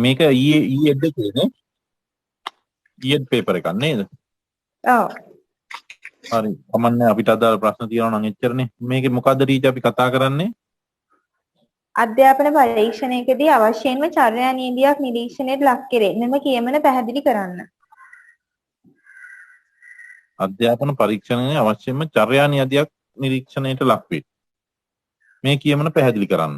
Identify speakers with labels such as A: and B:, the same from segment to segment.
A: මේක ඊයේ දෙකේනේ ඊයේ පේපර් එකක් නේද?
B: ඔව්.
A: හරි. කමන්නේ අපිට අදාළ ප්‍රශ්න තියෙනවා නම් එච්චරනේ. මේකේ මොකද්ද ටීචර් අපි කතා කරන්නේ?
B: අධ්‍යාපන පරීක්ෂණයකදී අවශ්‍යයෙන්ම චර්යා නීතියක් නිරීක්ෂණයට ලක් කෙරේ. මෙම කියමන පැහැදිලි කරන්න.
A: අධ්‍යාපන පරීක්ෂණයේ අවශ්‍යම චර්යා නීතියක් නිරීක්ෂණයට ලක් වේ. මේ කියමන පැහැදිලි කරන්න.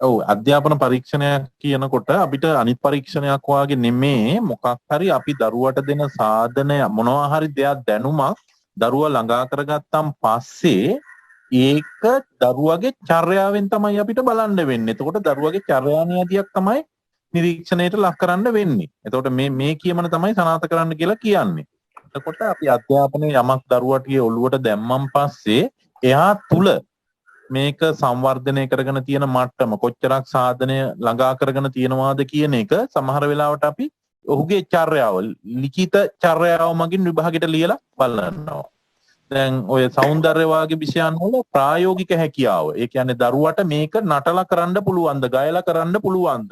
A: ඔව් අධ්‍යාපන පරීක්ෂණයක් කියනකොට අපිට අනිත් පරීක්ෂණයක් වාගේ නෙමේ මොකක් හරි අපි දරුවට දෙන සාධනය මොනවා හරි දෙයක් දැනුමක් දරුවා ළඟා කරගත්තන් පස්සේ ඒක දරුවගේ චර්යාවෙන් තමයි අපිට බලන්න වෙන්නේ. එතකොට දරුවගේ චර්යා නීතියක් තමයි නිරීක්ෂණයට ලක් කරන්න වෙන්නේ. එතකොට මේ කියමන තමයි සනාථ කරන්න කියලා කියන්නේ. එතකොට අපි අධ්‍යාපනයේ යමක් දරුවට ඔළුවට දැම්මන් පස්සේ එයා තුල මේක සංවර්ධනය කරගෙන තියෙන මට්ටම කොච්චරක් සාධනය ළඟා කරගෙන තියෙනවාද කියන එක සමහර වෙලාවට අපි ඔහුගේ චර්යාව ලිඛිත චර්යාව මගින් විභාගෙට ලියලා බලනවා. දැන් ඔය සෞන්දර්ය වාගේ විෂයන් වල ප්‍රායෝගික හැකියාව. ඒ කියන්නේ දරුවට මේක නටලා කරන්න පුළුවන්ද, ගයලා කරන්න පුළුවන්ද?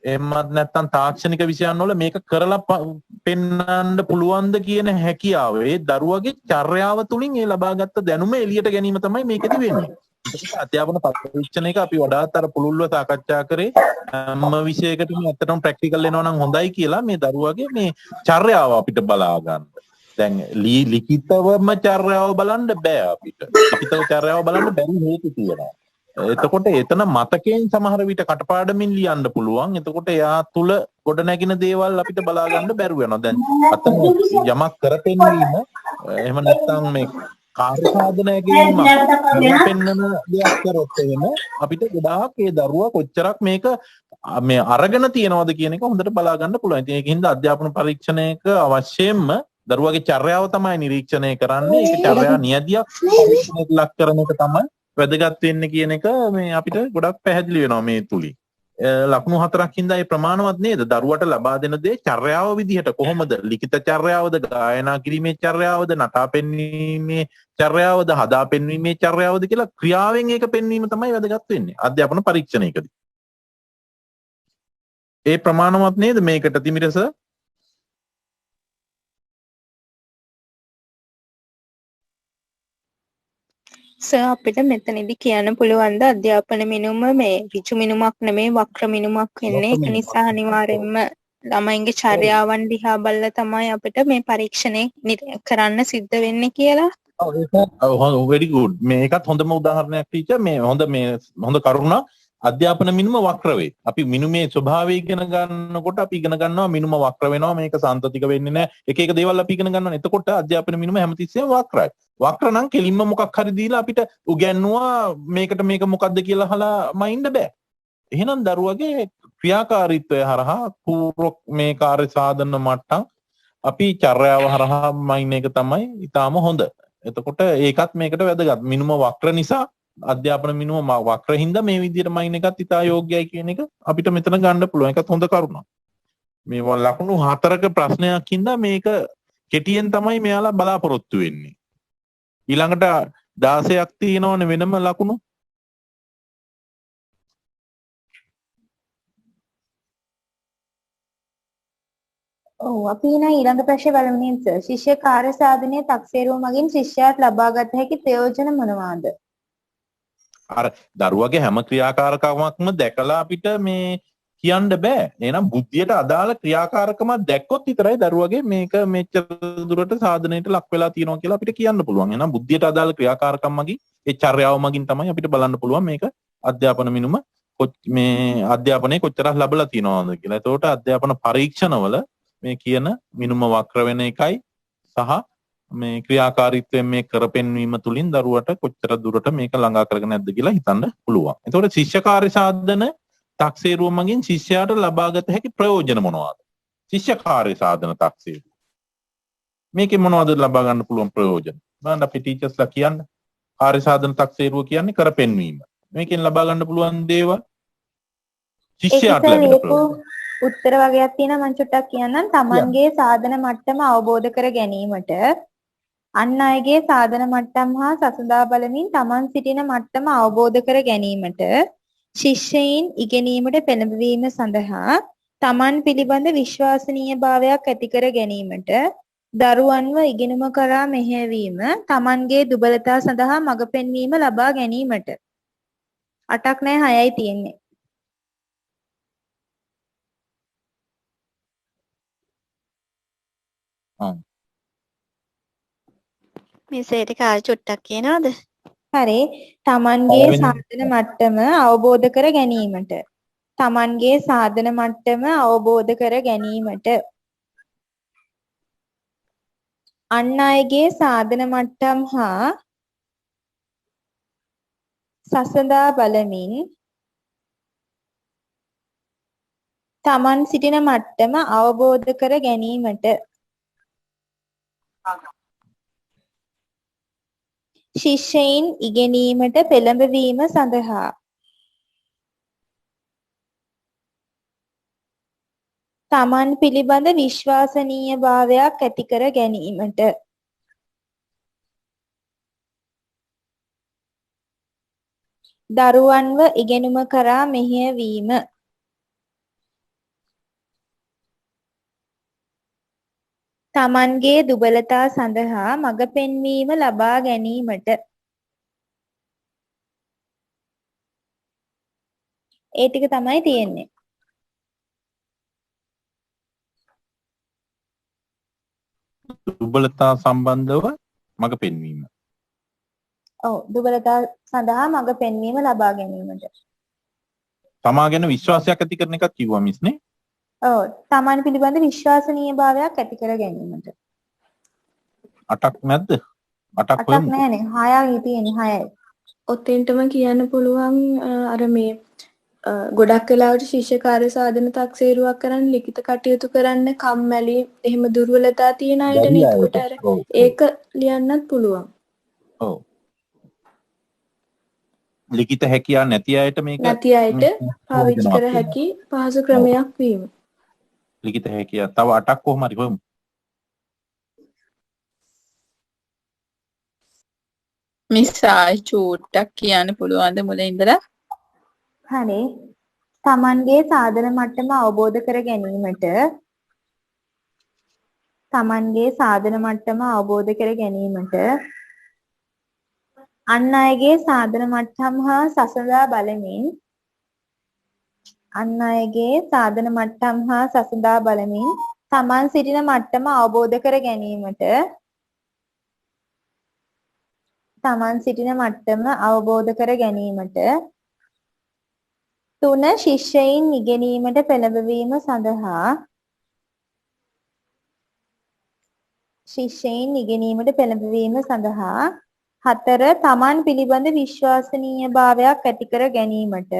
A: එහෙමත් නැත්නම් තාක්ෂණික විෂයන් වල මේක කරලා පෙන්වන්න පුළුවන්ද කියන හැකියාව. ඒ දරුවගේ චර්යාව තුලින් ඒ ලබාගත් දැනුම එළියට ගැනීම තමයි මේකෙදි වෙන්නේ. අධ්‍යාපන පරීක්ෂණයක අපි වඩාත් අර පුළුල්ව සාකච්ඡා කරේ හැම විෂයකටම ඇත්තටම ප්‍රැක්ටිකල් එනවා නම් හොඳයි කියලා මේ දරුවගේ මේ චර්යාව අපිට බලා ගන්න. දැන් ලිඛිතවම චර්යාව බලන්න බෑ අපිට. ලිඛිතව චර්යාව බලන්න බැරි හේතු තියෙනවා. එතකොට එතන මතකයෙන් සමහර විට කටපාඩමින් ලියන්න පුළුවන්. එතකොට එයා තුල ගොඩ නැගින දේවල් අපිට බලා ගන්න බැරුව යනවා. දැන් අතන යමක් කරපෙන්වීම එහෙම නැත්නම් මේ කාර්ය සාධනයකින් පෙන්වන දෙයක් කරොත් එහෙම අපිට ගොඩාක් ඒ දරුවා කොච්චරක් මේක මේ අරගෙන තියනවද කියන එක හොඳට බලා ගන්න පුළුවන්. ඉතින් ඒකින්ද අධ්‍යාපන පරීක්ෂණයක අවශ්‍යයෙන්ම දරුවගේ චර්යාව තමයි නිරීක්ෂණය කරන්නේ. ඒක චර්යා නියදියක් පරීක්ෂණයට ලක් කරන එක තමයි වැදගත් වෙන්නේ කියන එක මේ අපිට ගොඩක් පැහැදිලි වෙනවා මේ තුලින්. ලකුණු 4ක් හින්දා ඒ ප්‍රමාණවත් නේද? දරුවට ලබා දෙන දේ චර්යාව විදිහට කොහොමද? ලිඛිත චර්යාවද, ගායනා කිරීමේ චර්යාවද, නටා පෙන්වීමේ චර්යාවද, හදා පෙන්වීමේ චර්යාවද කියලා ක්‍රියාවෙන් ඒක පෙන්වීම තමයි වැදගත් වෙන්නේ අධ්‍යාපන පරීක්ෂණයකදී. ඒ ප්‍රමාණවත් නේද මේකට තිමිරස?
C: සර් අපිට මෙතනදී කියන්න පුළුවන් ද අධ්‍යාපන මිනුම මේ ඍජු මිනුමක් නෙමෙයි වක්‍ර මිනුමක් වෙන්නේ. ඒක නිසා අනිවාර්යයෙන්ම ළමයින්ගේ චර්යාවන් දිහා බලලා තමයි අපිට මේ පරීක්ෂණය කරන්න සිද්ධ වෙන්නේ කියලා.
A: ඔව් very good. මේකත් හොඳම උදාහරණයක් ටීචර්. මේ හොඳ කරුණක්. අධ්‍යාපන මිනුම වක්‍ර වේ. අපි මිනුමේ ස්වභාවය ඉගෙන ගන්නකොට අපි ඉගෙන ගන්නවා මිනුම වක්‍ර වෙනවා. මේක සාන්තතික වෙන්නේ නැහැ. එක එක දේවල් අපි ඉගෙන ගන්නවා. එතකොට අධ්‍යාපන මිනුම හැමතිස්සෙම වක්‍රයි. වක්‍ර නම් කෙලින්ම මොකක් හරි දීලා අපිට උගන්වුවා මේකට මේක මොකද්ද කියලා අහලා මයින්ඩ බෑ. එහෙනම් දරුවගේ ක්‍රියාකාරීත්වය හරහා පූර්ව මේ කාර්ය සාධන මට්ටම් අපි චර්යාව හරහා මයින් එක තමයි ඊටාම හොඳ. එතකොට ඒකත් මේකට වැදගත්. මිනුම වක්‍ර නිසා අධ්‍යාපන මිනුම වක්‍ර හින්දා මේ විදිහට මයින් එකත් ඉතා යෝග්‍යයි කියන එක අපිට මෙතන ගන්න පුළුවන්. ඒකත් හොඳ කරුණක්. මේ ලකුණු 4ක ප්‍රශ්නයක් හින්දා මේක කෙටියෙන් තමයි මෙයාලා බලාපොරොත්තු වෙන්නේ. ඊළඟට 16ක් තියෙනවනේ වෙනම ලකුණු.
B: ඔව් අපි ඊළඟ ප්‍රශ්නේ බලමු නේද සර්? ශිෂ්‍ය කාර්ය සාධනයේ තක්සේරුව මගින් ශිෂ්‍යයාට ලබාගත හැකි ප්‍රයෝජන මොනවාද?
A: අර දරුවගේ හැම ක්‍රියාකාරකමක්ම දැකලා අපිට මේ කියන්න බෑ. එහෙනම් බුද්ධියට අදාළ ක්‍රියාකාරකමක් දැක්කොත් විතරයි දරුවගේ මේක මෙච්චර දුරට සාධනයට ලක් වෙලා තියෙනවා කියලා අපිට කියන්න පුළුවන්. එහෙනම් බුද්ධියට අදාළ ක්‍රියාකාරකම් මගින් ඒ චර්යාව මගින් තමයි අපිට බලන්න පුළුවන් මේක අධ්‍යාපන මිනුම මේ අධ්‍යාපනයේ කොච්චරක් ලැබලා තියෙනවද කියලා. එතකොට අධ්‍යාපන පරීක්ෂණවල මේ කියන මිනුම වක්‍ර වෙන එකයි සහ මේ ක්‍රියාකාරීත්වයෙන් මේ කරපෙන්වීම තුලින් දරුවට කොච්චර දුරට මේක ළඟා කරගෙන නැද්ද කියලා හිතන්න පුළුවන්. එතකොට ශිෂ්‍ය කාර්ය සාධන තක්සේරුව මගින් ශිෂ්‍යයාට ලබාගත හැකි ප්‍රයෝජන මොනවාද? ශිෂ්‍ය කාර්ය සාධන තක්සේරුව. මේකේ මොනවද ලබා ගන්න පුළුවන් ප්‍රයෝජන? බලන්න අපි ටීචර්ස්ලා කියන්නේ කාර්ය සාධන තක්සේරුව කියන්නේ කරපෙන්වීම. මේකෙන් ලබා ගන්න පුළුවන් දේවල් ශිෂ්‍යයාට ලැබෙන ප්‍රයෝජන.
B: උත්තර වගේක් තියෙනවා මම චුට්ටක් කියන්නම්. Tamanගේ සාධන මට්ටම අවබෝධ කර ගැනීමට අන් අයගේ සාධන මට්ටම් හා සසඳා බලමින් Taman සිටින මට්ටම අවබෝධ කර ගැනීමට ශිෂ්‍යයින් ඉගෙනීමට පෙළඹවීම සඳහා Taman පිළිබඳ විශ්වාසනීයභාවයක් ඇති කර ගැනීමට දරුවන්ව ඉගෙනුම කරා මෙහෙයවීම Tamanගේ දුබලතා සඳහා මඟ පෙන්වීම ලබා ගැනීමට 8ක් නෑ 6යි තියෙන්නේ.
C: මෙසේට කාර්ය චුට්ටක් කියනවද?
B: හරි. Tamanගේ සාධන මට්ටම අවබෝධ කර ගැනීමට Tamanගේ සාධන මට්ටම අවබෝධ කර ගැනීමට අන් අයගේ සාධන මට්ටම් හා සසඳා බලමින් Taman සිටින මට්ටම අවබෝධ කර ගැනීමට ශිෂ්‍යයින් ඉගෙනීමට පෙළඹවීම සඳහා Taman පිළිබඳ විශ්වාසනීයභාවයක් ඇති කර ගැනීමට දරුවන්ව ඉගෙනුම කරා මෙහෙයවීම Tamanගේ දුබලතා සඳහා මඟ පෙන්වීම ලබා ගැනීමට ඒ ටික තමයි තියෙන්නේ.
A: දුබලතා සම්බන්ධව මඟ පෙන්වීම.
B: ඔව් දුබලතා සඳහා මඟ පෙන්වීම ලබා ගැනීමට.
A: තමා ගැන විශ්වාසයක් ඇති කරන එකක් කිව්වා මිස් නේ.
B: ඔව් Taman පිළිබඳ විශ්වාසනීයභාවයක් ඇති කර ගැනීමට.
A: 8ක් නැද්ද? 8ක්
B: 8ක්
A: හොයමු.
B: නැහැනේ 6යි තියෙන්නේ 6යි.
D: ඔතෙන්ටම කියන්න පුළුවන් අර මේ ගොඩක් වෙලාවට ශිෂ්‍ය කාර්ය සාධන තක්සේරුවක් කරන්න ලිඛිත කටයුතු කරන්න කම්මැලි එහෙම දුර්වලතා තියෙන අයටනේ එතකොට අර ඒක ලියන්නත් පුළුවන්.
A: ඔව්. ලිඛිත හැකියාව නැති අයට මේක
D: නැති අයට පාවිච්චි කර හැකි පහසු ක්‍රමයක් වීම.
A: ලිඛිත හැකියාව තව 8ක් කොහොම හරි හොයමු.
E: මිස් ආයි චූට්ටක් කියන්න පුළුවන්ද මුලින් ඉඳලා?
B: හරි. Tamanගේ සාධන මට්ටම අවබෝධ කර ගැනීමට Tamanගේ සාධන මට්ටම අවබෝධ කර ගැනීමට අන් අයගේ සාධන මට්ටම් හා සසඳා බලමින් අන් අයගේ සාධන මට්ටම් හා සසඳා බලමින් Taman සිටින මට්ටම අවබෝධ කර ගැනීමට Taman සිටින මට්ටම අවබෝධ කර ගැනීමට 3 ශිෂ්‍යයින් ඉගෙනීමට පෙළඹවීම සඳහා ශිෂ්‍යයින් ඉගෙනීමට පෙළඹවීම සඳහා 4 Taman පිළිබඳ විශ්වාසනීයභාවයක් ඇති කර ගැනීමට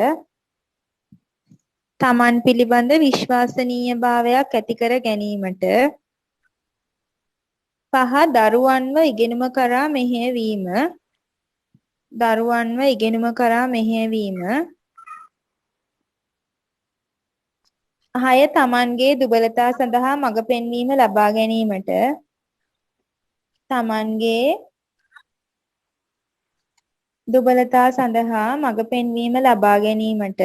B: Taman පිළිබඳ විශ්වාසනීයභාවයක් ඇති කර ගැනීමට 5 දරුවන්ව ඉගෙනුම කරා මෙහෙයවීම දරුවන්ව ඉගෙනුම කරා මෙහෙයවීම 6 Tamanගේ දුබලතා සඳහා මඟ පෙන්වීම ලබා ගැනීමට Tamanගේ දුබලතා සඳහා මඟ පෙන්වීම ලබා ගැනීමට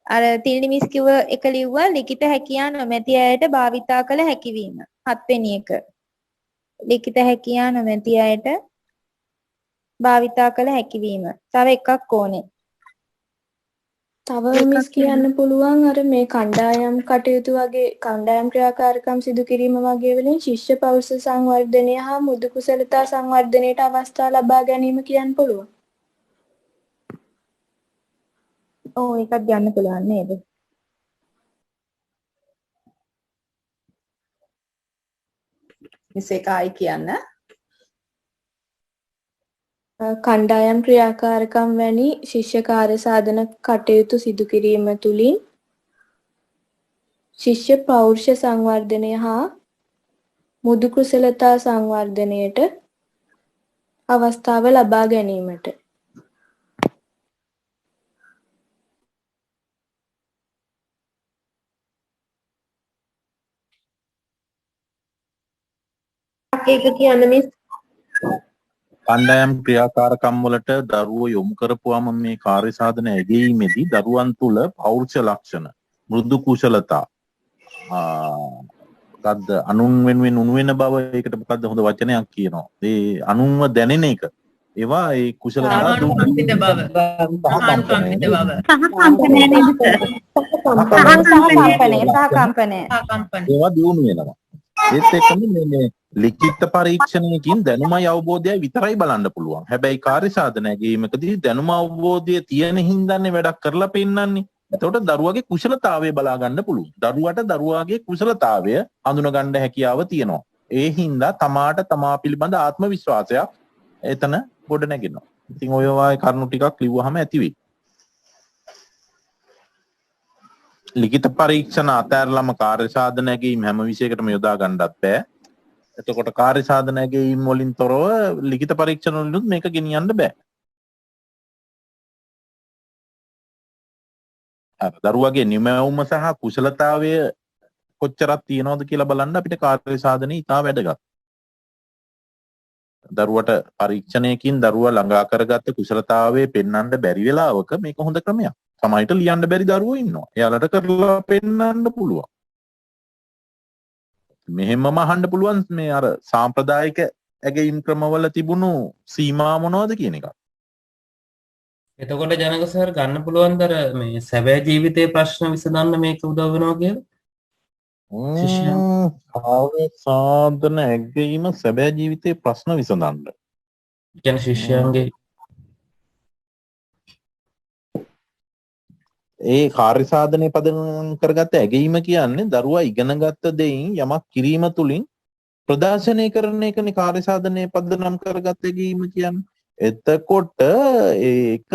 B: අර තිල්නි මිස් කිව්ව එක ලිව්වා ලිඛිත හැකියාව නොමැති අයට භාවිතා කළ හැකියවීම 7 වෙනි එක ලිඛිත හැකියාව නොමැති අයට භාවිතා කළ හැකියවීම තව එකක් ඕනේ.
D: තව මිස් කියන්න පුළුවන් අර මේ කණ්ඩායම් කටයුතු වගේ කණ්ඩායම් ක්‍රියාකාරකම් සිදු කිරීම වගේ වලින් ශිෂ්‍ය පෞරුෂ සංවර්ධනය හා මුදු කුසලතා සංවර්ධනයට අවස්ථා ලබා ගැනීම කියන්න පුළුවන්.
B: ඔව් ඒකත් ගන්න පුළුවන් නේද?
E: මිස් ඒක ආයි කියන්න.
D: කණ්ඩායම් ක්‍රියාකාරකම් වැනි ශිෂ්‍ය කාර්ය සාධන කටයුතු සිදු කිරීම තුළින් ශිෂ්‍ය පෞරුෂ සංවර්ධනය හා මුදු කුසලතා සංවර්ධනයට අවස්ථාව ලබා ගැනීමට පොඩ්ඩක් ඒක කියන්න මිස්.
A: කණ්ඩායම් ක්‍රියාකාරකම් වලට දරුවෝ යොමු කරපුවාම මේ කාර්ය සාධන ඇගීමේදී දරුවන් තුළ පෞරුෂ ලක්ෂණ, මෘදු කුසලතා, මොකද්ද අනුන් වෙනුවෙන් උණු වෙන බව, ඒකට මොකද්ද හොඳ වචනයක් කියනවා. ඒ අනුන්ව දැනෙන එක. ඒවා ඒ කුසලතා
F: සහකම්පිත බව. සහකම්පිත බව.
B: සහකම්පනය නේද? සහකම්පනය.
A: ඒවා දියුණු වෙනවා. ඒත් එක්කම මේ ලිඛිත පරීක්ෂණයකින් දැනුමයි අවබෝධයයි විතරයි බලන්න පුළුවන්. හැබැයි කාර්ය සාධන ඇගීමකදී දැනුම අවබෝධය තියෙන හින්දානේ වැඩක් කරලා පෙන්නන්නේ. එතකොට දරුවගේ කුසලතාවය බලා ගන්න පුළුවන්. දරුවට දරුවාගේ කුසලතාවය හඳුනා ගන්න හැකියාව තියෙනවා. ඒ හින්දා තමාට තමා පිළිබඳ ආත්ම විශ්වාසයක් එතන ගොඩ නැගෙනවා. ඉතින් ඔය වගේ කරුණු ටිකක් ලිව්වහම ඇති වෙයි. ලිඛිත පරීක්ෂණ අතහැරලම කාර්ය සාධන ඇගීම් හැම විෂයකටම යොදා ගන්නත් බෑ. එතකොට කාර්ය සාධන ඇගීම් වලින් තොරව ලිඛිත පරීක්ෂණ වලිනුත් මේක ගෙනියන්න බෑ. දරුවගේ නිමැවුම සහ කුසලතාවය කොච්චරක් තියෙනවද කියලා බලන්න අපිට කාර්ය සාධනේ ඉතා වැදගත්. දරුවට පරීක්ෂණයකින් දරුවා ළඟා කරගත්ත කුසලතාවය පෙන්වන්න බැරි වෙලාවක මේක හොඳ ක්‍රමයක්. සමහරවිට ලියන්න බැරි දරුවෝ ඉන්නවා. එයාලට කරලා පෙන්වන්න පුළුවන්. මෙහෙමම අහන්න පුළුවන් මේ අර සාම්ප්‍රදායික ඇගීම් ක්‍රමවල තිබුණු සීමා මොනවද කියන එක.
G: එතකොට ජනක සර් ගන්න පුළුවන් දර මේ සැබෑ ජීවිතයේ ප්‍රශ්න විසඳන්න මේක උදව් වෙනවා කියලා?
A: කාර්ය සාධන ඇගීම සැබෑ ජීවිතයේ ප්‍රශ්න විසඳන්න.
G: කියන්නේ ශිෂ්‍යයන්ගේ
A: ඒ කාර්ය සාධනය පදනම් කරගත්ත ඇගීම කියන්නේ දරුවා ඉගෙනගත්ත දෙයින් යමක් කිරීම තුළින් ප්‍රදර්ශනය කරන එකනේ කාර්ය සාධනය පදනම් කරගත්ත ඇගීම කියන්නේ. එතකොට ඒක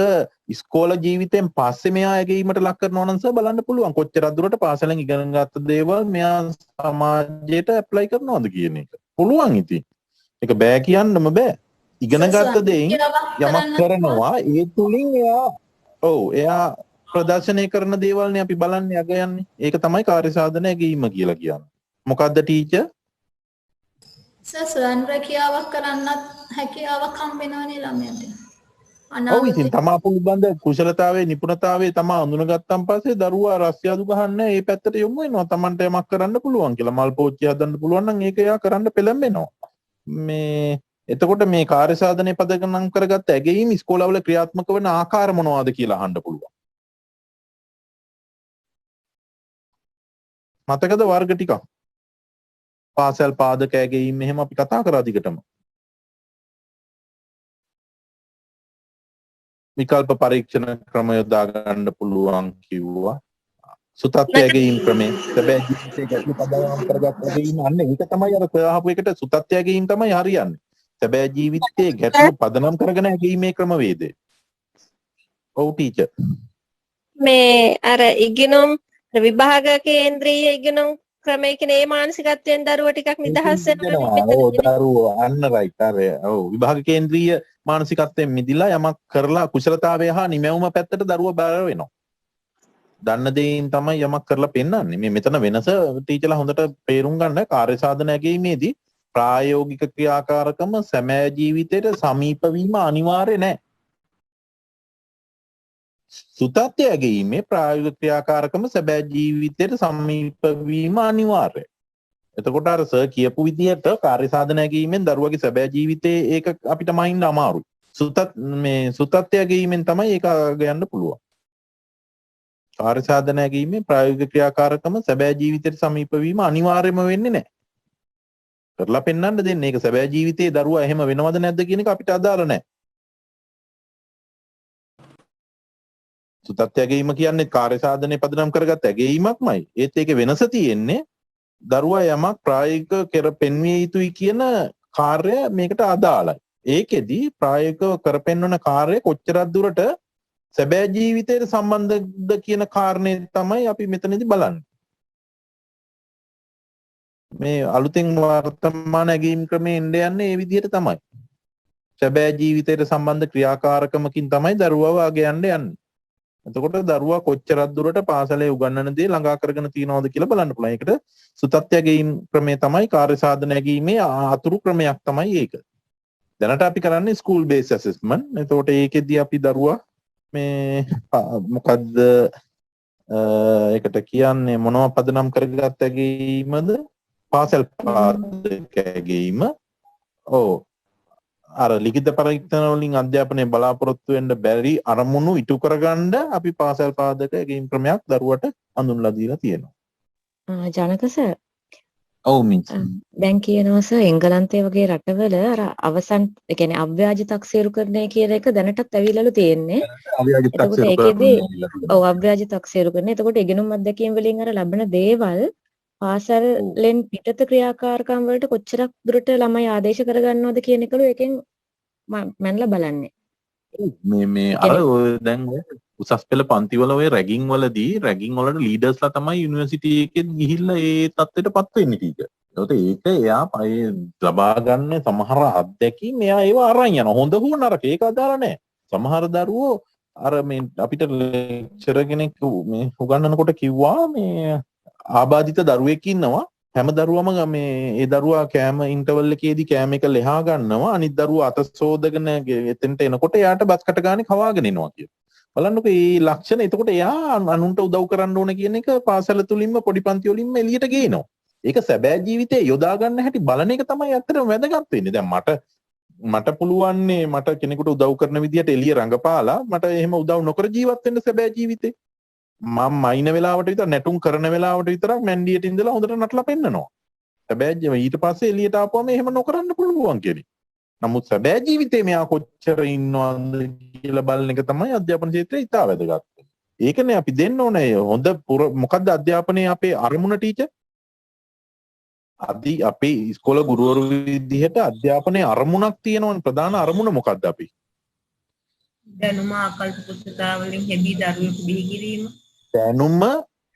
A: ඉස්කෝල ජීවිතයෙන් පස්සේ මෙයා ඇගීමට ලක් කරනවා නම් බලන්න පුළුවන් කොච්චරක් දුරට පාසලෙන් ඉගෙන ගත්ත දේවල් මෙයා සමාජයට ඇප්ලයි කරනවද කියන එක. පුළුවන් ඉතින්. ඒක බෑ කියන්නම බෑ. ඉගෙන ගත්ත දෙයින් යමක් කරනවා ඒ තුලින් එයා ප්‍රදර්ශනය කරන දේවල්නේ අපි බලන්නේ අගයන්නේ. ඒක තමයි කාර්ය සාධන ඇගීම කියලා කියන්නේ. මොකද්ද ටීචර්?
D: ස්වයං රැකියාවක් කරන්නත් හැකියාවක් හම්බ වෙනවනේ ළමයට.
A: ඔව් ඉතින් තමා පිළිබඳ කුසලතාවයේ නිපුණතාවයේ තමා අඳුනගත්තන් පස්සේ දරුවා රස්තියාදු ගහන්නේ ඒ පැත්තට යොමු වෙනවා. තමන්ට යමක් කරන්න පුළුවන් කියලා. මල් පෝච්චි හදන්න පුළුවන් නම් ඒක එයා කරන්න පෙළඹෙනවා. මේ එතකොට මේ කාර්ය සාධනය පදනම් කරගත්ත ඇගීම් ඉස්කෝලවල ක්‍රියාත්මක වෙන ආකාර මොනවද කියලා අහන්න පුළුවන්. මතකද වර්ග ටිකක්? පාසල් පාදක ඇගීම් එහෙම අපි කතා කරා දිගටම. විකල්ප පරීක්ෂණ ක්‍රම යොදා ගන්න පුළුවන් කිව්වා. සුතත් ඇගීම් ක්‍රමය සැබෑ ජීවිතයේ ගැටලු පදනම් කරගත්ත ඇගීම් අන්න ඒක තමයි අර සොයාපු එකට සුතත් ඇගීම් තමයි හරියන්නේ. සැබෑ ජීවිතයේ ගැටලු පදනම් කරගෙන ඇගීමේ ක්‍රමවේදය. ඔව් ටීචර්.
C: මේ අර ඉගෙනුම් විභාග කේන්ද්‍රීය ඉගෙනුම් ක්‍රමයේ කියන්නේ ඒ මානසිකත්වයෙන් දරුවා ටිකක් නිදහස් වෙනවා.
A: ඔව් දරුවා අන්න රයිට් අර ඔව් විභාග කේන්ද්‍රීය මානසිකත්වයෙන් මිදිලා යමක් කරලා කුසලතාවය හා නිමැවුම පැත්තට දරුවා බාර වෙනවා. දන්න දේෙන් තමයි යමක් කරලා පෙන්නන්නේ. මේ මෙතන වෙනස ටීචර්ලා හොඳට තේරුම් ගන්න කාර්ය සාධන ඇගීමේදී ප්‍රායෝගික ක්‍රියාකාරකම සැබෑ ජීවිතයට සමීප වීම අනිවාර්ය නැහැ. සුතත් ඇගීමේ ප්‍රායෝගික ක්‍රියාකාරකම සැබෑ ජීවිතයට සමීප වීම අනිවාර්යයි. එතකොට අර සර් කියපු විදිහට කාර්ය සාධන ඇගීමෙන් දරුවගේ සැබෑ ජීවිතයේ ඒක අපිට මයින්ඩ් අමාරුයි. සුතත් ඇගීමෙන් තමයි ඒක ගයන්න පුළුවන්. කාර්ය සාධන ඇගීමේ ප්‍රායෝගික ක්‍රියාකාරකම සැබෑ ජීවිතයට සමීප වීම අනිවාර්යම වෙන්නේ නැහැ. කරලා පෙන්වන්න දෙන්නේ. ඒක සැබෑ ජීවිතයේ දරුවා එහෙම වෙනවද නැද්ද කියන එක අපිට අදාළ නැහැ. සුතත් ඇගීම කියන්නේ කාර්ය සාධනය පදනම් කරගත්ත ඇගීමක්මයි. ඒත් ඒකේ වෙනස තියෙන්නේ දරුවා යමක් ප්‍රායෝගිකව පෙන්විය යුතුයි කියන කාර්යය මේකට අදාළයි. ඒකෙදි ප්‍රායෝගිකව කරපෙන්වන කාර්යය කොච්චරක් දුරට සැබෑ ජීවිතයට සම්බන්ධද කියන කාරණේ තමයි අපි මෙතනදී බලන්නේ. මේ අලුතෙන් වර්තමාන ඇගීම් ක්‍රමේ එන්න යන්නේ මේ විදිහට තමයි. සැබෑ ජීවිතයට සම්බන්ධ ක්‍රියාකාරකමකින් තමයි දරුවව අගයන්න යන්නේ. එතකොට දරුවා කොච්චරක් දුරට පාසලේ උගන්වන දේ ළඟා කරගෙන තියනවද කියලා බලන්න පුළුවන්. ඒකට සුතත්ත්‍යගීම් ක්‍රමය තමයි කාර්ය සාධන නැගීමේ අතුරු ක්‍රමයක් තමයි ඒක. දැනට අපි කරන්නේ ස්කූල් බේස් ඇසෙස්මන්ට්. එතකොට ඒකෙදී අපි දරුවා මේ මොකද්ද ඒකට කියන්නේ මොනව පදනම් කරගත්ත ඇගීමද? පාසල් පාදක ඇගීම. ඔව්. අර ලිඛිත පරීක්ෂණ වලින් අධ්‍යාපනය බලාපොරොත්තු වෙන්න බැරි අරමුණු ඉටු කරගන්න අපි පාසල් පාදක ඇගීම් ක්‍රමයක් දරුවට හඳුන්වලා දීලා තියෙනවා.
H: ජනක සර්
A: ඔව් මිස්.
H: දැන් කියනවා සර් එංගලන්තයේ වගේ රටවල අර අවසන් ඒ කියන්නේ අව්‍යාජ තක්සේරු කරන්නේ කියන එක දැනටත් ඇවිල්ලාලු තියෙන්නේ. එතකොට ඒකෙදී ඔව් අව්‍යාජ තක්සේරු කරන්නේ. එතකොට ඉගෙනුම් අධ්‍යක්ීම් වලින් අර ලැබෙන දේවල් පාසලෙන් පිටත ක්‍රියාකාරකම් වලට කොච්චරක් දුරට ළමයි ආදේශ කරගන්නවද කියන එකලු එකෙන් මම බලන්නේ.
A: මේ අර දැන් උසස් පෙළ පන්තිවල ඔය රැගින් වලදී රැගින් වලට ලීඩර්ස්ලා තමයි යුනිවර්සිටි එකෙන් ගිහිල්ලා ඒ තත්ත්වයටපත් වෙන්නේ ටීචර්. ඒකට එයා ලබා ගන්න සමහර අත්දැකීම් එයා ඒව අරන් යනවා. හොඳ හෝ නරක ඒක අදාළ නැහැ. සමහර දරුවෝ අර මේ අපිට ලෙක්චරර් කෙනෙක් මේ උගන්වනකොට කිව්වා මේ ආබාධිත දරුවෙක් ඉන්නවා. හැම දරුවම මේ ඒ දරුවා කෑම ඉන්ටර්වල් එකේදී කෑම එක ලෙහා ගන්නවා. අනිත් දරුවා අත සෝදගෙන එතෙන්ට එනකොට එයාට බත් කට ගානේ කවාගෙන එනවා කියලා. බලන්නකෝ මේ ලක්ෂණ. එතකොට එයා අනුන්ට උදව් කරන්න ඕන කියන එක පාසල තුලින්ම පොඩි පන්ති වලින්ම එළියට ගේනවා. ඒක සැබෑ ජීවිතේ යොදා ගන්න හැටි බලන එක තමයි ඇත්තටම වැදගත් වෙන්නේ. දැන් මට පුළුවන්නේ මට කෙනෙකුට උදව් කරන විදියට එළිය රඟපාලා මට එහෙම උදව් නොකර ජීවත් වෙන්න සැබෑ ජීවිතේ. මම මයින් වෙලාවට විතර නැටුම් කරන වෙලාවට විතරක් මැන්ඩියට ඉඳලා හොඳට නටලා පෙන්නනවා. සැබෑ ඊට පස්සේ එළියට ආපුවම එහෙම නොකරන්න පුළුවන් කෙනෙක්. නමුත් සැබෑ ජීවිතේ මෙයා කොච්චර ඉන්නවද කියලා බලන එක තමයි අධ්‍යාපන ක්ෂේත්‍රයේ ඉතා වැදගත්. ඒකනේ අපි දෙන්න ඕනේ හොඳ මොකද්ද අධ්‍යාපනයේ අපේ අරමුණ ටීචර්? අපේ ඉස්කෝල ගුරුවරු විදිහට අධ්‍යාපනයේ අරමුණක් තියෙනවනේ. ප්‍රධාන අරමුණ මොකද්ද අපි?
F: දැනුම ආකල්ප කුසලතා වලින් හෙබි දරුවෙකු බිහි කිරීම.
A: දැනුම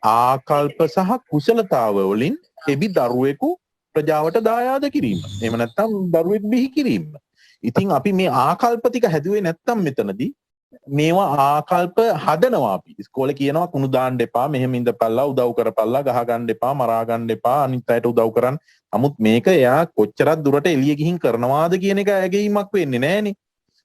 A: ආකල්ප සහ කුසලතාව වලින් හෙබි දරුවෙකු ප්‍රජාවට දායාද කිරීම. එහෙම නැත්නම් දරුවෙක් බිහි කිරීම. ඉතින් අපි මේ ආකල්ප ටික හැදුවේ නැත්නම් මෙතනදී මේවා ආකල්ප හදනවා අපි. ඉස්කෝලේ කියනවා කුණු දාන්න එපා, මෙහෙම ඉඳපල්ලා, උදව් කරපල්ලා, ගහ ගන්න එපා, මරා ගන්න එපා, අනිත් අයට උදව් කරන්න. නමුත් මේක එයා කොච්චරක් දුරට එළිය ගිහින් කරනවාද කියන එක ඇගීමක් වෙන්නේ නැහනේ.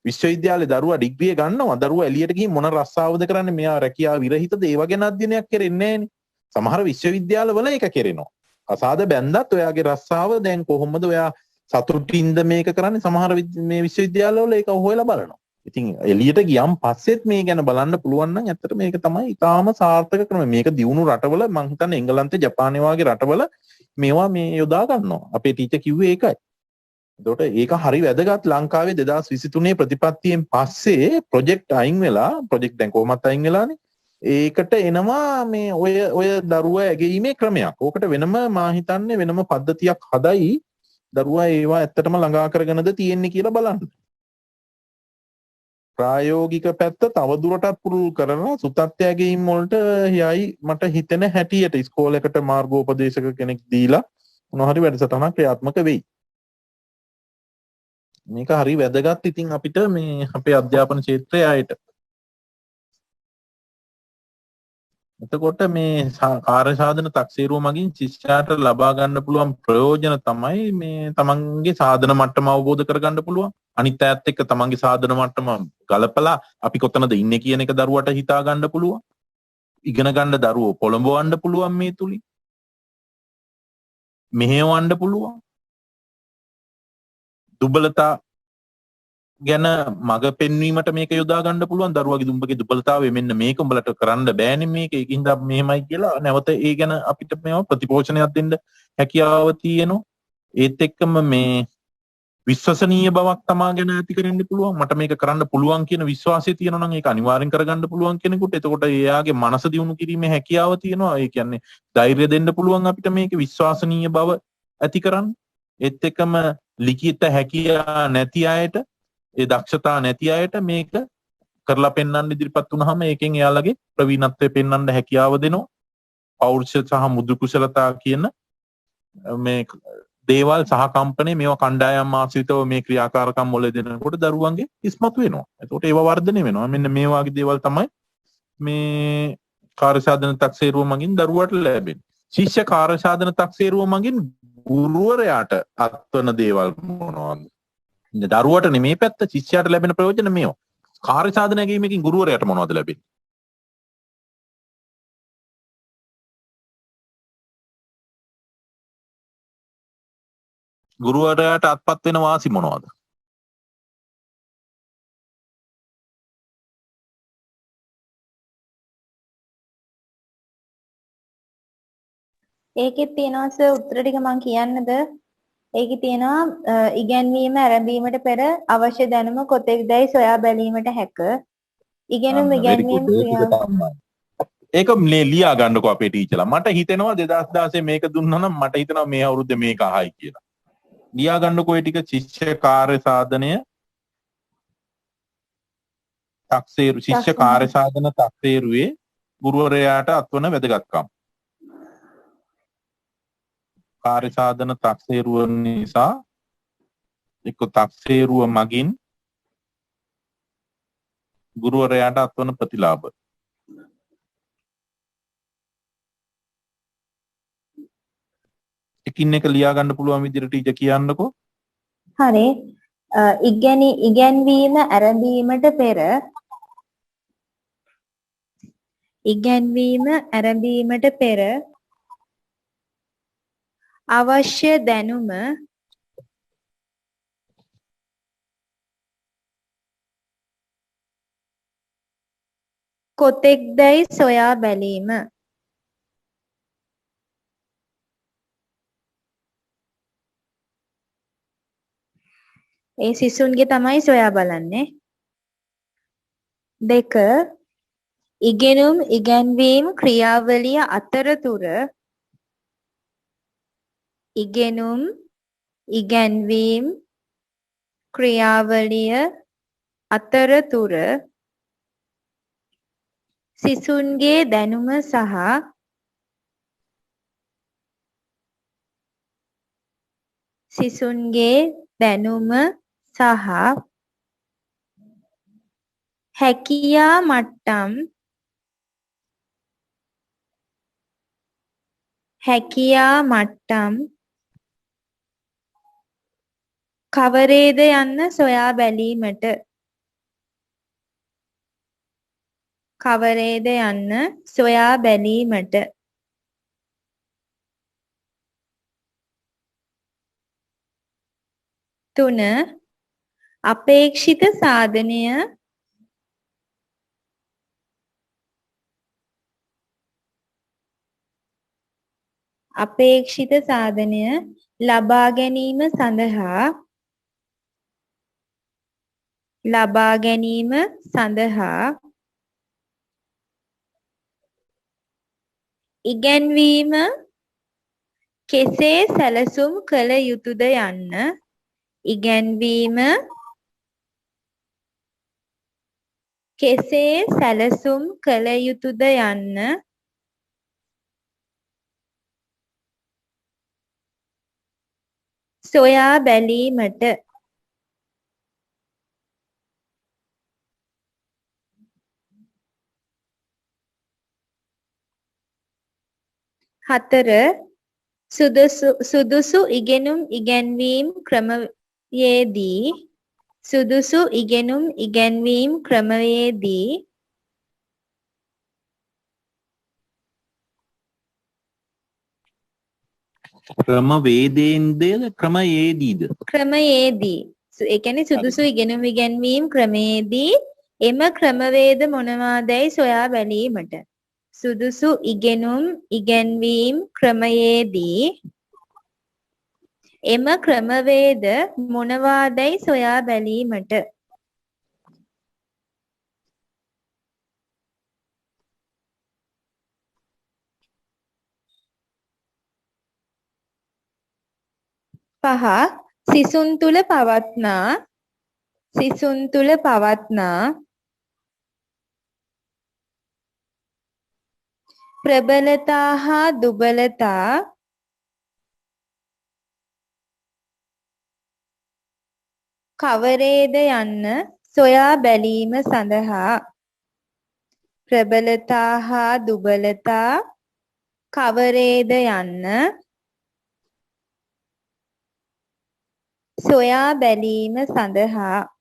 A: විශ්වවිද්‍යාලේ දරුවා ඩිග්‍රිය ගන්නවා. දරුවා එළියට ගිහින් මොන රස්සාවද කරන්නේ? මෙයා රැකියාව විරහිතද? ඒව ගැන අධ්‍යයනයක් කරෙන්නේ නැහනේ. සමහර විශ්වවිද්‍යාලවල ඒක කරනවා. අසාද බැන්දත් ඔයාගේ රස්සාව දැන් කොහොමද ඔයා සතුටින්ද මේක කරන්නේ? සමහර මේ විශ්වවිද්‍යාලවල ඒක හොයලා බලනවා. ඉතින් එළියට ගියම් පස්සෙත් මේ ගැන බලන්න පුළුවන් නම් ඇත්තට මේක තමයි ඊටාම සාර්ථක ක්‍රමය. මේක දියුණු රටවල මං හිතන්නේ එංගලන්තේ ජපානයේ වගේ රටවල මේවා මේ යොදා ගන්නවා. අපේ ටීචර් කිව්වේ ඒකයි. එතකොට ඒක හරි වැදගත්. ලංකාවේ 2023 ප්‍රතිපත්තියෙන් පස්සේ ප්‍රොජෙක්ට් අයින් වෙලා ප්‍රොජෙක්ට් දැන් කොහොමත් අයින් වෙලානේ. ඒකට එනවා මේ ඔය දරුවා ඇගීමේ ක්‍රමයක්. ඕකට වෙනම මා හිතන්නේ වෙනම පද්ධතියක් හදයි. දරුවා ඒවා ඇත්තටම ළඟා කරගෙනද තියෙන්නේ කියලා බලන්න. ප්‍රායෝගික පැත්ත තවදුරටත් පුරුදු කරලා සුතත්ත්‍ය ඇගීම් වලට යයි මට හිතෙන හැටියට ඉස්කෝලේකට මාර්ගෝපදේශක කෙනෙක් දීලා මොනවා හරි වැඩසටහනක් ක්‍රියාත්මක වෙයි. මේක හරි වැදගත් ඉතින් අපිට මේ අපේ අධ්‍යාපන ක්ෂේත්‍රයේ ආයත. එතකොට මේ කාර්ය සාධන තක්සේරුව මගින් ශිෂ්‍යයාට ලබා ගන්න පුළුවන් ප්‍රයෝජන තමයි මේ තමන්ගේ සාධන මට්ටම අවබෝධ කරගන්න පුළුවන්. අනිත් අයත් එක්ක තමන්ගේ සාධන මට්ටම ගලපලා අපි කොතනද ඉන්නේ කියන එක දරුවට හිතා ගන්න පුළුවන්. ඉගෙන ගන්න දරුවෝ පොළඹවන්න පුළුවන් මේ තුලින්. මෙහෙවන්න පුළුවන්. දුබලතා ගැන මඟ පෙන්වීමට මේක යොදා ගන්න පුළුවන්. දරුවගේ දුම්බගේ දුබලතාවය මෙන්න මේක උඹලට කරන්න බෑනේ මේක. ඒකින්ද මෙහෙමයි කියලා නැවත ඒ ගැන අපිට මේව ප්‍රතිපෝෂණයක් දෙන්න හැකියාව තියෙනවා. ඒත් එක්කම මේ විශ්වසනීය බවක් තමා ගැන ඇති කරන්න පුළුවන්. මට මේක කරන්න පුළුවන් කියන විශ්වාසය තියෙනවා නම් ඒක අනිවාර්යෙන් කරගන්න පුළුවන් කෙනෙකුට. එතකොට එයාගේ මනස දියුණු කිරීමේ හැකියාව තියෙනවා. ඒ කියන්නේ ධෛර්යය දෙන්න පුළුවන් අපිට මේක විශ්වාසනීය බව ඇති කරන්න. ඒත් එක්කම ලිඛිත හැකියාව නැති අයට ඒ දක්ෂතා නැති අයට මේක කරලා පෙන්වන්න ඉදිරිපත් වුණාම ඒකෙන් එයාලගේ ප්‍රවීණත්වය පෙන්වන්න හැකියාව දෙනවා. පෞරුෂ සහ මුදු කුසලතා කියන මේ දේවල් සහ කම්පණය මේවා කණ්ඩායම් ආශ්‍රිතව මේ ක්‍රියාකාරකම් වල දෙනකොට දරුවන්ගේ ඉස්මතු වෙනවා. එතකොට ඒවා වර්ධනය වෙනවා. මෙන්න මේ වගේ දේවල් තමයි මේ කාර්ය සාධන තක්සේරුව මගින් දරුවට ලැබෙන. ශිෂ්‍ය කාර්ය සාධන තක්සේරුව මගින් ගුරුවරයාට අත්වන දේවල් මොනවද? දරුවට නෙමේ පැත්ත ශිෂ්‍යයාට ලැබෙන ප්‍රයෝජන මේවා. කාර්ය සාධන ගැනීමකින් ගුරුවරයාට මොනවද ලැබෙන්නේ? ගුරුවරයාට අත්පත් වෙන වාසි මොනවද?
B: ඒකෙත් තියෙනවා සර් උත්තර ටික මම කියන්නද? ඒකේ තියෙනවා ඉගැන්වීම ආරම්භීමට පෙර අවශ්‍ය දැනුම කොතෙක්දයි සොයා බැලීමට හැක. ඉගෙනුම් ඉගැන්වීම ක්‍රියා
A: ඒක ලියා ගන්නකො අපේ ටීචර්ලා. මට හිතෙනවා 2016 මේක දුන්නා නම් මට හිතෙනවා මේ අවුරුද්දේ මේක අහයි කියලා. ලියා ගන්නකො ඒ ටික ශිෂ්‍ය කාර්ය සාධනය තක්සේරු ශිෂ්‍ය කාර්ය සාධන තක්සේරුවේ ගුරුවරයාට අත්වන වැදගත්කම්. කාර්ය සාධන තක්සේරුව නිසා එක්ක තක්සේරුව මගින් ගුරුවරයාට අත්වන ප්‍රතිලාභ. එකින් එක ලියා ගන්න පුළුවන් විදිහට ටීචර් කියන්නකෝ.
B: හරි. ඉගැන්වීම ආරම්භීමට පෙර ඉගැන්වීම ආරම්භීමට පෙර අවශ්‍ය දැනුම කොතෙක්දයි සොයා බැලීම. ඒ සිසුන්ගේ තමයි සොයා බලන්නේ. 2 ඉගෙනුම් ඉගැන්වීම් ක්‍රියාවලිය අතරතුර ඉගෙනුම් ඉගැන්වීම් ක්‍රියාවලිය අතරතුර සිසුන්ගේ දැනුම සහ හැකියා මට්ටම් කවරේද යන්න සොයා බැලීමට 3 අපේක්ෂිත සාධනය ලබා ගැනීම සඳහා ඉගැන්වීම කෙසේ සැලසුම් කළ යුතුද යන්න සොයා බැලීමට 4 සුදුසු ඉගෙනුම් ඉගැන්වීම් ක්‍රමයේදී ඒ කියන්නේ සුදුසු ඉගෙනුම් ඉගැන්වීම් ක්‍රමයේදී එම ක්‍රමවේද මොනවාදයි සොයා බැලීමට. සුදුසු ඉගෙනුම් ඉගැන්වීම් ක්‍රමයේදී එම ක්‍රමවේද මොනවාදයි සොයා බැලීමට. පහ සිසුන් තුළ පවත්නා ප්‍රබලතා හා දුබලතා කවරේද යන්න සොයා බැලීම සඳහා ප්‍රබලතා හා දුබලතා කවරේද යන්න සොයා බැලීම සඳහා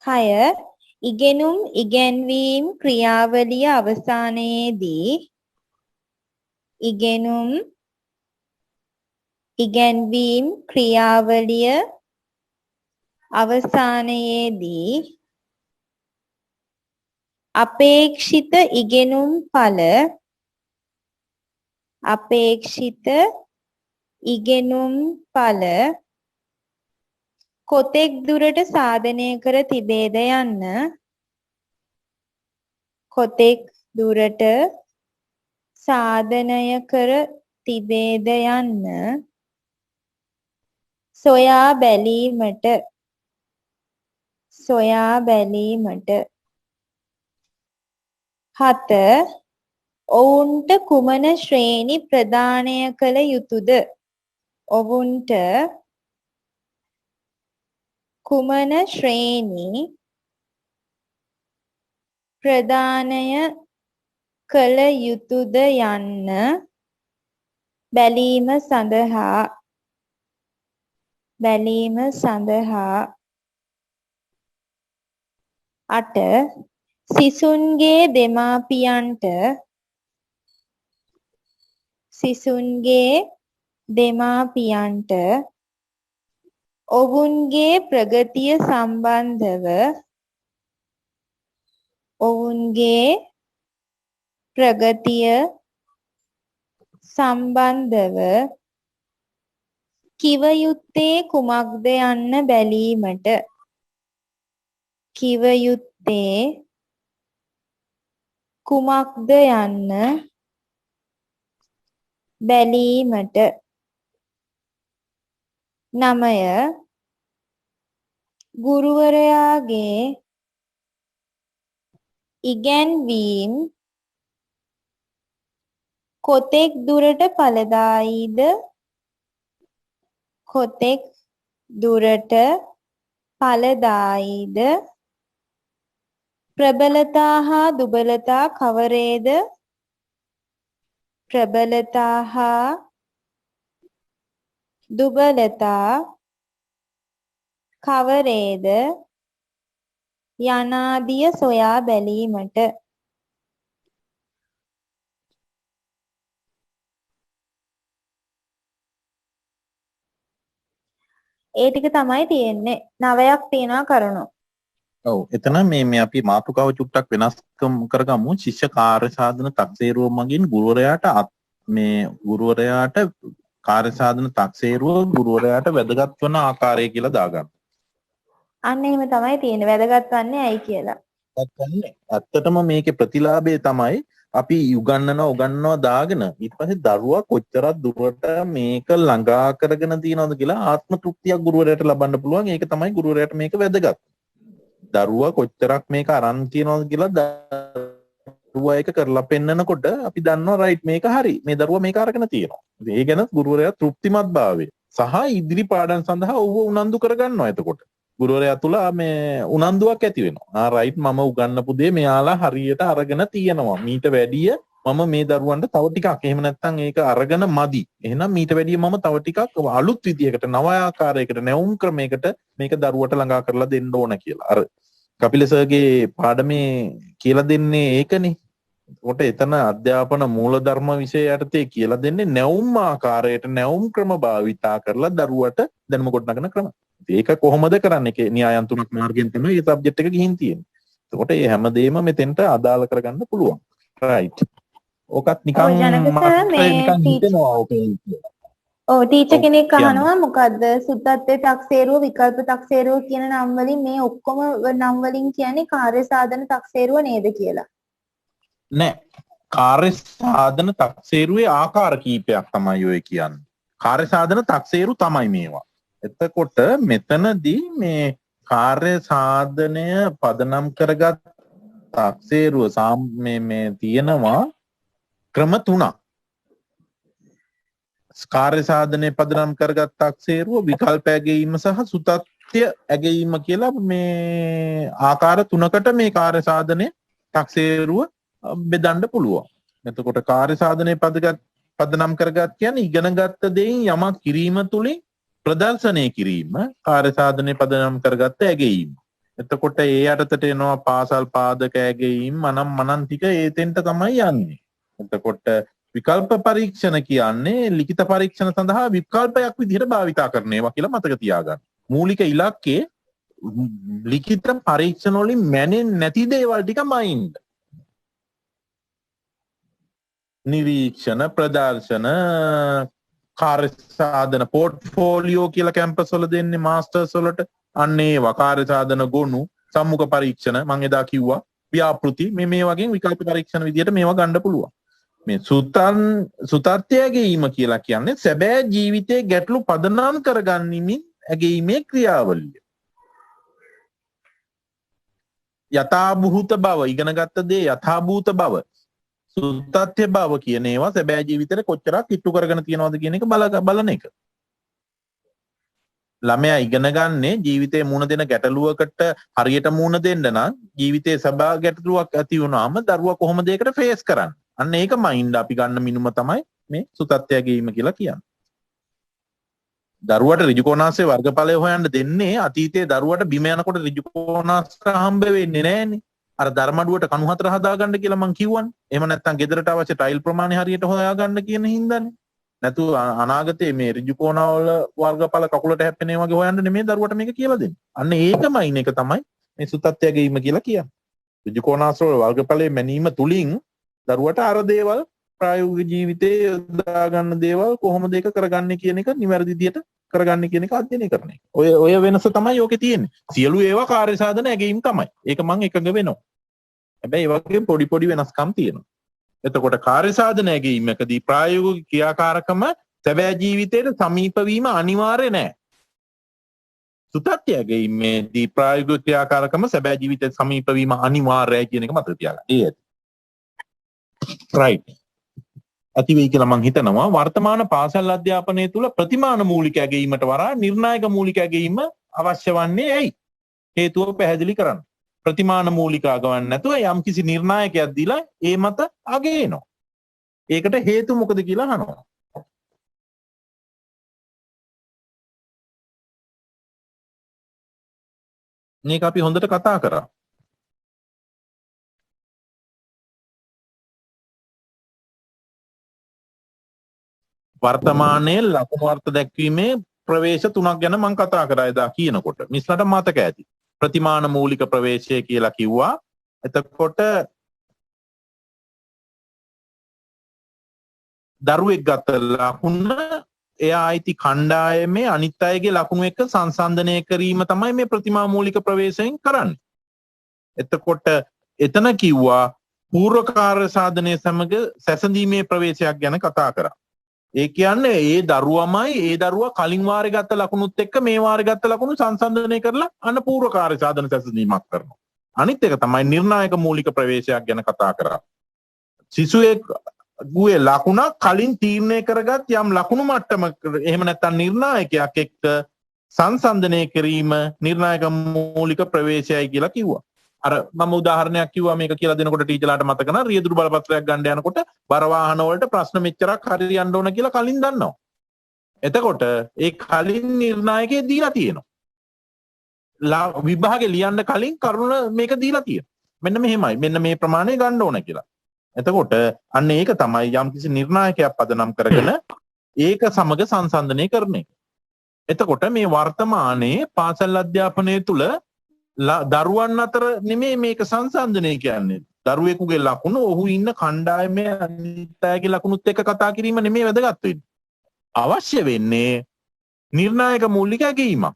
B: හය ඉගෙනුම් ඉගැන්වීම් ක්‍රියාවලිය අවසානයේදී ඉගෙනුම් ඉගැන්වීම් ක්‍රියාවලිය අවසානයේදී අපේක්ෂිත ඉගෙනුම් ඵල අපේක්ෂිත ඉගෙනුම් ඵල කොතෙක් දුරට සාධනය කර තිබේද යන්න කොතෙක් දුරට සාධනය කර තිබේද යන්න සොයා බැලීමට හත ඔවුන්ට කුමන ශ්‍රේණි ප්‍රදානය කළ යුතුද ඔවුන්ට කුමන ශ්‍රේණි ප්‍රදානය කළ යුතුද යන්න බැලීම සඳහා අට සිසුන්ගේ දෙමාපියන්ට ඔවුන්ගේ ප්‍රගතිය සම්බන්ධව කිව යුත්තේ කුමක්ද යන්න බැලීමට නමය ගුරුවරයාගේ ඉගැන්වීම් කොතෙක් දුරට ඵලදායීද ප්‍රබලතා හා දුබලතා කවරේද යනාදිය සොයා බැලීමට ඒ ටික තමයි තියෙන්නේ 9ක් තියෙනවා කරුණු.
A: ඔව් එතන මේ අපි මාතෘකාව චුට්ටක් වෙනස්කම් කරගමු. ශිෂ්‍ය කාර්ය සාධන තක්සේරුව මගින් ගුරුවරයාට කාර්ය සාධන තක්සේරුව ගුරුවරයාට වැදගත් වන ආකාරය කියලා දාගන්න.
B: අන්න එහෙම තමයි තියෙන්නේ. වැදගත් වන්නේ ඇයි කියලා.
A: ඇත්තටම මේකේ ප්‍රතිලාභය තමයි අපි උගන්වනවා දාගෙන ඊට පස්සේ දරුවා කොච්චරක් දුරට මේක ළඟා කරගෙන තියනවද කියලා ආත්ම තෘප්තියක් ගුරුවරයාට ලබන්න පුළුවන්. ඒක තමයි ගුරුවරයාට මේක වැදගත්. දරුවා කොච්චරක් මේක අරන් තියනවද කියලා දරුවා ඒක කරලා පෙන්නනකොට අපි දන්නවා රයිට් මේක හරි. මේ දරුවා මේක අරගෙන තියෙනවා. ඒ ගැන ගුරුවරයා තෘප්තිමත් භාවය සහ ඉදිරි පාඩම් සඳහා ඌව උනන්දු කරගන්නවා. එතකොට ගුරුවරයා තුල මේ උනන්දුවක් ඇති වෙනවා. රයිට් මම උගන්වපු දේ මෙයාලා හරියට අරගෙන තියෙනවා. මීට වැඩිය මම මේ දරුවන්ට තව ටිකක් එහෙම නැත්නම් ඒක අරගෙන මදි. එහෙනම් මීට වැඩිය මම තව ටිකක් අලුත් විදියකට නව ආකාරයකට නැවුම් ක්‍රමයකට මේක දරුවට ළඟා කරලා දෙන්න ඕන කියලා. අර කපිල සර්ගේ පාඩමේ කියලා දෙන්නේ ඒකනේ. කොට එතන අධ්‍යාපන මූලධර්ම විෂය යටතේ කියලා දෙන්නේ නැවුම් ආකාරයට නැවුම් ක්‍රම භාවිතා කරලා දරුවට දැනුම ගොඩනගන ක්‍රම. ඒක කොහොමද කරන්නේ? ඒකේ න්‍යායන් තුනක් මාර්ගයෙන් තමයි මේ සබ්ජෙක්ට් එක ගිහින් තියෙන්නේ. එතකොට මේ හැමදේම මෙතෙන්ට අදාළ කරගන්න පුළුවන්. රයිට්. ඕකත් නිකන් හිතෙනවා ඕකේ.
B: ඔව් ටීචර් කෙනෙක් අහනවා මොකද්ද සුත්තත්තේ තක්සේරුව විකල්ප තක්සේරුව කියන නම් වලින් මේ ඔක්කොම නම් වලින් කියන්නේ කාර්ය සාධන තක්සේරුව නේද කියලා.
A: නෑ. කාර්ය සාධන තක්සේරුවේ ආකාර කීපයක් තමයි ඔය කියන්නේ. කාර්ය සාධන තක්සේරු තමයි මේවා. එතකොට මෙතනදී මේ කාර්ය සාධනය පදනම් කරගත් තක්සේරුව මේ තියෙනවා ක්‍රම තුනක්. කාර්ය සාධනය පදනම් කරගත් තක්සේරුව විකල්ප ඇගීම සහ සුතත්ත්‍ය ඇගීම කියලා මේ ආකාර තුනකට මේ කාර්ය සාධනය තක්සේරුව බෙදන්න පුළුවන්. එතකොට කාර්ය සාධනය පදනම් කරගත් කියන්නේ ඉගෙනගත්ත දෙයින් යමක් කිරීම තුලින් ප්‍රදර්ශනය කිරීම කාර්ය සාධනය පදනම් කරගත්ත ඇගීම. එතකොට ඒ යටතට එනවා පාසල් පාදක ඇගීම් මනම් ටික ඒතෙන්ට තමයි යන්නේ. එතකොට විකල්ප පරීක්ෂණ කියන්නේ ලිඛිත පරීක්ෂණ සඳහා විකල්පයක් විදිහට භාවිතා කරන ඒවා කියලා මතක තියාගන්න. මූලික ඉලක්කයේ ලිඛිත පරීක්ෂණ වලින් මැනෙන්නේ නැති දේවල් ටික මයින්ඩ්. නිරීක්ෂණ ප්‍රදර්ශන කාර්ය සාධන පෝර්ට්ෆෝලියෝ කියලා කැම්පස් වල දෙන්නේ මාස්ටර්ස් වලට අන්න ඒවා කාර්ය සාධන ගොනු සම්මුඛ පරීක්ෂණ මම එදා කිව්වා ව්‍යාපෘති මේ වගේ විකල්ප පරීක්ෂණ විදිහට මේවා ගන්න පුළුවන්. මේ සුතත්ත්‍ය ඇගීම කියලා කියන්නේ සැබෑ ජීවිතයේ ගැටලු පදනම් කරගන්නමින් ඇගීමේ ක්‍රියාවලිය. යථාභූත බව ඉගෙනගත්ත දේ යථාභූත බව සුතත්ත්‍ය බව කියන ඒවා සැබෑ ජීවිතේට කොච්චරක් ඉට්ටු කරගෙන තියනවද කියන එක බලන එක. ළමයා ඉගෙන ගන්නේ ජීවිතේ මුණ දෙන ගැටලුවකට හරියට මුණ දෙන්න නම් ජීවිතේ සබා ගැටලුවක් ඇති වුණාම දරුවා කොහොමද ඒකට ෆේස් කරන්නේ? අන්න ඒක මයින්ඩ් අපි ගන්න මිනුම තමයි මේ සුතත්ත්‍ය ඇගීම කියලා කියන්නේ. දරුවට ඍජුකෝණාංශයේ වර්ගඵලය හොයන්න දෙන්නේ අතීතයේ දරුවට බිම යනකොට ඍජුකෝණාංශ හම්බ වෙන්නේ නැහනේ. අර ධර්මඩුවට කණු හතර හදාගන්න කියලා මං කිව්වනේ. එහෙම නැත්නම් ගෙදරට අවශ්‍ය ටයිල් ප්‍රමාණය හරියට හොයාගන්න කියන හින්දානේ. නැතු අනාගතයේ මේ ඍජුකෝණවල වර්ගඵල කකුලට හැප්පෙන ඒ වගේ හොයන්න නෙමෙයි දරුවට මේක කියලා දෙන්නේ. අන්න ඒකමයින් එක තමයි මේ සුතත්ත්‍ය ඇගීම කියලා කියන්නේ. ඍජුකෝණාංශ වල වර්ගඵලයේ මැනීම තුලින් දරුවට අර දේවල් ප්‍රායෝගික ජීවිතයේ යොදා ගන්න දේවල් කොහොමද ඒක කරගන්නේ කියන එක නිවැරදි විදියට කරගන්නේ කියන එක අධ්‍යයනය කරන එක. ඔය වෙනස තමයි ඕකේ තියෙන්නේ. සියලු ඒවා කාර්ය සාධන ඇගීම් තමයි. ඒක මම එකඟ වෙනවා. හැබැයි ඒ වගේ පොඩි වෙනස්කම් තියෙනවා. එතකොට කාර්ය සාධන ඇගීමකදී ප්‍රායෝගික ක්‍රියාකාරකම සැබෑ ජීවිතයට සමීප වීම අනිවාර්ය නෑ. සුතත්ත්‍ය ඇගීමේදී ප්‍රායෝගික ක්‍රියාකාරකම සැබෑ ජීවිතයට සමීප වීම අනිවාර්යයි කියන එක මතක තියාගන්න. ඒ ඇති. right. ඇති වෙයි කියලා මම හිතනවා වර්තමාන පාසල් අධ්‍යාපනය තුළ ප්‍රතිමාන මූලික ඇගීමට වඩා නිර්ණායක මූලික ඇගීම අවශ්‍ය වන්නේ ඇයි? හේතුව පැහැදිලි කරන්න. ප්‍රතිමාන මූලික අගවන්න නැතුව යම්කිසි නිර්ණායකයක් දීලා ඒ මත අගයනවා. ඒකට හේතු මොකද කියලා අහනවා. මේක අපි හොඳට කතා කරා. වර්තමානයේ ලකුණු අර්ථ දැක්වීමේ ප්‍රවේශ තුනක් ගැන මම කතා කරා එදා කියනකොට. මිස්ලට මතක ඇති. ප්‍රතිමාන මූලික ප්‍රවේශය කියලා කිව්වා. එතකොට දරුවෙක් ගත්ත ලකුණ එයා අයිති කණ්ඩායමේ අනිත් අයගේ ලකුණු එක්ක සංසන්දනය කිරීම තමයි මේ ප්‍රතිමා මූලික ප්‍රවේශයෙන් කරන්නේ. එතකොට එතන කිව්වා පූර්ව කාර්ය සාධනයේ සමග සැසඳීමේ ප්‍රවේශයක් ගැන කතා කරා. ඒ කියන්නේ ඒ දරුවමයි ඒ දරුවා කලින් වාරේ ගත්ත ලකුණුත් එක්ක මේ වාරේ ගත්ත ලකුණු සංසන්දනය කරලා අන්න පූර්ව කාර්ය සාධන සැසඳීමක් කරනවා. අනිත් එක තමයි නිර්ණායක මූලික ප්‍රවේශයක් ගැන කතා කරා. සිසුවෙකුගේ ලකුණ කලින් තීරණය කරගත් යම් ලකුණු මට්ටමක එහෙම නැත්නම් නිර්ණායකයක් එක්ක සංසන්දනය කිරීම නිර්ණායක මූලික ප්‍රවේශයයි කියලා කිව්වා. අර මම උදාහරණයක් කිව්වා මේක කියලා දෙනකොට ටීචර්ලාට මතක නැහැ රියදුරු බලපත්‍රයක් ගන්න යනකොට බර වාහන වලට ප්‍රශ්න මෙච්චරක් හරියන්න ඕන කියලා කලින් දන්නවා. එතකොට ඒ කලින් නිර්ණායකයේ දීලා තියෙනවා. විභාගේ ලියන්න කලින් කරුණ මේක දීලා තියෙනවා. මෙන්න මෙහෙමයි. මෙන්න මේ ප්‍රමාණය ගන්න ඕන කියලා. එතකොට අන්න ඒක තමයි යම්කිසි නිර්ණායකයක් පදනම් කරගෙන ඒක සමග සංසන්දනය කරන එක. එතකොට මේ වර්තමානයේ පාසල් අධ්‍යාපනය තුළ දරුවන් අතර නෙමේ මේක සංසන්දනය කියන්නේ. දරුවෙකුගේ ලකුණු ඔහු ඉන්න කණ්ඩායමේ අනිත් අයගේ ලකුණුත් එක්ක කතා කිරීම නෙමේ වැදගත් වෙන්නේ. අවශ්‍ය වෙන්නේ නිර්ණායක මූලික ඇගීමක්.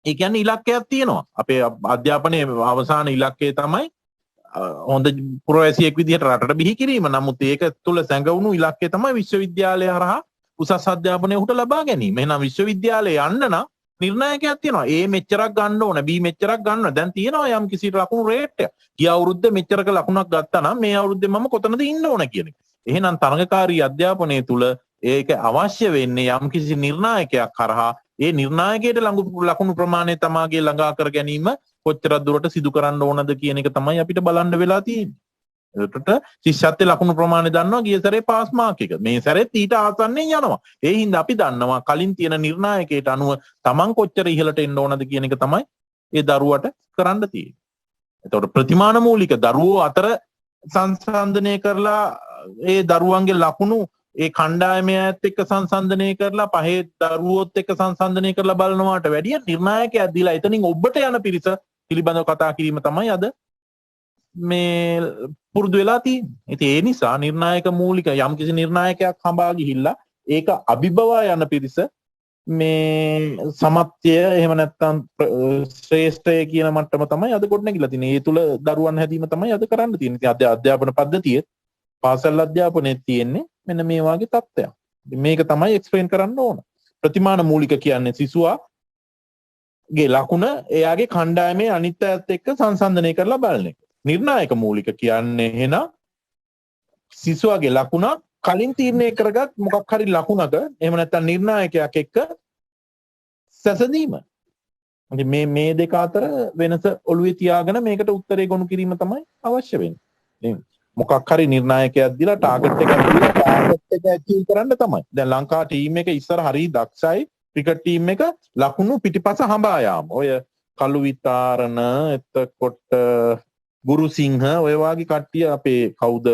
A: ඒ කියන්නේ ඉලක්කයක් තියෙනවා. අපේ අධ්‍යාපනයේ අවසාන ඉලක්කය තමයි හොඳ පුරවැසියෙක් විදිහට රටට බිහි කිරීම. නමුත් ඒක තුළ සැඟවුණු ඉලක්කය තමයි විශ්වවිද්‍යාලය හරහා උසස් අධ්‍යාපනය උට ලබා ගැනීම. එහෙනම් විශ්වවිද්‍යාලයේ යන්න නම් නිර්ණායකයක් තියෙනවා. A මෙච්චරක් ගන්න ඕන, B මෙච්චරක් ගන්න ඕන. දැන් තියෙනවා යම් කිසි ලකුණු රේට් එක. ගිය අවුරුද්දේ මෙච්චරක ලකුණක් ගත්තා නම් මේ අවුරුද්දේ මම කොතනද ඉන්න ඕන කියන එක. එහෙනම් තරඟකාරී අධ්‍යාපනයේ තුල ඒක අවශ්‍ය වෙන්නේ යම්කිසි නිර්ණායකයක් කරහා ඒ නිර්ණායකයට ලකුණු ප්‍රමාණය තමාගේ ළඟා කර ගැනීම කොච්චරක් දුරට සිදු කරන්න ඕනද කියන එක තමයි අපිට බලන්න වෙලා තියෙන්නේ. ඒකට ශිෂ්‍යත්වයේ ලකුණු ප්‍රමාණය දන්නවා ගිය සැරේ පාස් මාක් එක. මේ සැරේත් ඊට ආසන්නෙන් යනවා. ඒ හින්දා අපි දන්නවා කලින් තියෙන නිර්ණායකයට අනුව තමන් කොච්චර ඉහළට එන්න ඕනද කියන එක තමයි ඒ දරුවට කරන්න තියෙන්නේ. එතකොට ප්‍රතිමාන මූලික දරුවෝ අතර සංසන්දනය කරලා ඒ දරුවන්ගේ ලකුණු ඒ කණ්ඩායමේ ඇත් එක්ක සංසන්දනය කරලා පහේ දරුවොත් එක්ක සංසන්දනය කරලා බලනවාට වැඩිය නිර්ණායකයක් දීලා එතනින් ඔබට යන පිරිස පිළිබඳව කතා කිරීම තමයි අද මේ පුරුදු වෙලා තියෙන්නේ. ඉතින් ඒ නිසා නිර්ණායක මූලික යම්කිසි නිර්ණායකයක් හඹා ගිහිල්ලා ඒක අභිබවා යන පිරිස මේ සමත්ය එහෙම නැත්නම් ශ්‍රේෂ්ඨය කියන මට්ටම තමයි අද ගොඩනැගිලා තියෙන්නේ. ඒ තුල දරුවන් හැදීම තමයි අද කරන්න තියෙන්නේ. ඉතින් අධ්‍යාපන පද්ධතියේ පාසල් අධ්‍යාපනයේ තියෙන්නේ මෙන්න මේ වගේ තත්ත්වයක්. මේක තමයි එක්ස්ප්ලেইন කරන්න ඕන. ප්‍රතිමාන මූලික කියන්නේ සිසුවාගේ ලකුණ එයාගේ කණ්ඩායමේ අනිත් අයත් එක්ක සංසන්දනය කරලා බලන එක. නිර්ණායක මූලික කියන්නේ එහෙනම් සිසුවාගේ ලකුණ කලින් තීරණය කරගත් මොකක් හරි ලකුණක එහෙම නැත්නම් නිර්ණායකයක් එක්ක සැසඳීම. ඉතින් මේ දෙක අතර වෙනස ඔළුවේ තියාගෙන මේකට උත්තරේ ගොනු කිරීම තමයි අවශ්‍ය වෙන්නේ. මොකක් හරි නිර්ණායකයක් දීලා ටාගට් එකක් දීලා ටාගට් එක ඇචීව් කරන්න තමයි. දැන් ලංකා ටීම් එක ඉස්සර හරි දක්ෂයි. ක්‍රිකට් ටීම් එක ලකුණු පිටිපස හඹා යාම. ඔය කළු විතාරණ එතකොට ගුරුසිංහ ඔය වගේ කට්ටිය අපේ කවුද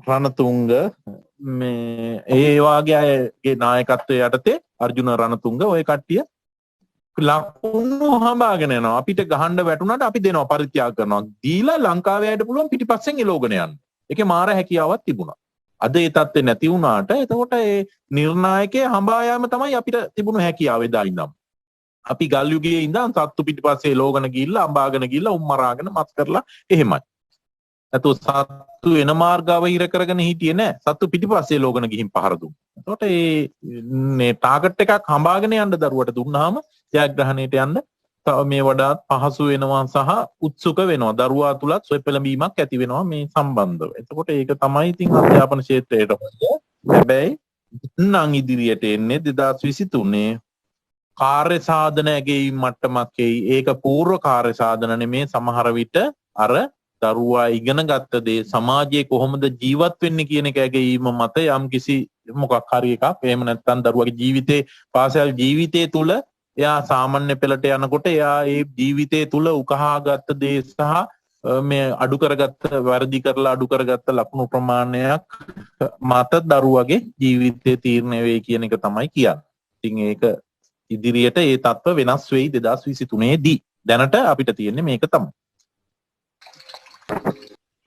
A: රණතුංග මේ ඒ වගේ අයගේ නායකත්වයේ යටතේ අර්ජුන රණතුංග ඔය කට්ටිය ලකුණු හඹාගෙන යනවා. අපිට ගහන්න වැටුණාට අපි දෙනවා පරිත්‍යාග කරනවා. දීලා ලංකාවේ අයට පුළුවන් පිටිපස්සෙන් එලෝගෙන යන්න. ඒකේ මාර හැකියාවක් තිබුණා. අද ඒ තත්ත්වේ නැති වුණාට එතකොට ඒ නිර්ණායකයේ හඹා යාම තමයි අපිට තිබුණු හැකියාව එදා ඉඳන්. අපි ගල් යුගයේ ඉඳන් සත්තු පිටිපස්සේ එලෝගෙන ගිහිල්ලා අඹාගෙන ගිහිල්ලා උම්මරාගෙන මත් කරලා එහෙමයි. නැතු සත්තු එන මාර්ගාව හිර කරගෙන හිටියේ නෑ. සත්තු පිටිපස්සේ එලෝගෙන ගිහින් පහර දුන්නා. එතකොට මේ ටාගට් එකක් හඹාගෙන යන්න දරුවට දුන්නාම ජයග්‍රහණයට යන්න මේ වඩාත් පහසු වෙනවා සහ උත්සුක වෙනවා. දරුවා තුලත් සොය පෙළඹීමක් ඇති වෙනවා මේ සම්බන්ධව. එතකොට ඒක තමයි ඉතින් අධ්‍යාපන ක්ෂේත්‍රයට හැබැයි නම් ඉදිරියට එන්නේ 2023 කාර්ය සාධන ඇගීම් මට්ටමක් එයි. ඒක පූර්ව කාර්ය සාධන නෙමේ. සමහර විට අර දරුවා ඉගෙන ගත්ත දේ සමාජයේ කොහොමද ජීවත් වෙන්නේ කියන එක ඇගීම මත යම් කිසි මොකක් හරි එකක් එහෙම නැත්නම් දරුවාගේ ජීවිතේ පාසල් ජීවිතයේ තුල එයා සාමාන්‍ය පෙළට යනකොට එයා ඒ ජීවිතයේ තුල උකහාගත්ත දේ සහ මේ අඩු කරගත්ත වැරදි කරලා අඩු කරගත්ත ලකුණු ප්‍රමාණයක් මත දරුවාගේ ජීවිතේ තීරණය වෙයි කියන එක තමයි කියන්නේ. ඉතින් ඒක ඉදිරියට ඒ තත්ත්ව වෙනස් වෙයි 2023 දී. දැනට අපිට තියෙන්නේ මේක තමයි.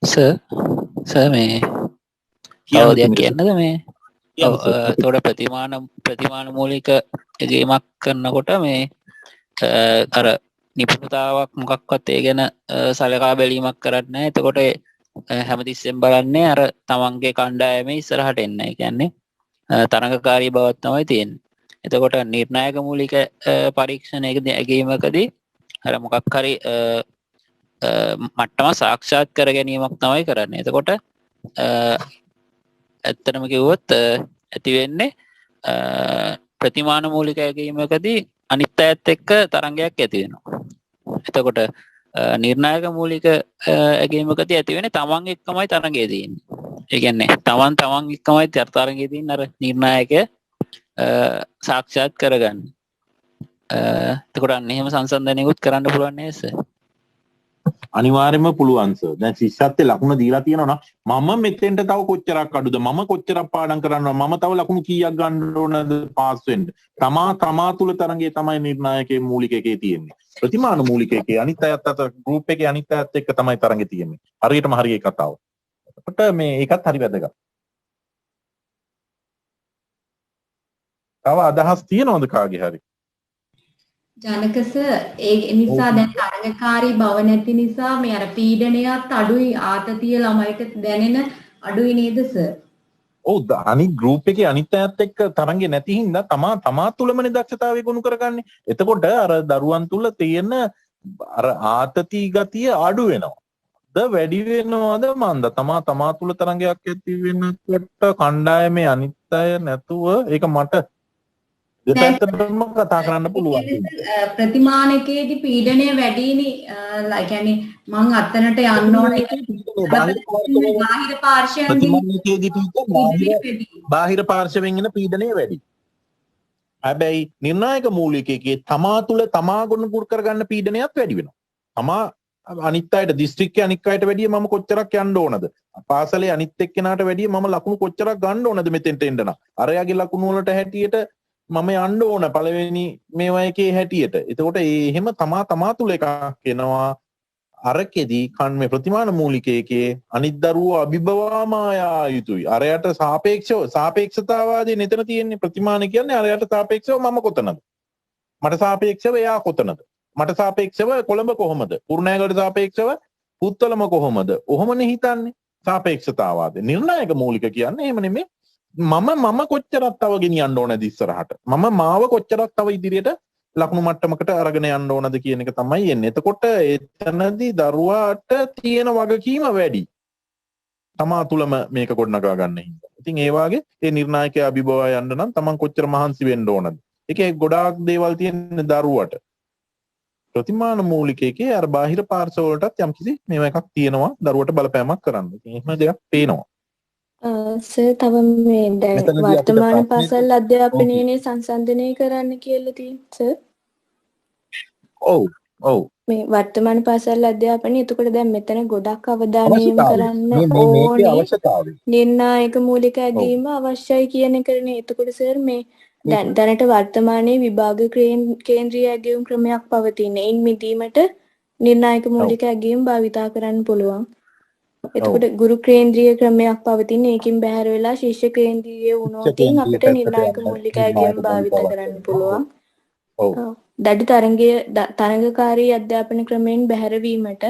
I: සර් මේ තව දෙයක් කියන්නද මේ? තොට ප්‍රතිමාන මූලික ගේමක් කරනකොට මේ අර නිපුණතාවක් මොකක්වත් ඒ ගැන සලකා බැලීමක් කරන්න. එතකොට හැමතිස්සෙන් බලන්නේ අර තමන්ගේ කණ්ඩායමේ ඉස්සරහට එන්න. ඒ කියන්නේ තරඟකාරී බවක් තමයි තියෙන්නේ. එතකොට නිර්ණායක මූලික පරීක්ෂණයකදී ඇගීමකදී අර මොකක් හරි මට්ටම සාක්ෂාත් කර ගැනීමක් තමයි කරන්නේ. එතකොට ඇත්තටම කිව්වොත් ඇති වෙන්නේ ප්‍රතිමාන මූලික ඇගීමකදී අනිත් අයත් එක්ක තරංගයක් ඇති වෙනවා. එතකොට නිර්ණායක මූලික ඇගීමකදී ඇති වෙන්නේ තමන් එක්කමයි තරංගය තියෙන්නේ. ඒ කියන්නේ තමන් එක්කමයි තරංගය තියෙන්නේ අර නිර්ණායකය සාක්ෂාත් කරගන්න. එතකොට අන්න එහෙම සංසන්දනයකුත් කරන්න පුළුවන් නේද සර්?
A: අනිවාර්යයෙන්ම පුළුවන් සර්. දැන් ශිෂ්‍යත්වයේ ලකුණ දීලා තියෙනවා නම් මම මෙතෙන්ට තව කොච්චරක් අඩුද? මම කොච්චරක් පාඩම් කරන්නවද? මම තව ලකුණු කීයක් ගන්න ඕනද පාස් වෙන්න? තමා තුල තරංගයේ තමයි නිර්ණායකයේ මූලික එකේ තියෙන්නේ. ප්‍රතිමාන මූලික එකේ අනිත් අයත් අතර ගෲප් එකේ අනිත් අයත් එක්ක තමයි තරංගේ තියෙන්නේ. හරියටම හරිය කතාව. එතකොට මේ ඒකත් හරි වැදගත්. තව අදහස් තියෙනවද කාගේ හරි?
J: ජනකස ඒ නිසා දැන් තරඟකාරී බව නැති නිසා මේ අර පීඩනයත් අඩුයි ආතතිය ළමයිට දැනෙන අඩුයි නේද සර්?
A: ඔව් අනිත් ගෲප් එකේ අනිත් අයත් එක්ක තරංගේ නැති හින්දා තමා තුලමනේ දක්ෂතාවය ගොනු කරගන්නේ. එතකොට අර දරුවන් තුල තියෙන අර ආතති ගතිය අඩු වෙනවා. ද වැඩි වෙනවද මන්ද තමා තුළ තරංගයක් ඇති වෙනකොට කණ්ඩායමේ අනිත් අය නැතුව ඒක මට දෙපැත්තටම කතා කරන්න පුළුවන්.
J: ප්‍රතිමානකයේදී පීඩනය වැඩිනේ කියන්නේ මං අතනට යන්න ඕනේ බාහිර පාර්ශවයෙන්
A: බාහිර පාර්ශවයෙන් එන පීඩනය වැඩි. හැබැයි නිර්ණායක මූලිකයේ තමා තුළ තමා ගොනුගුරු කරගන්න පීඩනයත් වැඩි වෙනවා. තමා අනිත් අයට දිස්ත්‍රික්කයේ අනික් අයට වැඩිය මම කොච්චරක් යන්න ඕනද? පාසලේ අනිත් එක්කෙනාට වැඩිය මම ලකුණු කොච්චරක් ගන්න ඕනද මෙතෙන්ට එන්න නම්? අරයාගේ ලකුණු වලට හැටියට මම යන්න ඕන පළවෙනි මේවා එකේ හැටියට. එතකොට එහෙම තමා තුළ එකක් එනවා. අරකෙදී කන්නේ ප්‍රතිමාන මූලිකයේ අනිත් දරුවෝ අභිබවාමායා යුතුයි. අරයට සාපේක්ෂතාවාදී මෙතන තියෙන්නේ. ප්‍රතිමාන කියන්නේ අරයට සාපේක්ෂව මම කොතනද? මට සාපේක්ෂව එයා කොතනද? මට සාපේක්ෂව කොළඹ කොහොමද? කුරුණෑගලට සාපේක්ෂව පුත්තලම කොහොමද? ඔහොමනේ හිතන්නේ සාපේක්ෂතාවාදී. නිර්ණායක මූලික කියන්නේ එහෙම නෙමෙයි. මම කොච්චරක් තව ගෙනියන්න ඕනද ඉස්සරහට? මාව කොච්චරක් තව ඉදිරියට ලකුණු මට්ටමකට අරගෙන යන්න ඕනද කියන එක තමයි එන්නේ. එතකොට එතනදී දරුවාට තියෙන වගකීම වැඩි. තමා තුළම මේක ගොඩනගා ගන්න හින්දා. ඉතින් ඒ වාගේ ඒ නිර්ණායකයා අභිබවා යන්න නම් තමන් කොච්චර මහන්සි වෙන්න ඕනද? ඒකේ ගොඩාක් දේවල් තියෙන දරුවට. ප්‍රතිමාන මූලිකයේ අර බාහිර පාර්ශව වලටත් යම්කිසි මේව එකක් තියෙනවා දරුවට බලපෑමක් කරන්න. ඉතින් එහෙම දෙයක් පේනවා.
D: සර් තව මේ දැන් වර්තමාන පාසල් අධ්‍යාපනයේ සංසන්දනය කරන්න කියලා තියෙනවා සර්.
A: ඔව්
D: මේ වර්තමාන පාසල් අධ්‍යාපනයේ එතකොට දැන් මෙතන ගොඩක් අවධානය යොමු කරන්න ඕනේ නිර්ණායක මූලික ඇගීම අවශ්‍යයි කියන එකනේ. එතකොට සර් මේ දැනට වර්තමානයේ විභාග කේන්ද්‍රීය ඇගයුම් ක්‍රමයක් පවතින. ඉන් මිදීමට නිර්ණායක මූලික ඇගීම් භාවිතා කරන්න පුළුවන්. එතකොට ගුරු කේන්ද්‍රීය ක්‍රමයක් පවතින. ඒකින් බැහැර වෙලා ශිෂ්‍ය කේන්ද්‍රීය වුණොත් අපිට නිර්ණායක මූලික ඇගීම් භාවිත කරන්න පුළුවන්. දඩ තරංගකාරී අධ්‍යාපන ක්‍රමයෙන් බැහැරවීමට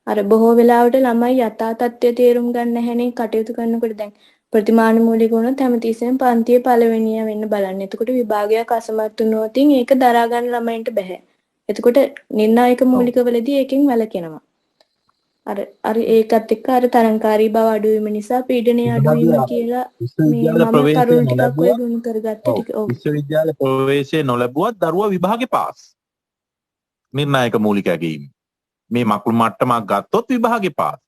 D: අර බොහෝ වෙලාවට ළමයි යථා තත්ත්වය තේරුම් ගන්න නැහැනේ කටයුතු කරනකොට. දැන් ප්‍රතිමාන මූලික වුණොත් හැමතිස්සෙම පන්තියේ පළවෙනියා වෙන්න බලන්න. එතකොට විභාගයක් අසමත් වුණොත් ඒක දරා ගන්න ළමයින්ට බෑ. එතකොට නිර්ණායක මූලිකවලදී ඒකෙන් වැළකෙනවා. අර ඒකත් එක්ක අර තරංකාරී බව අඩු වීම නිසා පීඩනය අඩු වීම කියලා මේ මම කරුණු ටිකක් ඔය ගොනු කරගත්ත ටික. ඔව්.
A: විශ්වවිද්‍යාල ප්‍රවේශය නොලැබුවත් දරුවා විභාගේ පාස්. නිර්ණායක මූලික ඇගීම. මේ මකුළු මට්ටමක් ගත්තොත් විභාගේ පාස්.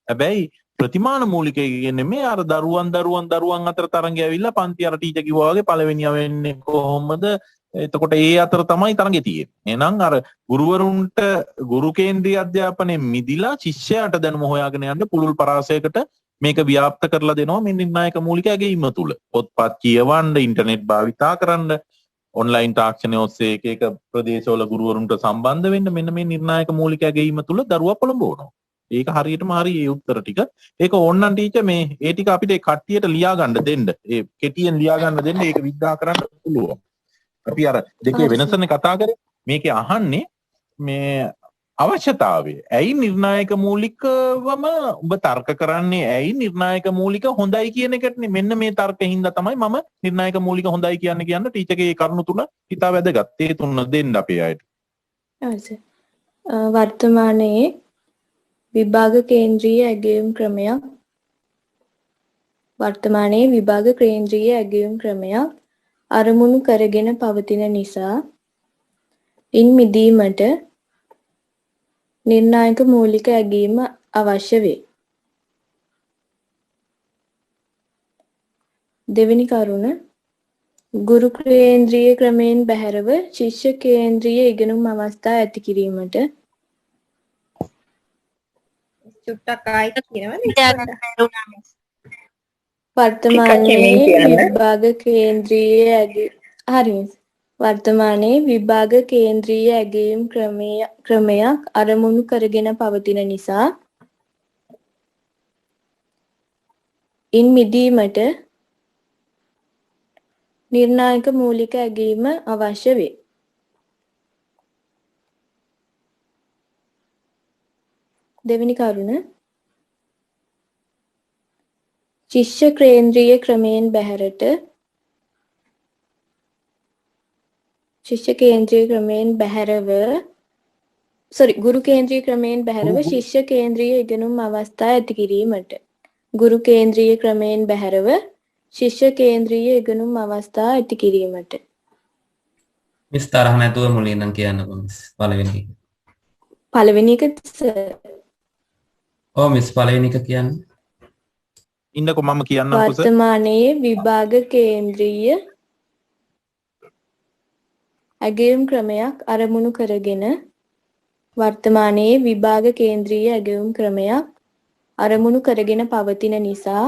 A: හැබැයි ප්‍රතිමාන මූලිකය කියන්නේ මේ අර දරුවන් අතර තරංගය ඇවිල්ලා පන්ති අර ටීචර් කිව්වා වගේ පළවෙනියා වෙන්නේ කොහොමද? එතකොට ඒ අතර තමයි තරංගේ තියෙන්නේ. එහෙනම් අර ගුරුවරුන්ට ගුරු කේන්ද්‍රීය අධ්‍යාපනයේ මිදිලා ශිෂ්‍යයාට දැනුම හොයාගෙන යන්න පුළුල් පරාසයකට මේක ව්‍යාප්ත කරලා දෙනවා මේ නිර්ණායක මූලික ඇගීම තුල. පොත්පත් කියවන්න, ඉන්ටර්නෙට් භාවිතා කරන්න, ඔන්ලයින් තාක්ෂණය ඔස්සේ එක ප්‍රදේශවල ගුරුවරුන්ට සම්බන්ධ වෙන්න මෙන්න මේ නිර්ණායක මූලික ඇගීම තුල දරුවා පොළඹවනවා. ඒක හරියටම හරි ඒ උත්තර ටික. ඒක ඕන්නම් ටීචර් මේ ඒ ටික අපිට ඒ කට්ටියට ලියා ගන්න දෙන්න. ඒ කෙටියෙන් ලියා ගන්න දෙන්න ඒක විග්‍රහ කරන්න පුළුවන්. අපි අර දෙකේ වෙනසනේ කතා කරේ. මේකේ අහන්නේ මේ අවශ්‍යතාවය. ඇයි නිර්ණායක මූලිකවම ඔබ තර්ක කරන්නේ? ඇයි නිර්ණායක මූලික හොඳයි කියන එකටනේ. මෙන්න මේ තර්කෙහිඳ තමයි මම නිර්ණායක මූලික හොඳයි කියන්න ටීචර්ගේ කරුණු තුන හිතා වැදගත්. ඒ තුන දෙන්න අපේ අයට.
D: වර්තමානයේ විභාග කේන්ද්‍රීය ඇගයුම් ක්‍රමයක් අරමුණු කරගෙන පවතින නිසා ඉන් මිදීමට නිර්ණායක මූලික ඇගීම අවශ්‍ය වේ. දෙවෙනි කරුණ ගුරු කේන්ද්‍රීය ක්‍රමයෙන් බැහැරව ශිෂ්‍ය කේන්ද්‍රීය ඉගෙනුම් අවස්ථා ඇති කිරීමට
B: චුට්ටක් ආයෙත් කියනවනේ.
D: වර්තමානයේ විභාග කේන්ද්‍රීය ඇගයීම් ක්‍රමයක් අරමුණු කරගෙන පවතින නිසා ඉන් මිදීමට නිර්ණායක මූලික ඇගීම අවශ්‍ය වේ. දෙවෙනි කරුණ ශිෂ්‍ය කේන්ද්‍රීය ක්‍රමයෙන් බැහැරව ගුරු කේන්ද්‍රීය ක්‍රමයෙන් බැහැරව ශිෂ්‍ය කේන්ද්‍රීය ඉගෙනුම් අවස්ථා ඇති කිරීමට. ගුරු කේන්ද්‍රීය ක්‍රමයෙන් බැහැරව ශිෂ්‍ය කේන්ද්‍රීය ඉගෙනුම් අවස්ථා ඇති කිරීමට.
G: මිස් තරහ නැතුව මුලින් නම් කියන්නකෝ මිස් පළවෙනි එක.
D: පළවෙනි එක
G: ඔව් මිස් පළවෙනි එක කියන්නේ.
A: ඉන්නකො මම කියන්නම්කෝ සර්.
D: වර්තමානයේ විභාග කේන්ද්‍රීය ඇගයුම් ක්‍රමයක් අරමුණු කරගෙන වර්තමානයේ විභාග කේන්ද්‍රීය ඇගයුම් ක්‍රමයක් අරමුණු කරගෙන පවතින නිසා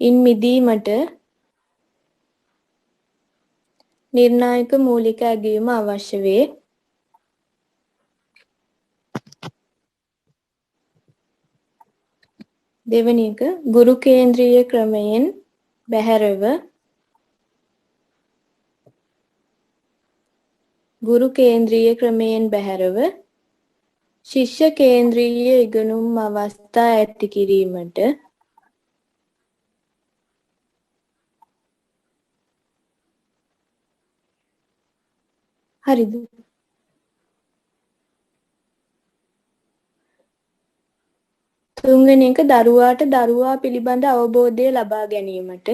D: ඉන් මිදීමට නිර්ණායක මූලික ඇගයුම අවශ්‍ය වේ. දෙවැනි එක ගුරු කේන්ද්‍රීය ක්‍රමයෙන් බැහැරව ගුරු කේන්ද්‍රීය ක්‍රමයෙන් බැහැරව ශිෂ්‍ය කේන්ද්‍රීය ඉගෙනුම් අවස්ථා ඇති කිරීමට හරිද? තුන්වෙනි එක දරුවාට දරුවා පිළිබඳ අවබෝධය ලබා ගැනීමට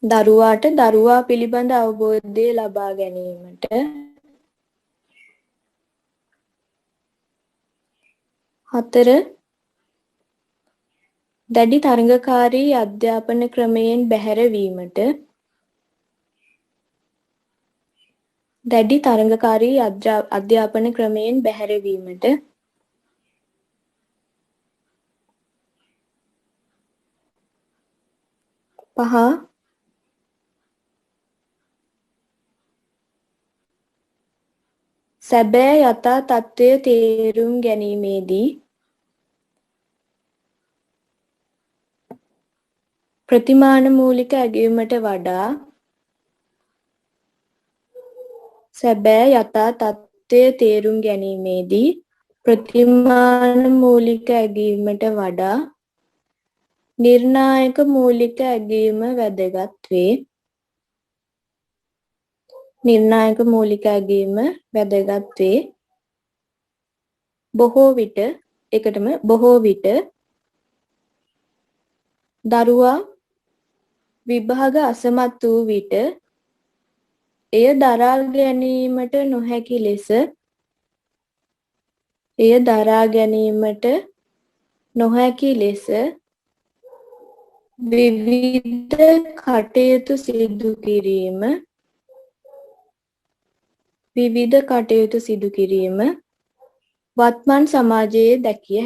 D: දරුවාට දරුවා පිළිබඳ අවබෝධය ලබා ගැනීමට හතර දැඩි තරඟකාරී අධ්‍යාපන ක්‍රමයෙන් බැහැර වීමට දැඩි තරඟකාරී අධ්‍යාපන ක්‍රමයෙන් බැහැර වීමට පහ සැබෑ යථා තත්ත්වය තේරුම් ගැනීමේදී ප්‍රතිමාන මූලික ඇගයුමට වඩා සැබෑ යථා තත්ත්වය තේරුම් ගැනීමේදී ප්‍රතිමාන මූලික ඇගයුමට වඩා නිර්ණායක මූලික ඇගයුම වැදගත් වේ. නිර්ණායක මූලික ඇගයුම වැදගත් වේ. බොහෝ විට දරුවා විභාග අසමත් වූ විට එය දරා ගැනීමට නොහැකි ලෙස විවිධ කටයුතු සිදු කිරීම වත්මන් සමාජයේ දැකිය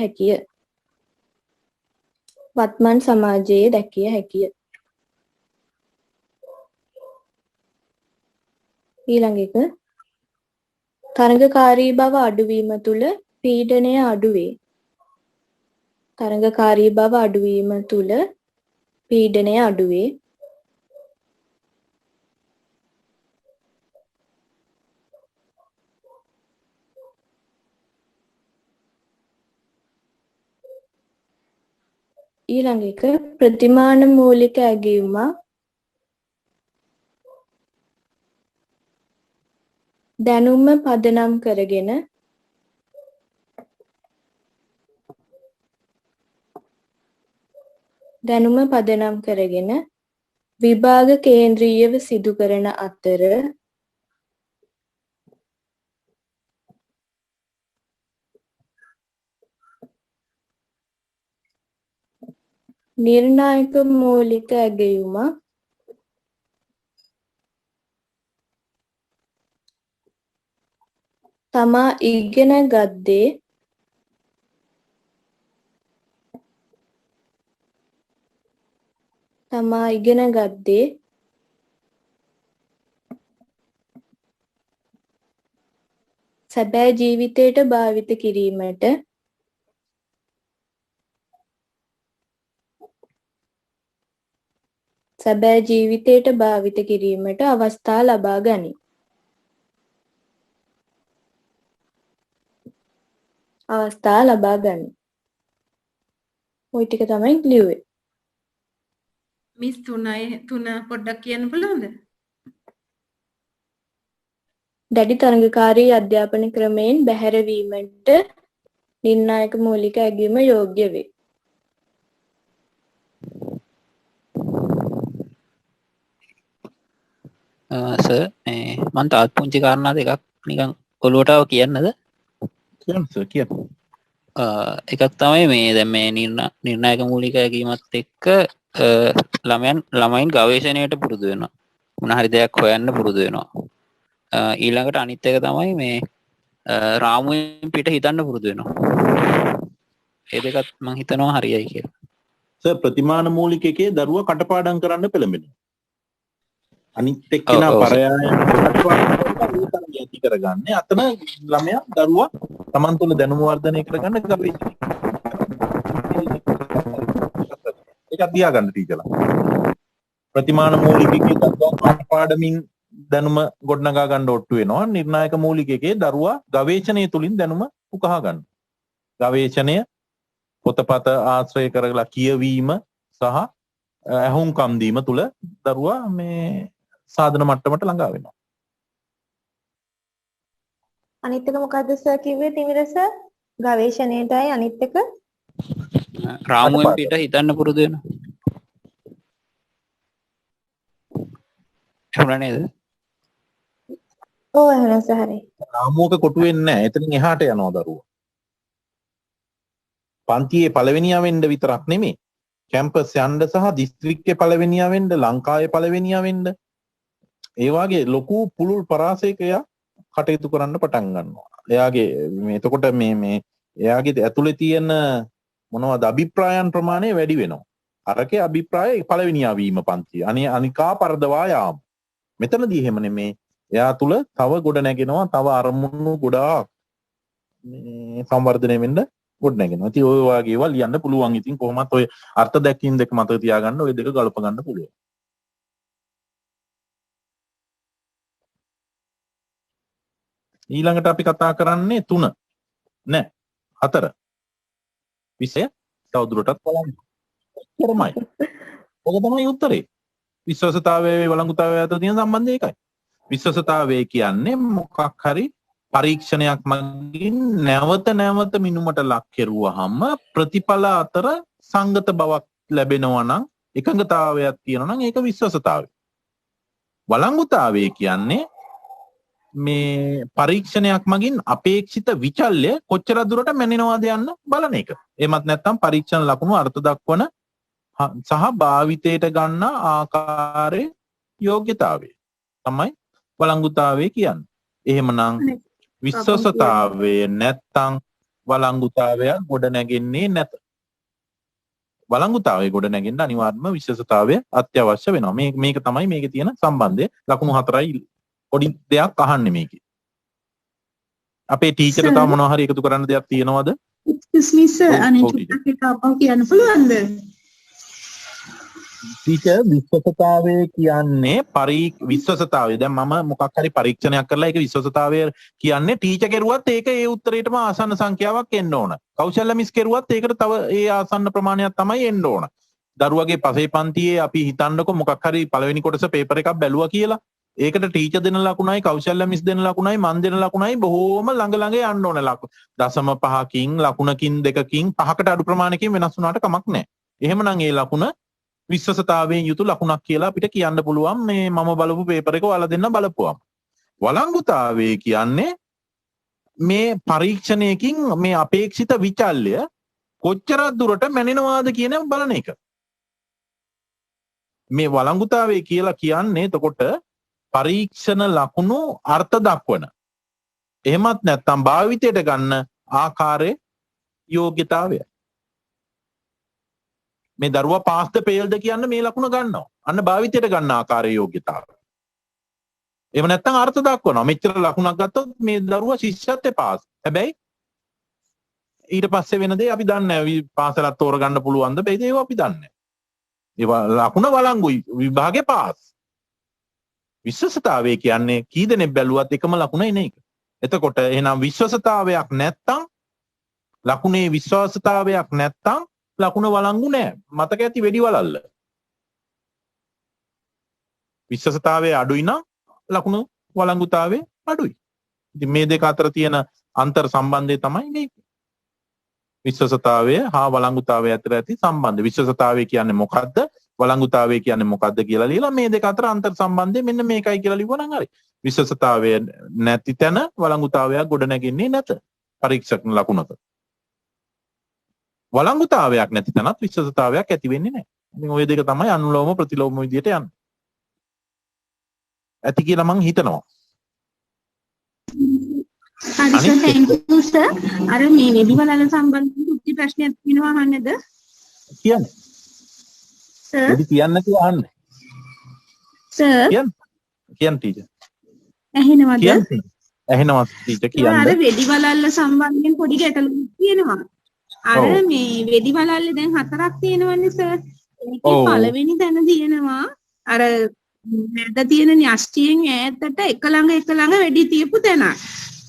D: හැකිය. ඊළඟ එක තරඟකාරී බව අඩුවීම තුළ පීඩනය අඩුවේ. තරඟකාරී බව අඩුවීම තුළ පීඩනය අඩුවේ. ඊළඟ එක ප්‍රතිමාන මූලික ඇගයුම දැනුම පදනම් කරගෙන විභාග කේන්ද්‍රීයව සිදු කරන අතර නිර්ණායක මූලික ඇගයුම තමා ඉගෙන ගත්තේ සැබෑ ජීවිතයට භාවිත කිරීමට අවස්ථා ලබා ගනී. ওই ටික තමයි ලියුවේ.
F: මිස් 3 පොඩ්ඩක් කියන්න පුළුවන්ද?
D: දැඩි තරඟකාරී අධ්‍යාපන ක්‍රමයෙන් බැහැරවීමට නිර්ණායක මූලික ඇගයීම යෝග්‍ය වේ.
I: සර් මම තාත් පුංචි කාරණා දෙකක් නිකන් ඔලුවටව කියන්නද?
A: කියන්න සර් කියන්න.
I: එකක් තමයි මේ දැන් මේ නිර්ණායක මූලික ඇගීමත් එක්ක ළමයින් ගවේෂණයට පුරුදු වෙනවා. මොන හරි දෙයක් හොයන්න පුරුදු වෙනවා. ඊළඟට අනිත් එක තමයි මේ රාමුවෙන් පිට හිතන්න පුරුදු වෙනවා. ඒ දෙකත් මම හිතනවා හරියයි කියලා.
A: සර් ප්‍රතිමාන මූලික එකේ දරුවා කටපාඩම් කරන්න පෙළඹෙනවා. අනිත් එක්කෙනා පරයායන කටපාඩම් ඇති කරගන්නේ අතන ළමයා දරුවා තමන් තුළ දැනුම වර්ධනය කරගන්න ගවේෂණය. ඒක තියාගන්න ටීචර්ලා. ප්‍රතිමාන මූලික එකේ දරුවා කටපාඩමින් දැනුම ගොඩනගා ගන්න ඔට්ටු වෙනවා. නිර්ණායක මූලික එකේ දරුවා ගවේෂණය තුලින් දැනුම උකහා ගන්න. ගවේෂණය පොතපත ආශ්‍රය කරලා කියවීම සහ ඇහුම්කම් දීම තුල දරුවා මේ සාධන මට්ටමට ළඟා වෙනවා.
B: අනිත් එක මොකද්ද සර් කිව්වේ තිමිර සර්? ගවේෂණයටයි අනිත් එක
I: රාමුවෙන් පිට හිතන්න පුරුදු වෙනවා. එහෙම නේද?
B: ඔව් එහෙනම් සර් හරි.
A: රාමුවක කොටු වෙන්නේ නැහැ. එතනින් එහාට යනවා දරුවා. පන්තියේ පළවෙනියා වෙන්න විතරක් නෙමෙයි. කැම්පස් යන්න සහ දිස්ත්‍රික්කයේ පළවෙනියා වෙන්න, ලංකාවේ පළවෙනියා වෙන්න. ඒ වගේ ලොකු පුළුල් පරාසයකයා කටයුතු කරන්න පටන් ගන්නවා. එයාගේ මේ එතකොට මේ එයාගේ ඇතුලේ තියෙන මොනවද අභිප්‍රායන් ප්‍රමාණය වැඩි වෙනවා. අරකේ අභිප්‍රාය පළවෙනියා වීම පන්තිය. අනිකා පරදවා යාම. මෙතනදී එහෙම නෙමේ. එයා තුල තව ගොඩ නැගෙනවා, තව අරමුණු ගොඩාක් මේ සංවර්ධනය වෙන්න ගොඩ නැගෙනවා. ඉතින් ඔය වගේ ඒවා ලියන්න පුළුවන්. ඉතින් කොහොමත් ඔය අර්ථ දැක්වීම් දෙක මතක තියාගන්න ඔය දෙක ගලප ගන්න පුළුවන්. ඊළඟට අපි කතා කරන්නේ 3 නෑ 4 විෂය තවදුරටත් බලන්න. කොහොමයි? ඔක තමයි උත්තරේ. විශ්වාසතාවයේ වළංගුතාවය අතර තියෙන සම්බන්ධය ඒකයි. විශ්වාසතාවය කියන්නේ මොකක් හරි පරීක්ෂණයක් මගින් නැවත නැවත මිනුමට ලක් කෙරුවාම ප්‍රතිඵල අතර සංගත බවක් ලැබෙනවා නම් එකඟතාවයක් තියෙනවා නම් ඒක විශ්වාසතාවය. වළංගුතාවය කියන්නේ මේ පරීක්ෂණයක් මගින් අපේක්ෂිත විචල්්‍ය කොච්චර දුරට මැනෙනවාද යන්න බලන එක. එමත් නැත්නම් පරීක්ෂණ ලකුණු අර්ථ දක්වන සහ භාවිතයට ගන්න ආකාරයේ යෝග්‍යතාවය තමයි වළංගුතාවය කියන්නේ. එහෙමනම් විශ්වාසතාවය නැත්තම් වළංගුතාවය ගොඩ නැගෙන්නේ නැත. වළංගුතාවය ගොඩ නැගෙන්න අනිවාර්යයෙන්ම විශ්වාසතාවය අත්‍යවශ්‍ය වෙනවා. මේක තමයි මේකේ තියෙන සම්බන්ධය. ලකුණු 4යි පොඩි දෙයක් අහන්නේ මේකේ. අපේ ටීචර් තව මොනවා හරි එකතු කරන්න දෙයක් තියෙනවද?
K: Excuse me sir, අනේ ටිකක් අපව කියන්න පුළුවන්ද?
A: ටීචර් විශ්වාසතාවය කියන්නේ විශ්වාසතාවය. දැන් මම මොකක් හරි පරීක්ෂණයක් කරලා ඒක විශ්වාසතාවය කියන්නේ ටීචර් කෙරුවත් ඒක ඒ උත්තරේටම ආසන්න සංඛ්‍යාවක් එන්න ඕන. කෞශල්‍ය මිස් කෙරුවත් ඒකට තව ඒ ආසන්න ප්‍රමාණයක් තමයි එන්න ඕන. දරුවගේ පසේ පන්තියේ අපි හිතන්නකො මොකක් හරි පළවෙනි කොටස පේපර් එකක් බැලුවා කියලා. ඒකට ටීචර් දෙන ලකුණයි කෞශල්‍ය මිස් දෙන ලකුණයි මන් දෙන ලකුණයි බොහෝම ළඟ ළඟ යන්න ඕන. දශම 5කින් ලකුණකින් 2කින් 5කට අඩු ප්‍රමාණයකින් වෙනස් වුණාට කමක් නැහැ. එහෙමනම් ඒ ලකුණ විශ්වාසතාවයෙන් යුතු ලකුණක් කියලා අපිට කියන්න පුළුවන් මේ මම බලපු පේපර් එක ඔයාලා දෙන්න බලපුවම. වළංගුතාවය කියන්නේ මේ පරීක්ෂණයකින් මේ අපේක්ෂිත විචල්්‍ය කොච්චර දුරට මැනෙනවාද කියන බලන එක. මේ වළංගුතාවය කියලා කියන්නේ එතකොට පරීක්ෂණ ලකුණු අර්ථ දක්වන. එහෙමත් නැත්නම් භාවිතයට ගන්න ආකාරයේ යෝග්‍යතාවය. මේ දරුවා පාස්ද පේල්ද කියන්න මේ ලකුණ ගන්නවා. අන්න භාවිතයට ගන්න ආකාරයේ යෝග්‍යතාවය. එහෙම නැත්නම් අර්ථ දක්වනවා. මෙච්චර ලකුණක් ගත්තොත් මේ දරුවා ශිෂ්‍යත්වයේ පාස්. හැබැයි ඊට පස්සේ වෙන දේ අපි දන්නේ නැහැ. පාසලත් තෝරගන්න පුළුවන්ද බැයිද ඒව අපි දන්නේ නැහැ. ඒවා ලකුණ වළංගුයි විභාගේ පාස්. විශ්වාසතාවය කියන්නේ කී දෙනෙක් බැලුවත් එකම ලකුණ එන එක. එතකොට එහෙනම් විශ්වාසතාවයක් නැත්තම් ලකුණේ විශ්වාසතාවයක් නැත්තම් ලකුණ වළංගු නෑ. මතක ඇති වෙඩි වලල්ල. විශ්වාසතාවය අඩුයි නම් ලකුණු වළංගුතාවය අඩුයි. ඉතින් මේ දෙක අතර තියෙන අන්තර් සම්බන්ධය තමයි මේක. විශ්වසතාවය හා වළංගුතාවය අතර ඇති සම්බන්ධය. විශ්වසතාවය කියන්නේ මොකද්ද? වළංගුතාවය කියන්නේ මොකද්ද කියලා ලියලා මේ දෙක අතර අන්තර් සම්බන්ධය මෙන්න මේකයි කියලා ලියුවනම් හරි. විශ්වසතාවය නැති තැන වළංගුතාවයක් ගොඩ නැගෙන්නේ නැත. පරීක්ෂක ලකුණක. වළංගුතාවයක් නැති තැනත් විශ්වසතාවයක් ඇති වෙන්නේ නැහැ. ඉතින් ওই දෙක තමයි අනුලෝම ප්‍රතිලෝම විදියට යන්නේ. ඇති කියලා මං හිතනවා.
K: හරි සර් thank you sir. අර මේ වෙදිවලල සම්බන්ධ උත්ති ප්‍රශ්නයක් තියෙනවා අහන්නද?
A: කියන්න.
K: සර්.
A: වෙදි කියන්න කියලා අහන්න.
K: සර්.
A: කියන්න ටීචර්.
K: ඇහෙනවද?
A: ඇහෙනවා ටීචර් කියන්න.
K: අර වෙදිවලල්ල සම්බන්ධයෙන් පොඩි ගැටලුවක් තියෙනවා. අර මේ වෙදිවලල්ල දැන් 4ක් තියෙනවනේ සර්. ඒකේ පළවෙනි තැන තියෙනවා අර මැද තියෙන න්‍යෂ්ටියෙන් ඈතට එක ළඟ වෙඩි තියපු තැනක්.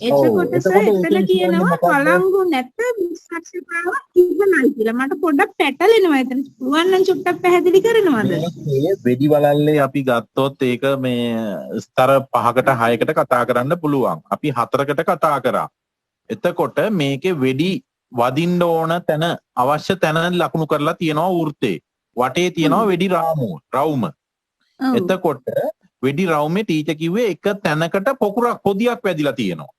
K: එතකොට සර් එතන කියනවා වළංගු නැත විශ්වක්ෂතාවක් ඉවනයි කියලා. මට පොඩ්ඩක් පැටලෙනවා එතන. පුළුවන් නම් චුට්ටක් පැහැදිලි කරනවද?
A: මේ වෙඩි වලල්ලේ අපි ගත්තොත් ඒක මේ ස්තර 5කට 6කට කතා කරන්න පුළුවන්. අපි 4කට කතා කරා. එතකොට මේකේ වෙඩි වදින්න ඕන තැන අවශ්‍ය තැන ලකුණු කරලා තියෙනවා වෘත්තේ. වටේ තියෙනවා වෙඩි රවුම. එතකොට වෙඩි රවුමේ ටීචර් කිව්වේ එක තැනකට පොදියක් වැදිලා තියෙනවා.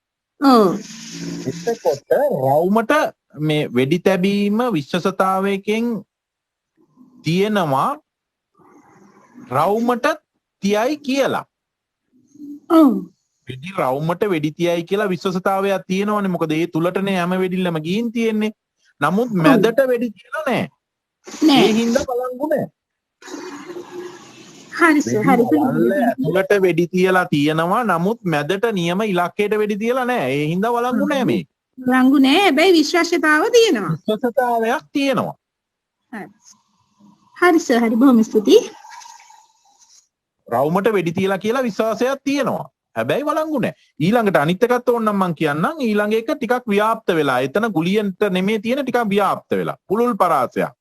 A: එතකොට රවුමට මේ වෙඩි තැබීම විශ්වසතාවයකින් තියෙනවා රවුමට තියයි කියලා. වෙඩි රවුමට වෙඩි තියයි කියලා විශ්වසතාවයක් තියෙනවනේ. මොකද ඒ තුලටනේ හැම වෙඩිල්ලම ගිහින් තියෙන්නේ. නමුත් මැදට වෙඩි තියලා නැහැ. ඒ හින්දා බලංගු නැහැ.
K: හරි සර් හරි.
A: ඇතුළට වෙඩි තියලා තියෙනවා. නමුත් මැදට නියම ඉලක්කයට වෙඩි තියලා නැහැ. ඒ හින්දා වළංගු නැහැ මේ.
K: වළංගු නැහැ. හැබැයි විශ්වාසතාව තියෙනවා.
A: විශ්වාසතාවයක් තියෙනවා.
K: හරි සර් හරි. බොහොම ස්තුතියි.
A: රවුමට වෙඩි තියලා කියලා විශ්වාසයක් තියෙනවා. හැබැයි වළංගු නැහැ. ඊළඟට අනිත් එකත් ඕනනම් මම කියන්නම්. ඊළඟ එක ටිකක් ව්‍යාප්ත වෙලා. එතන ගුලියෙන්ට නෙමෙයි තියෙන ටිකක් ව්‍යාප්ත වෙලා. පුළුල් පරාසයක්.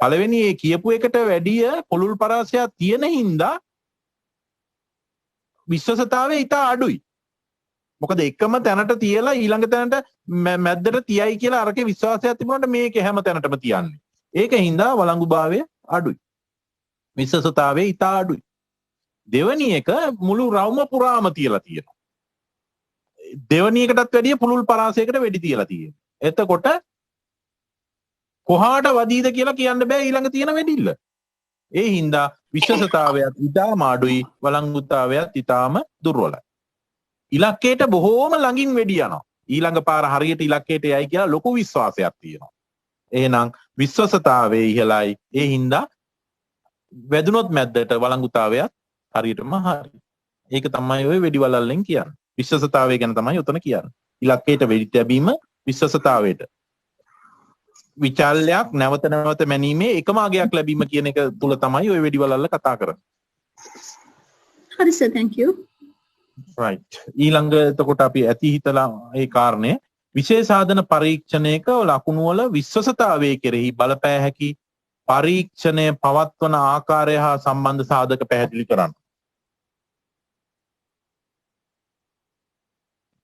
A: පළවෙනි ඒ කියපු එකට වැඩිය පුළුල් පරාසයක් තියෙන හින්දා විශ්වසතාවය ඉතා අඩුයි. මොකද එකම තැනට තියලා ඊළඟ තැනට මැද්දට තියයි කියලා අරකේ විශ්වාසයක් තිබුණාට මේක හැම තැනටම තියන්නේ. ඒක හින්දා වළංගුභාවය අඩුයි. විශ්වසතාවය ඉතා අඩුයි. දෙවැනි එක මුළු රවුම පුරාම තියලා තියෙනවා. දෙවැනි එකටත් වැඩිය පුළුල් පරාසයකට වෙඩි තියලා තියෙනවා. එතකොට කොහාට වදීද කියලා කියන්න බෑ ඊළඟ තියෙන වෙඩිල්ල. ඒ හින්දා විශ්වසතාවයත් ඉතාම අඩුයි, වළංගුතාවයත් ඉතාම දුර්වලයි. ඉලක්කයට බොහෝම ළඟින් වෙඩි යනවා. ඊළඟ පාර හරියට ඉලක්කයට යයි කියලා ලොකු විශ්වාසයක් තියෙනවා. එහෙනම් විශ්වසතාවයේ ඉහළයි. ඒ හින්දා වැදුනොත් මැද්දට වළංගුතාවයත් හරියටම හරි. ඒක තමයි ඔය වෙඩි වලල්ලෙන් කියන්නේ. විශ්වසතාවය ගැන තමයි උතන කියන්නේ. ඉලක්කයට වෙඩි තැබීම විශ්වසතාවයට. විචාල්ලයක් නැවත නැවත මැනීමේ එකම අගයක් ලැබීම කියන එක තුල තමයි ওই වෙඩි වලල්ල කතා කරන්නේ.
K: හරි සර් thank you.
A: right. ඊළඟ එතකොට අපි ඇති හිතලා ඒ කාරණේ විශේෂ සාධන පරීක්ෂණයක ලකුණු වල විශ්වසතාවයේ කෙරෙහි බලපෑ හැකි පරීක්ෂණය පවත්වන ආකාරය හා සම්බන්ධ සාධක පැහැදිලි කරන්න.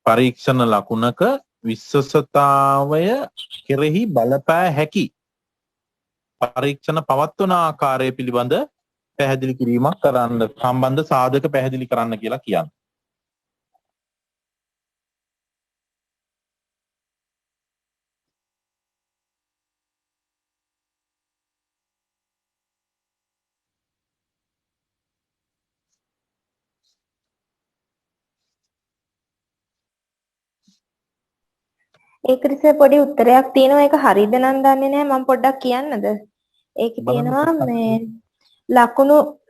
A: පරීක්ෂණ ලකුණක විශ්වසතාවය කෙරෙහි බලපෑ හැකි පරීක්ෂණ පවත්වන ආකාරය පිළිබඳ පැහැදිලි කිරීමක් කරන්න, සම්බන්ධ සාධක පැහැදිලි කරන්න කියලා කියන්නේ.
B: ඒකට පොඩි උත්තරයක් තියෙනවා. ඒක හරිද නම් දන්නේ නැහැ. මම පොඩ්ඩක් කියන්නද? ඒකේ තියෙනවා මේ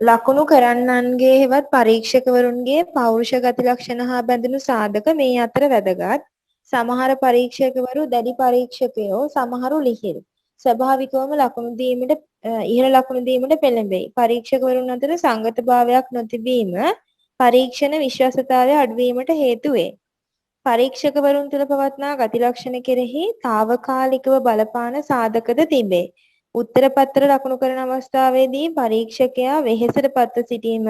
B: ලකුණු කරන්නන්ගේ හෙවත් පරීක්ෂකවරුන්ගේ පෞරුෂ ගති ලක්ෂණ හා බැඳුණු සාධක මේ අතර වැදගත්. සමහර පරීක්ෂකවරු දැඩි පරීක්ෂකයෝ, සමහරු ලිහිල්. ස්වභාවිකවම ලකුණු දීමට ඉහළ ලකුණු දීමට පෙළඹෙයි. පරීක්ෂකවරුන් අතර සංගතභාවයක් නොතිබීම පරීක්ෂණ විශ්වාසතාවය අඩුවීමට හේතු වේ. පරීක්ෂකවරුන් තුළ පවත්නා ගති ලක්ෂණ කෙරෙහි తాවකාලිකව බලපාන සාධකද තිබේ. උත්තර පත්‍ර ලකුණු කරන අවස්ථාවේදී පරීක්ෂකයා වෙහෙසට පත්ව සිටීම,